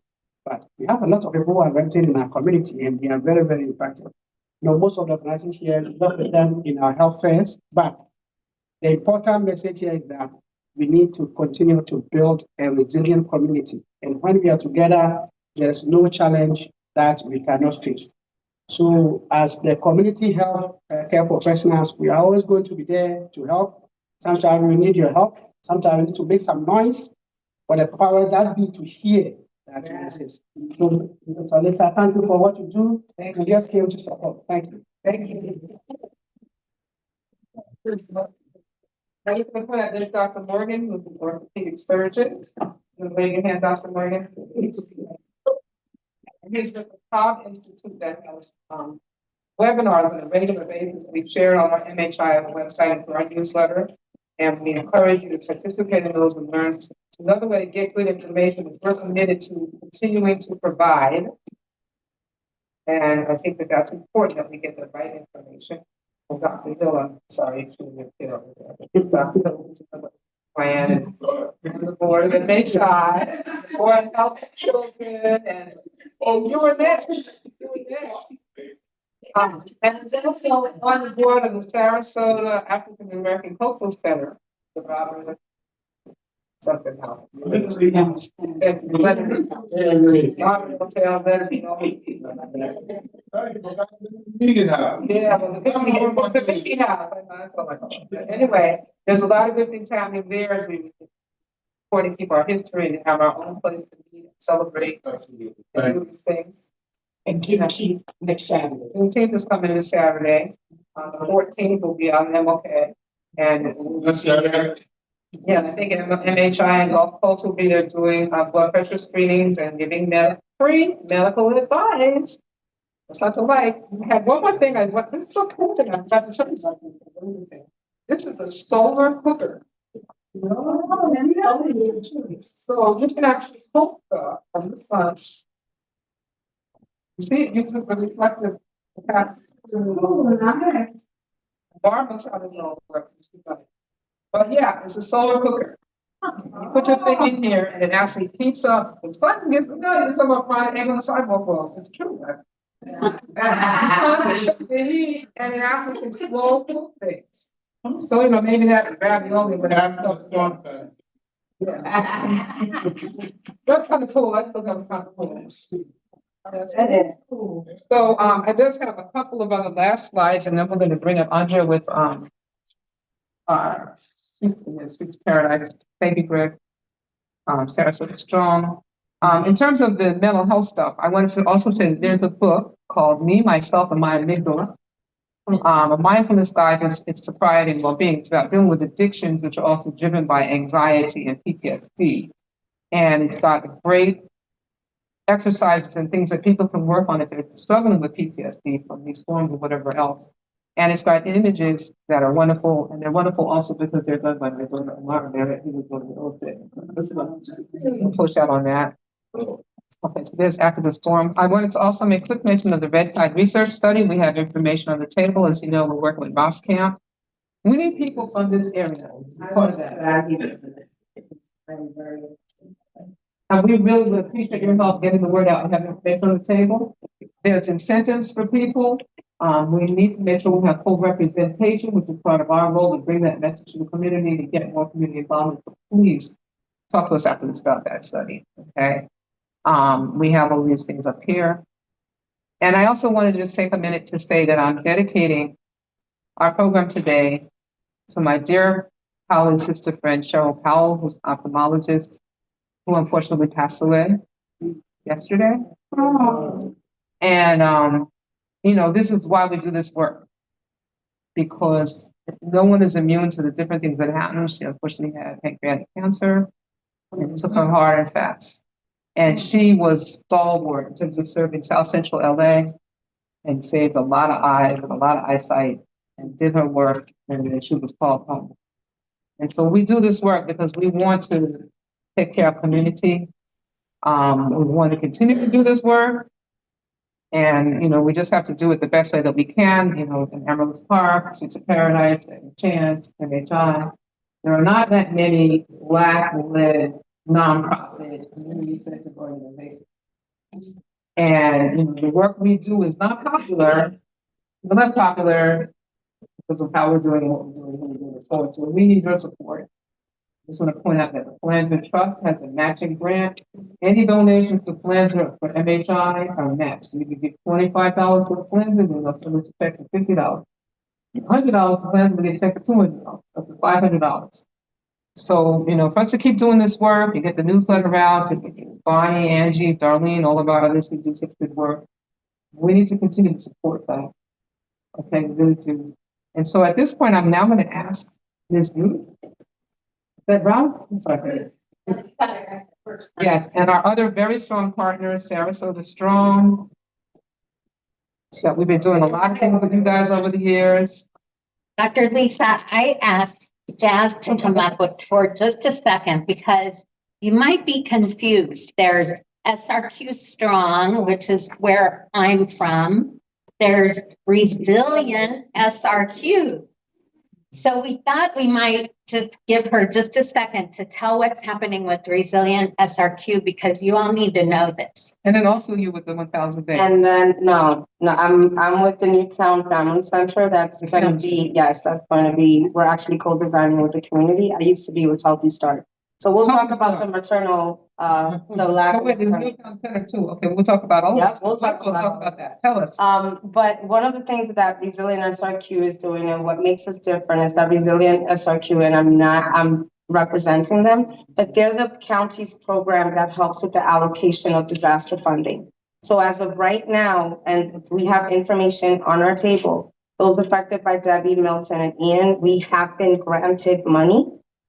but we have a lot of people who are renting in our community, and they are very, very impacted. You know, most of the organizations here work with them in our health fairs, but the important message here is that we need to continue to build a resilient community. And when we are together, there is no challenge that we cannot face. So as the community health care professionals, we are always going to be there to help. Sometimes we need your help. Sometimes we need to make some noise, but the power that be to hear that message. So, Lisa, thank you for what you do. Thank you. Just came to support. Thank you. Thank you. Now you can put out there Dr. Morgan, who's the orthopedic surgeon. You wave your hand, Dr. Morgan. And here's the COAD Institute that has webinars on a regular basis. We share on our MHI website and through our newsletter. And we encourage you to participate in those and learn. It's another way to get good information is we're committed to continuing to provide. And I think that that's important that we get the right information. Well, Dr. Hill, I'm sorry, it's Dr. Hill. Plan and the board of MHI, or help children, and you were next. And it's also on the board of the Sarasota African American Cultural Center, the Robert something else. Yeah, but the Mickey House. Anyway, there's a lot of good things happening there as we want to keep our history and have our own place to meet and celebrate and do these things. And keep next Saturday. The 18th is coming this Saturday. The 14th will be on MLK. And yeah, I think MHI and GulfCoast will be there doing blood pressure screenings and giving free medical advice. That's not to like. I had one more thing. This is so cool thing. I'm about to show you something. This is a solar cooker. So you can actually cook from the sun. You see, it uses the reflective capacity. Barbara's how this all works. But yeah, it's a solar cooker. You put your thing in here and it actually heats up. The sun gets no, it's about frying egg on the sidewalk wall. It's true. The heat and it actually can slow cook things. So maybe that ravioli would have stuff. Yeah. That's kind of cool. That's kind of cool. That is cool. So I just have a couple of other last slides, and then we're going to bring up Andrea with Speaks Paradise, Baby Greg, Sarasota Strong. In terms of the mental health stuff, I wanted to also say there's a book called Me, Myself, and My Amygdala. A mindfulness guide is sobriety and well-being. It's about dealing with addictions, which are also driven by anxiety and PTSD. And it's got great exercises and things that people can work on if they're struggling with PTSD from these forms or whatever else. And it's got images that are wonderful, and they're wonderful also because they're done by my daughter Amara. He was going to push out on that. Okay, so there's After the Storm. I wanted to also make quick mention of the Red Tide Research Study. We have information on the table. As you know, we're working with Ross Camp. We need people from this area. Part of that. And we really would appreciate your help getting the word out and having information on the table. There's incentives for people. We need to make sure we have full representation, which is part of our role to bring that message to the community to get more community involvement. So please talk to us after this about that study, okay? We have all these things up here. And I also wanted to just take a minute to say that I'm dedicating our program today to my dear colleague, sister friend, Cheryl Powell, who's an ophthalmologist, who unfortunately passed away yesterday. Oh. And, this is why we do this work, because no one is immune to the different things that happen. She unfortunately had pancreatic cancer, and it took her hard and fast. And she was stalwart in terms of serving South Central LA and saved a lot of eyes and a lot of eyesight and did her work, and then she was called home. And so we do this work because we want to take care of community. We want to continue to do this work. And, we just have to do it the best way that we can, in Amarylis Park, Speaks Paradise, and Chance, MHI. There are not that many Black-led nonprofit community-centered organizations. And the work we do is not popular, but less popular because of how we're doing what we're doing. support, so we need your support. Just want to point out that the Flanders Trust has a matching grant. Any donations to Flanders for MHI are matched. So you can give $25 to Flanders and they'll send it check for $50. $100 to Flanders will get a check for $200, up to $500. So, you know, for us to keep doing this work, you get the newsletter out to Bonnie, Angie, Darlene, all of our others who do such good work. We need to continue to support that. Okay, we really do. And so at this point, I'm now going to ask Ms. Ruse. Is that Rob? Sorry. Yes, and our other very strong partners, Sarasota Strong. So we've been doing a lot of things with you guys over the years. Dr. Lisa, I asked Jazz to come up with for just a second because you might be confused. There's SRQ Strong, which is where I'm from. There's Resilient SRQ. So we thought we might just give her just a second to tell what's happening with Resilient SRQ because you all need to know this. And then also you with the 1,000 days. And then, no, I'm with the Newtown Family Center. That's gonna be, yes, that's gonna be, we're actually co-designing with the community. I used to be with Healthy Start. So we'll talk about the maternal, the lack Oh, of. wait, there's Newtown Center too. Okay, we'll talk about all Yeah, that. we'll talk about that. Tell us. But one of the things that Resilient SRQ is doing and what makes us different is that Resilient SRQ, and I'm representing them, but they're the county's program that helps with the allocation of disaster funding. So as of right now, and we have information on our table, those affected by Debbie, Milton, and Ian, we have been granted money.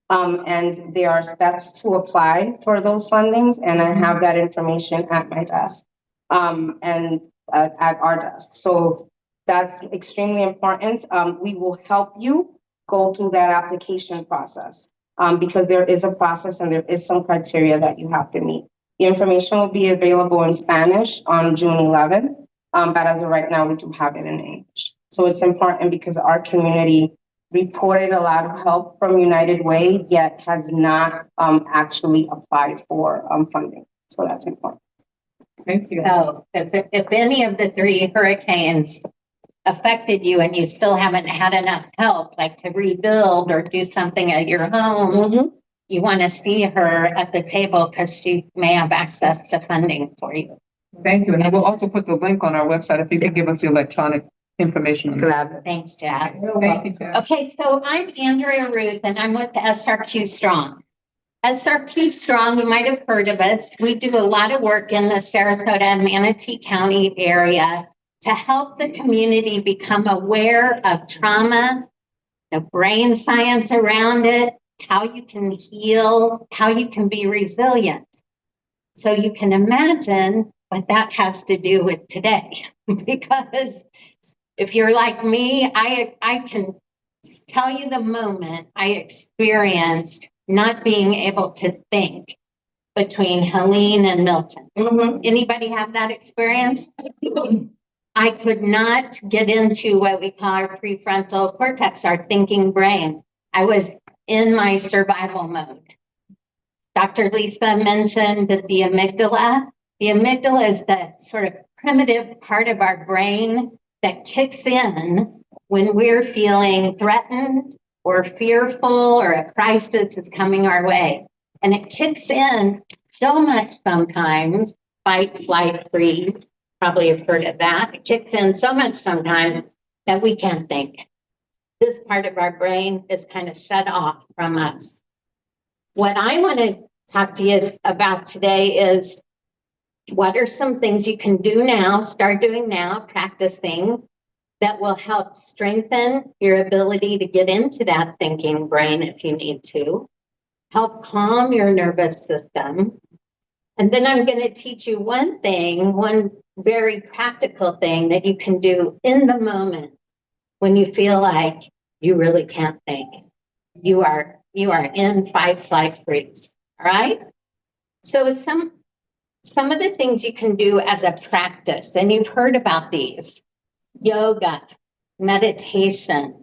And there are steps to apply for those fundings, and I have that information at my desk, and at our desk. So that's extremely important. We will help you go through that application process, because there is a process and there is some criteria that you have to meet. The information will be available in Spanish on June 11th, but as of right now, we do have it in English. So it's important because our community reported a lot of help from Unitedway, yet has not actually applied for funding. So that's important. Thank you. So if any of the 3 hurricanes affected you and you still haven't had enough help, like to rebuild or do something at your home, you want to see her at the table because she may have access to funding for you. Thank you. And I will also put the link on our website if you can give us the electronic information. Thanks, Jazz. Thank you, Jazz. Okay, so I'm Andrea Ruse and I'm with SRQ Strong. SRQ Strong, you might have heard of us. We do a lot of work in the Sarasota and Manatee County area to help the community become aware of trauma, the brain science around it, how you can heal, how you can be resilient. So you can imagine what that has to do with today, because if you're like me, I can tell you the moment I experienced not being able to think between Helene and Milton. Anybody have that experience? I could not get into what we call our prefrontal cortex, our thinking brain. I was in my survival mode. Dr. Lisa mentioned that the amygdala is the sort of primitive part of our brain that kicks in when we're feeling threatened or fearful or a crisis is coming our way. And it kicks in so much sometimes, fight, flight, freeze, probably have heard of that. It kicks in so much sometimes that we can't think. This part of our brain is kind of shut off from us. What I want to talk to you about today is what are some things you can do now, start doing now, practicing, that will help strengthen your ability to get into that thinking brain if you need to, help calm your nervous system. And then I'm going to teach you one very practical thing that you can do in the moment when you feel like you really can't think. You are in fight, flight, freeze. All right? So some of the things you can do as a practice, and you've heard about these: yoga, meditation,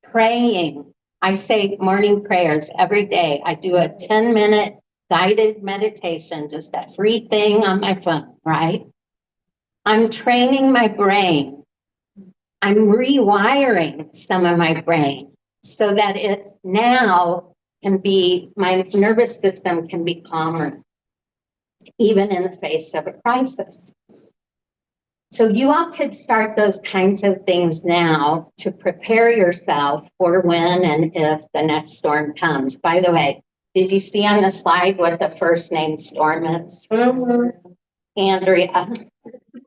praying. I say morning prayers every day. I do a 10-minute guided meditation, just a free thing on my phone, right? I'm training my brain. I'm rewiring some of my brain so that it now can be, my nervous system can be calmer, even in the face of a crisis. So you all could start those kinds of things now to prepare yourself for when and if the next storm comes. By the way, did you see on the slide what the first name storm is? Andrea.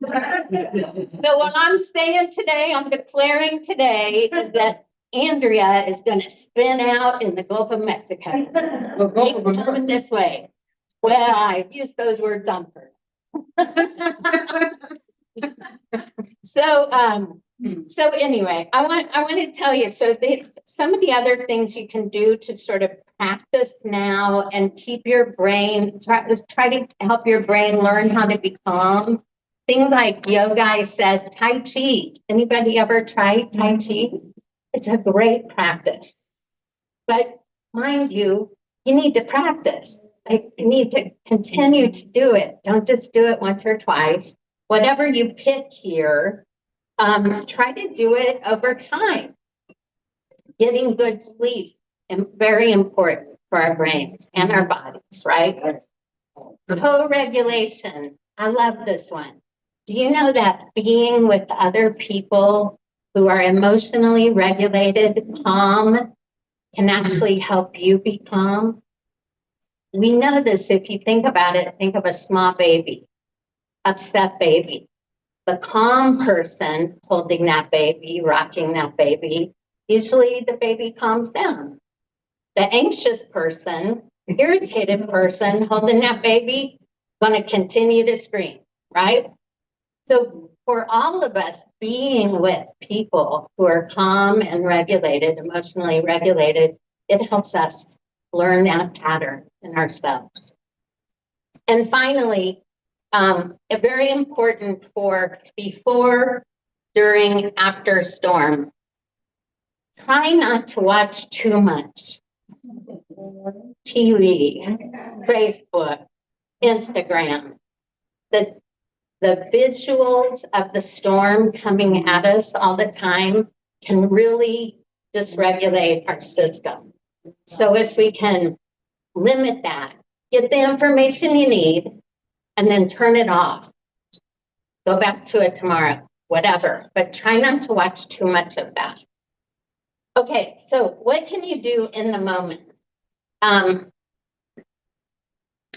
So what I'm saying today, I'm declaring today is that Andrea is going to spin out in the Gulf of Mexico. Ain't coming this way. Well, I've used those words on purpose. So anyway, I want to tell you, some of the other things you can do to sort of practice now and keep your brain, try to help your brain learn how to be calm. Things like yoga, I said, Tai Chi. Anybody ever tried Tai Chi? It's a great practice. But mind you, you need to practice. You need to continue to do it. Don't just do it once or twice. Whatever you pick here, try to do it over time. Getting good sleep is very important for our brains and our bodies, right? Co-regulation. I love this one. Do you know that being with other people who are emotionally regulated, calm, can actually help you be calm? We know this if you think about it. Think of a small baby, upset baby. The calm person holding that baby, rocking that baby, usually the baby calms down. The anxious person, irritated person holding that baby, going to continue to scream, right? So for all of us, being with people who are calm and regulated, emotionally regulated, it helps us learn that pattern in ourselves. And finally, very important for before, during, after storm, try not to watch too much TV, Facebook, Instagram. The visuals of the storm coming at us all the time can really dysregulate our system. So if we can limit that, get the information you need, and then turn it off. Go back to it tomorrow, whatever, but try not to watch too much of that. Okay, so what can you do in the moment?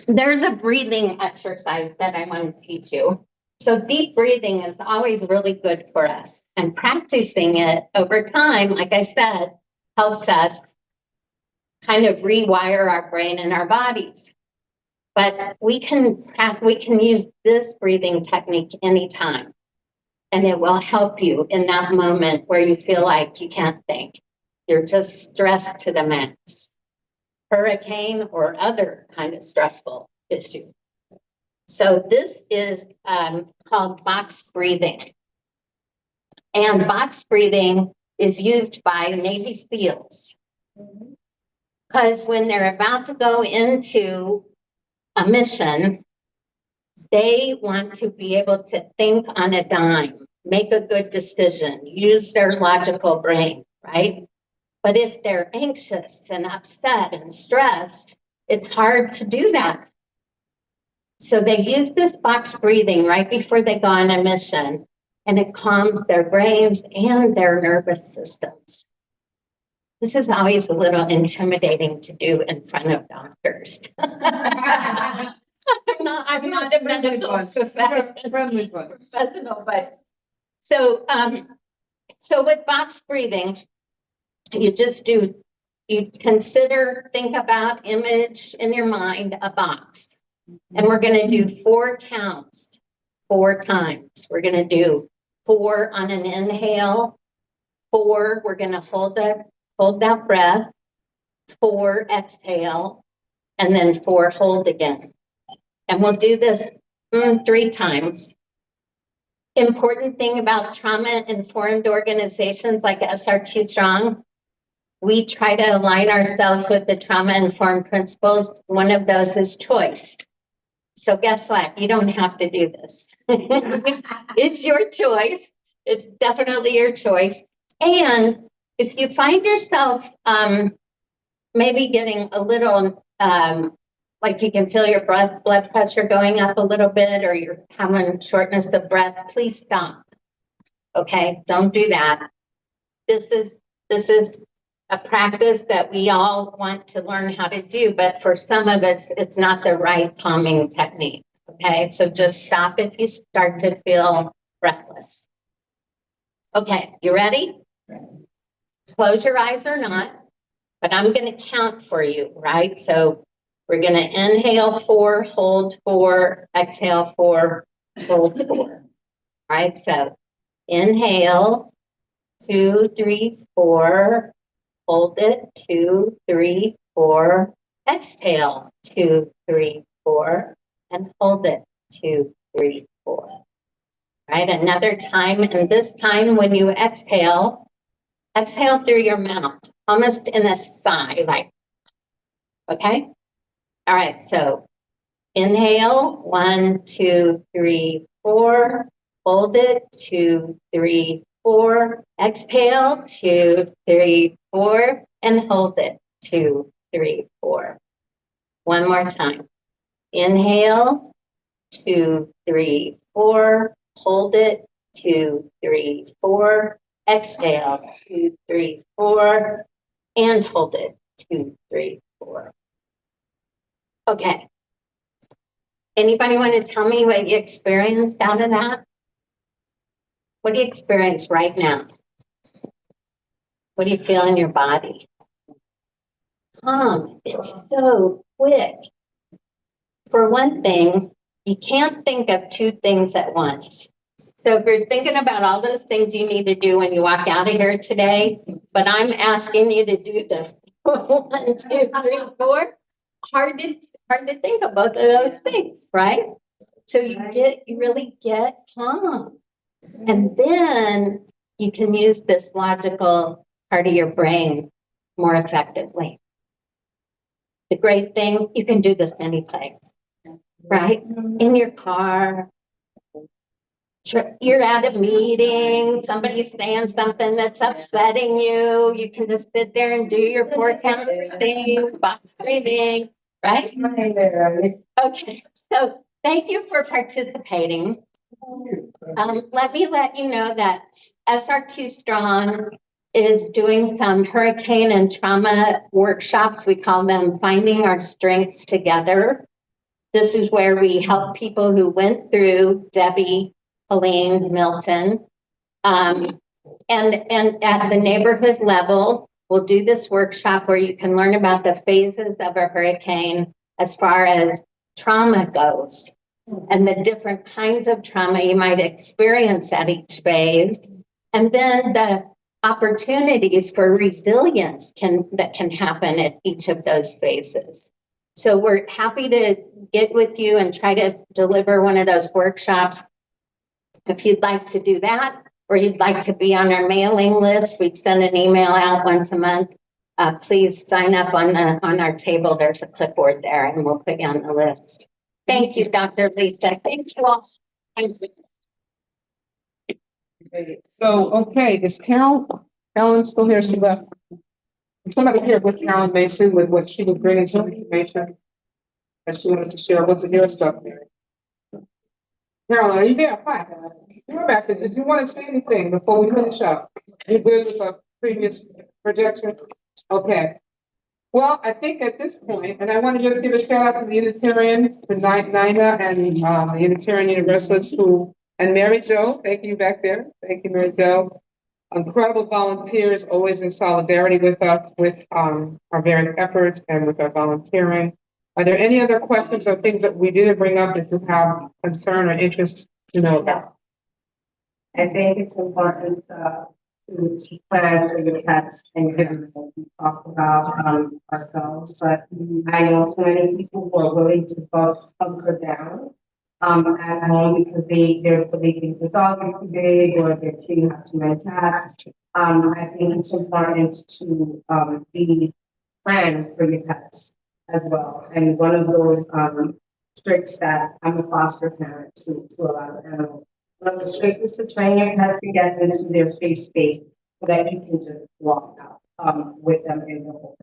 There's a breathing exercise that I want to teach you. So deep breathing is always really good for us, and practicing it over time, like I said, helps us kind of rewire our brain and our bodies. But we can use this breathing technique anytime, and it will help you in that moment where you feel like you can't think. You're just stressed to the max. Hurricane or other kind of stressful issue. So this is called box breathing. And box breathing is used by Navy SEALs. Because when they're about to go into a mission, they want to be able to think on a dime, make a good decision, use their logical brain, right? But if they're anxious and upset and stressed, it's hard to do that. So they use this box breathing right before they go on a mission, and it calms their brains and their nervous systems. This is always a little intimidating to do in front of doctors. I'm not a medical professional, but so with box breathing, you think about image in your mind, a box. And we're going to do 4 counts 4 times. We're going to do 4 on an inhale, 4, we're going to hold that breath, 4 exhale, and then 4 hold again. And we'll do this 3 times. Important thing about trauma-informed organizations like SRQ Strong, we try to align ourselves with the trauma-informed principles. One of those is choice. So guess what? You don't have to do this. It's your choice. It's definitely your choice. And if you find yourself, maybe getting a little, like you can feel your blood pressure going up a little bit, or you're having shortness of breath, please stop. Okay, don't do that. This is a practice that we all want to learn how to do, but for some of us, it's not the right calming technique. Okay, so just stop if you start to feel breathless. Okay, you ready? Close your eyes or not, but I'm going to count for you, right? So we're going to inhale 4, hold 4, exhale 4, hold 4. Right, so inhale 2, 3, 4, hold it 2, 3, 4, exhale 2, 3, 4, and hold it 2, 3, 4. Right, another time, and this time when you exhale, exhale through your mouth, almost in a sigh, like, okay? All right, so inhale, 1, 2, 3, 4, hold it, 2, 3, 4, exhale, 2, 3, 4, and hold it, 2, 3, 4. One more time. Inhale, 2, 3, 4, hold it, 2, 3, 4, exhale, 2, 3, 4, and hold it, 2, 3, 4. Okay. Anybody want to tell me what you experienced out of that? What do you experience right now? What do you feel in your body? Calm. It's so quick. For one thing, you can't think of 2 things at once. So if you're thinking about all those things you need to do when you walk out of here today, but I'm asking you to do the 1, 2, 3, 4, hard to think of both of those things, right? So you really get calm. And then you can use this logical part of your brain more effectively. The great thing, you can do this anyplace, right? In your car, you're at a meeting, somebody's saying something that's upsetting you, you can just sit there and do your 4 count things, box breathing, right? Okay, so thank you for participating. Let me let you know that SRQ Strong is doing some hurricane and trauma workshops. We call them Finding Our Strengths Together. This is where we help people who went through Debbie, Helene, Milton. And at the neighborhood level, we'll do this workshop where you can learn about the phases of a hurricane as far as trauma goes, and the different kinds of trauma you might experience at each phase, and then the opportunities for resilience that can happen at each of those phases. So we're happy to get with you and try to deliver one of those workshops. If you'd like to do that, or you'd like to be on our mailing list, we'd send an email out once a month. Please sign up on our table. There's a clipboard there, and we'll put you on the list. Thank you, Dr. Lisa. Thank you all. Thank you. So, okay, is Carolyn still here? She left. Somebody here with Carolyn Mason with what she was bringing some information that she wanted to share. What's your stuff there? Carolyn, are you there? Hi. You're back. Did you want to say anything before we finish up? You good with a previous projection? Okay. Well, I think at this point, and I want to just give a shout out to the Unitarians, to Nina and the Unitarian Universalists and Mary Jo. Thank you back there. Thank you, Mary Jo. Incredible volunteers, always in solidarity with us, with our various efforts and with our volunteering. Are there any other questions or things that we didn't bring up that you have concern or interest to know about? I think it's important to plan for your pets and kids that we talked about ourselves, but I know so many people who are willing to bunker down at home because they think the dog is too big or they're too much too many cats. I think it's important to be planned for your pets as well. And one of those tricks that I'm a foster parent to a lot of animals. One of the tricks is to train your pets to get into their safe space that you can just walk out, with them in the home.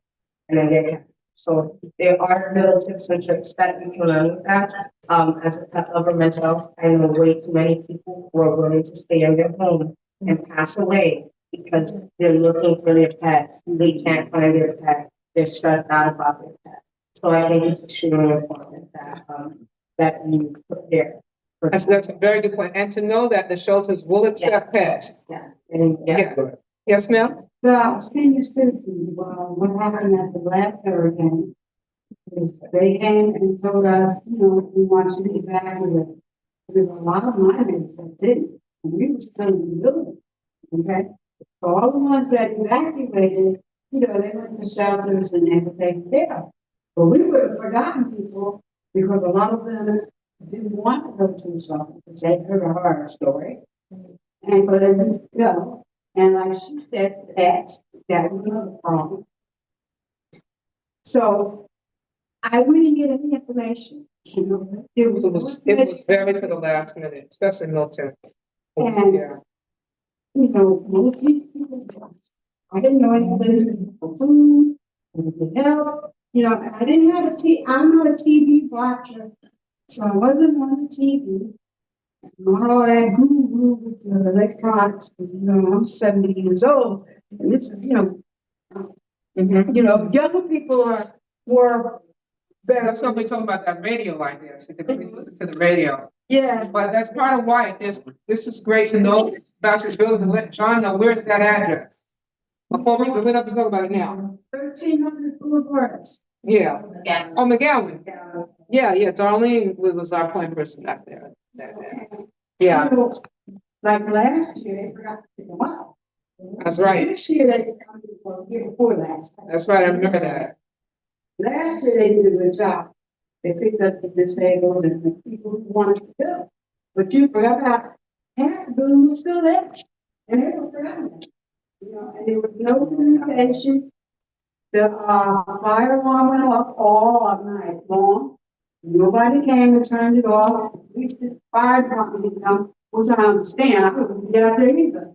And then they can, so there are little tips and tricks that you can learn with that. As a pet lover myself, I know way too many people who are willing to stay in their home and pass away because they're looking for their pet, they can't find their pet, they're stressed out about their pet. So I think it's extremely important that, that you prepare. That's a very good point. And to know that the shelters will accept pets. Yes, and Yes. Yes, ma'am? The senior citizens, well, what happened at the last hurricane is they came and told us, you know, we want you to evacuate. There were a lot of miners that didn't, and we were still in the building, okay? So all the ones that evacuated, you know, they went to shelters and they were taken care of. But we would have forgotten people because a lot of them didn't want to go to the shelter because they heard a horror story. And so they would go. And like she said, that was another problem. So I wouldn't get any information, you know. It was very to the last minute, especially Milton. And, Yeah. you know, most of these people, I didn't know any place for food, anything help. You know, I didn't have I'm not a TV watcher, so I wasn't on the TV. All that guru with the electronics, you know, I'm 70 years old, and this is, you know, you know, younger people are more better. That's what we're talking about, that radio like this. You can please listen to the radio. Yeah, But that's part of why this is great to know about your building and let John know where is that address. Before we went up and talk about it now. 1,300 boulevards. Yeah. Oh, McGowan. Yeah, Darlene was our point person up there. Yeah, So, like last year, they forgot to pick them up. that's right. This year, they come before last. That's right. I remember that. Last year, they did a good job. They picked up the disabled and the people who wanted to go. But you forgot about half the building was still there. And they were forgotten. You know, and there was no communication. The fire alarm went off all night long. Nobody came and turned it off. At least the fire department didn't come, which I understand. I couldn't get out there either.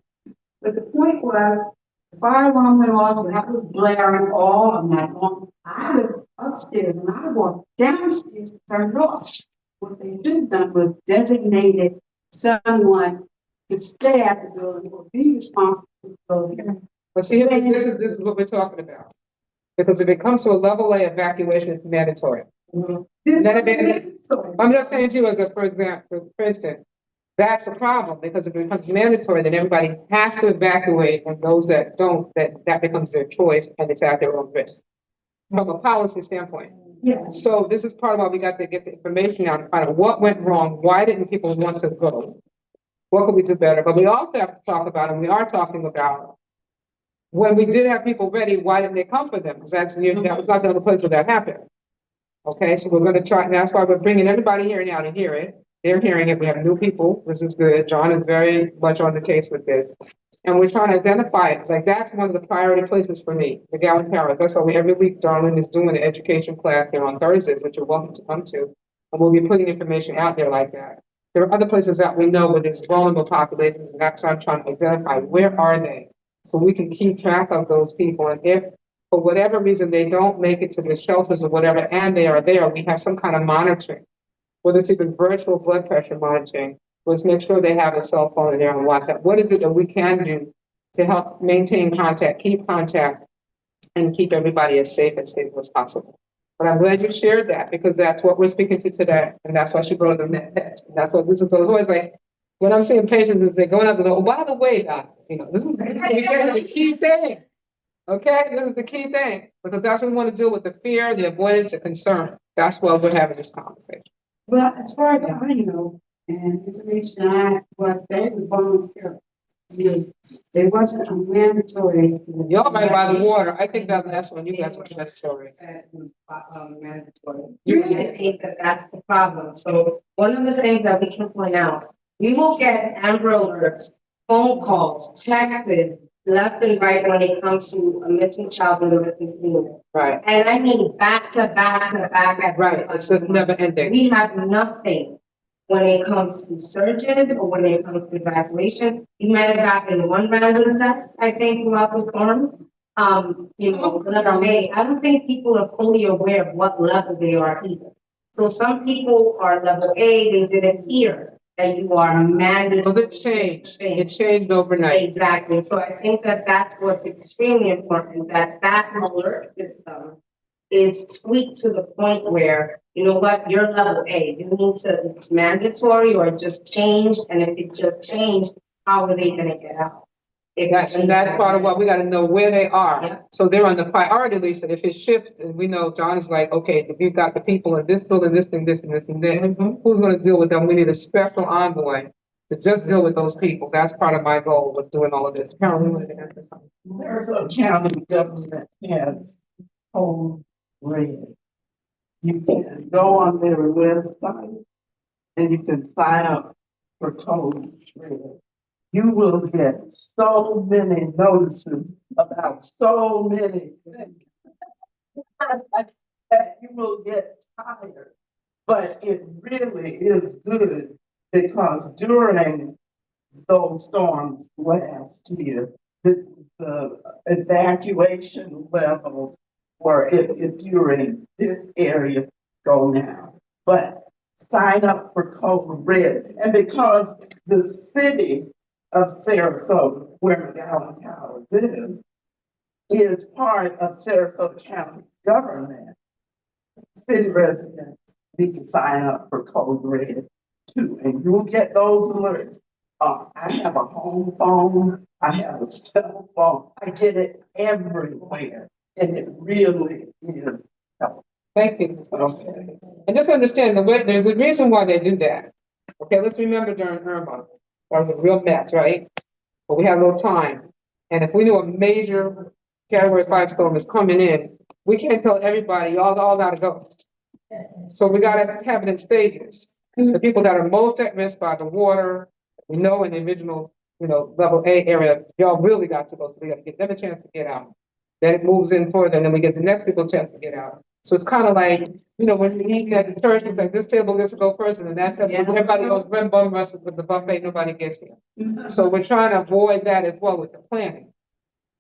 But the point was, the fire alarm went off, so that was blaring all night long. I was upstairs and I walked downstairs to turn it off. What they should have done was designated someone to stay at the building or be responsible for the building. But see, this is what we're talking about. Because if it comes to a level A evacuation, it's mandatory. I'm not saying to you as a, for instance, that's a problem, because if it becomes mandatory, then everybody has to evacuate, and those that don't, that becomes their choice, and it's at their own risk. From a policy standpoint. Yeah. So this is part of why we got to get the information out and find out what went wrong, why didn't people want to go? What could we do better? But we also have to talk about, and we are talking about, when we did have people ready, why didn't they come for them? Because that was not the only place where that happened. Okay, so we're going to try, and that's why we're bringing everybody here now to hear it. They're hearing it. We have new people. This is good. John is very much on the case with this. And we're trying to identify it. Like, that's one of the priority places for me, the Gallup Tower. That's why every week, Darlene is doing an education class there on Thursdays, which you're welcome to come to. And we'll be putting information out there like that. There are other places that we know where there's vulnerable populations, and that's why I'm trying to identify where are they, so we can keep track of those people. And if for whatever reason they don't make it to the shelters or whatever, and they are there, we have some kind of monitoring, whether it's even virtual blood pressure monitoring. Let's make sure they have a cell phone in there on WhatsApp. What is it that we can do to help maintain contact, keep contact, and keep everybody as safe and stable as possible? But I'm glad you shared that, because that's what we're speaking to today, and that's why she brought the pets. And that's what this is always like. When I'm seeing patients, is they're going out the door. Oh, by the way, doctor, this is the key thing. Okay, this is the key thing, because that's what we want to deal with: the fear, the avoidance, the concern. That's why we're having this conversation. Well, as far as I know, and information I was, they was volunteer. There wasn't a mandatory. Y'all right by the water. I think that last one you guys were necessary. Mandatory. I think that's the problem. So one of the things that we can point out, we will get Amber alerts, phone calls, texts, left and right when it comes to a missing child and a missing female. Right. And I mean back to back to back. Right. It's just never ending. We have nothing when it comes to surges or when it comes to evacuation. You might have gotten one random text, I think, throughout the storms. Level A, I don't think people are fully aware of what level they are either. So some people are level A, they didn't hear that you are mandatory. So it changed overnight. Exactly, so I think that that's what's extremely important, that alert system is tweaked to the point where, you know what, you're level A, you need to, it's mandatory or just changed, and if it just changed, how are they gonna get out? And that's part of what we gotta know where they are. Yeah. So they're on the priority list, and if it shifts, and we know John is like, okay, if you've got the people in this building, this thing, this and this and that, who's gonna deal with them? We need a special envoy to just deal with those people. That's part of my goal with doing all of this. Carolyn, you wanted to answer something? There's a county government has code red. You can go on their website and you can sign up for code red. You will get so many notices about so many things that you will get tired. But it really is good because during those storms last year, the evacuation levels were, if you're in this area, go now. But sign up for Code Red. And because the city of Sarasota, where McGowan Towers is part of Sarasota County government, city residents need to sign up for Code Red too, and you'll get those alerts. I have a home phone, I have a cell phone, I get it everywhere, and it really is helpful. Thank you. Okay. And just understand there's a reason why they do that. Okay, let's remember during Irma, that was a real mess, right? But we had a little time. And if we knew a major Category 5 storm is coming in, we can't tell everybody, y'all all gotta go. So we gotta have it in stages. The people that are most at risk by the water, we know in the original, level A area, y'all really got to go, so we gotta give them a chance to get out. Then it moves in further, and then we get the next people a chance to get out. So it's kind of like, when you eat at the church, it's like this table gets to go first, and then that table, everybody goes, run bum rushes with the buffet, nobody gets here. So we're trying to avoid that as well with the planning.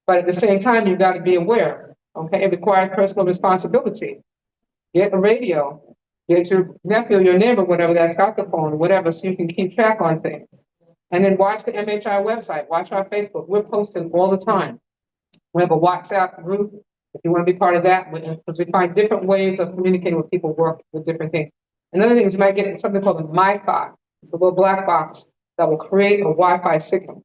But at the same time, you've got to be aware, okay? It requires personal responsibility. Get a radio, get your nephew, your neighbor, whatever that's got the phone, or whatever, so you can keep track on things. And then watch the MHI website, watch our Facebook. We're posting all the time. We have a WhatsApp group, if you want to be part of that, because we find different ways of communicating with people, work with different things. Another thing is you might get something called a MiFi. It's a little black box that will create a Wi-Fi signal.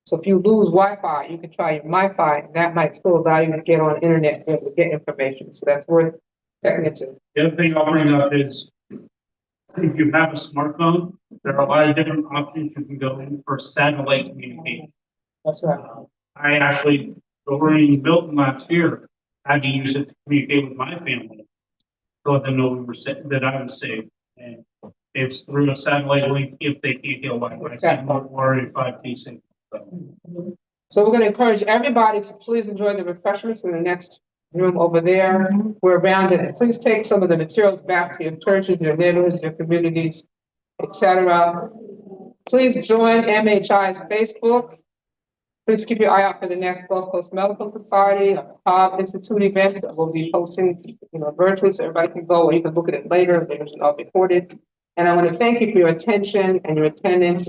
So if you lose Wi-Fi, you can try your MiFi, and that might still allow you to get on the internet and be able to get information. So that's worth checking into. The other thing I'll bring up is, if you have a smartphone, there are a lot of different options you can go in for satellite communication. That's right. I actually, over in Milton last year, had to use it to communicate with my family. To let them know that I was safe. And it's through a satellite link if they can't get a Wi-Fi signal or a 5G signal. So we're going to encourage everybody to please enjoy the refreshments in the next room over there. We're around it. Please take some of the materials back to your churches, your neighborhoods, your communities, etc. Please join MHI's Facebook. Please keep your eye out for the next GulfCoast Medical Society, COAD Institute events that we'll be posting, virtually, so everybody can go, or you can look at it later. They're all recorded. And I want to thank you for your attention and your attendance.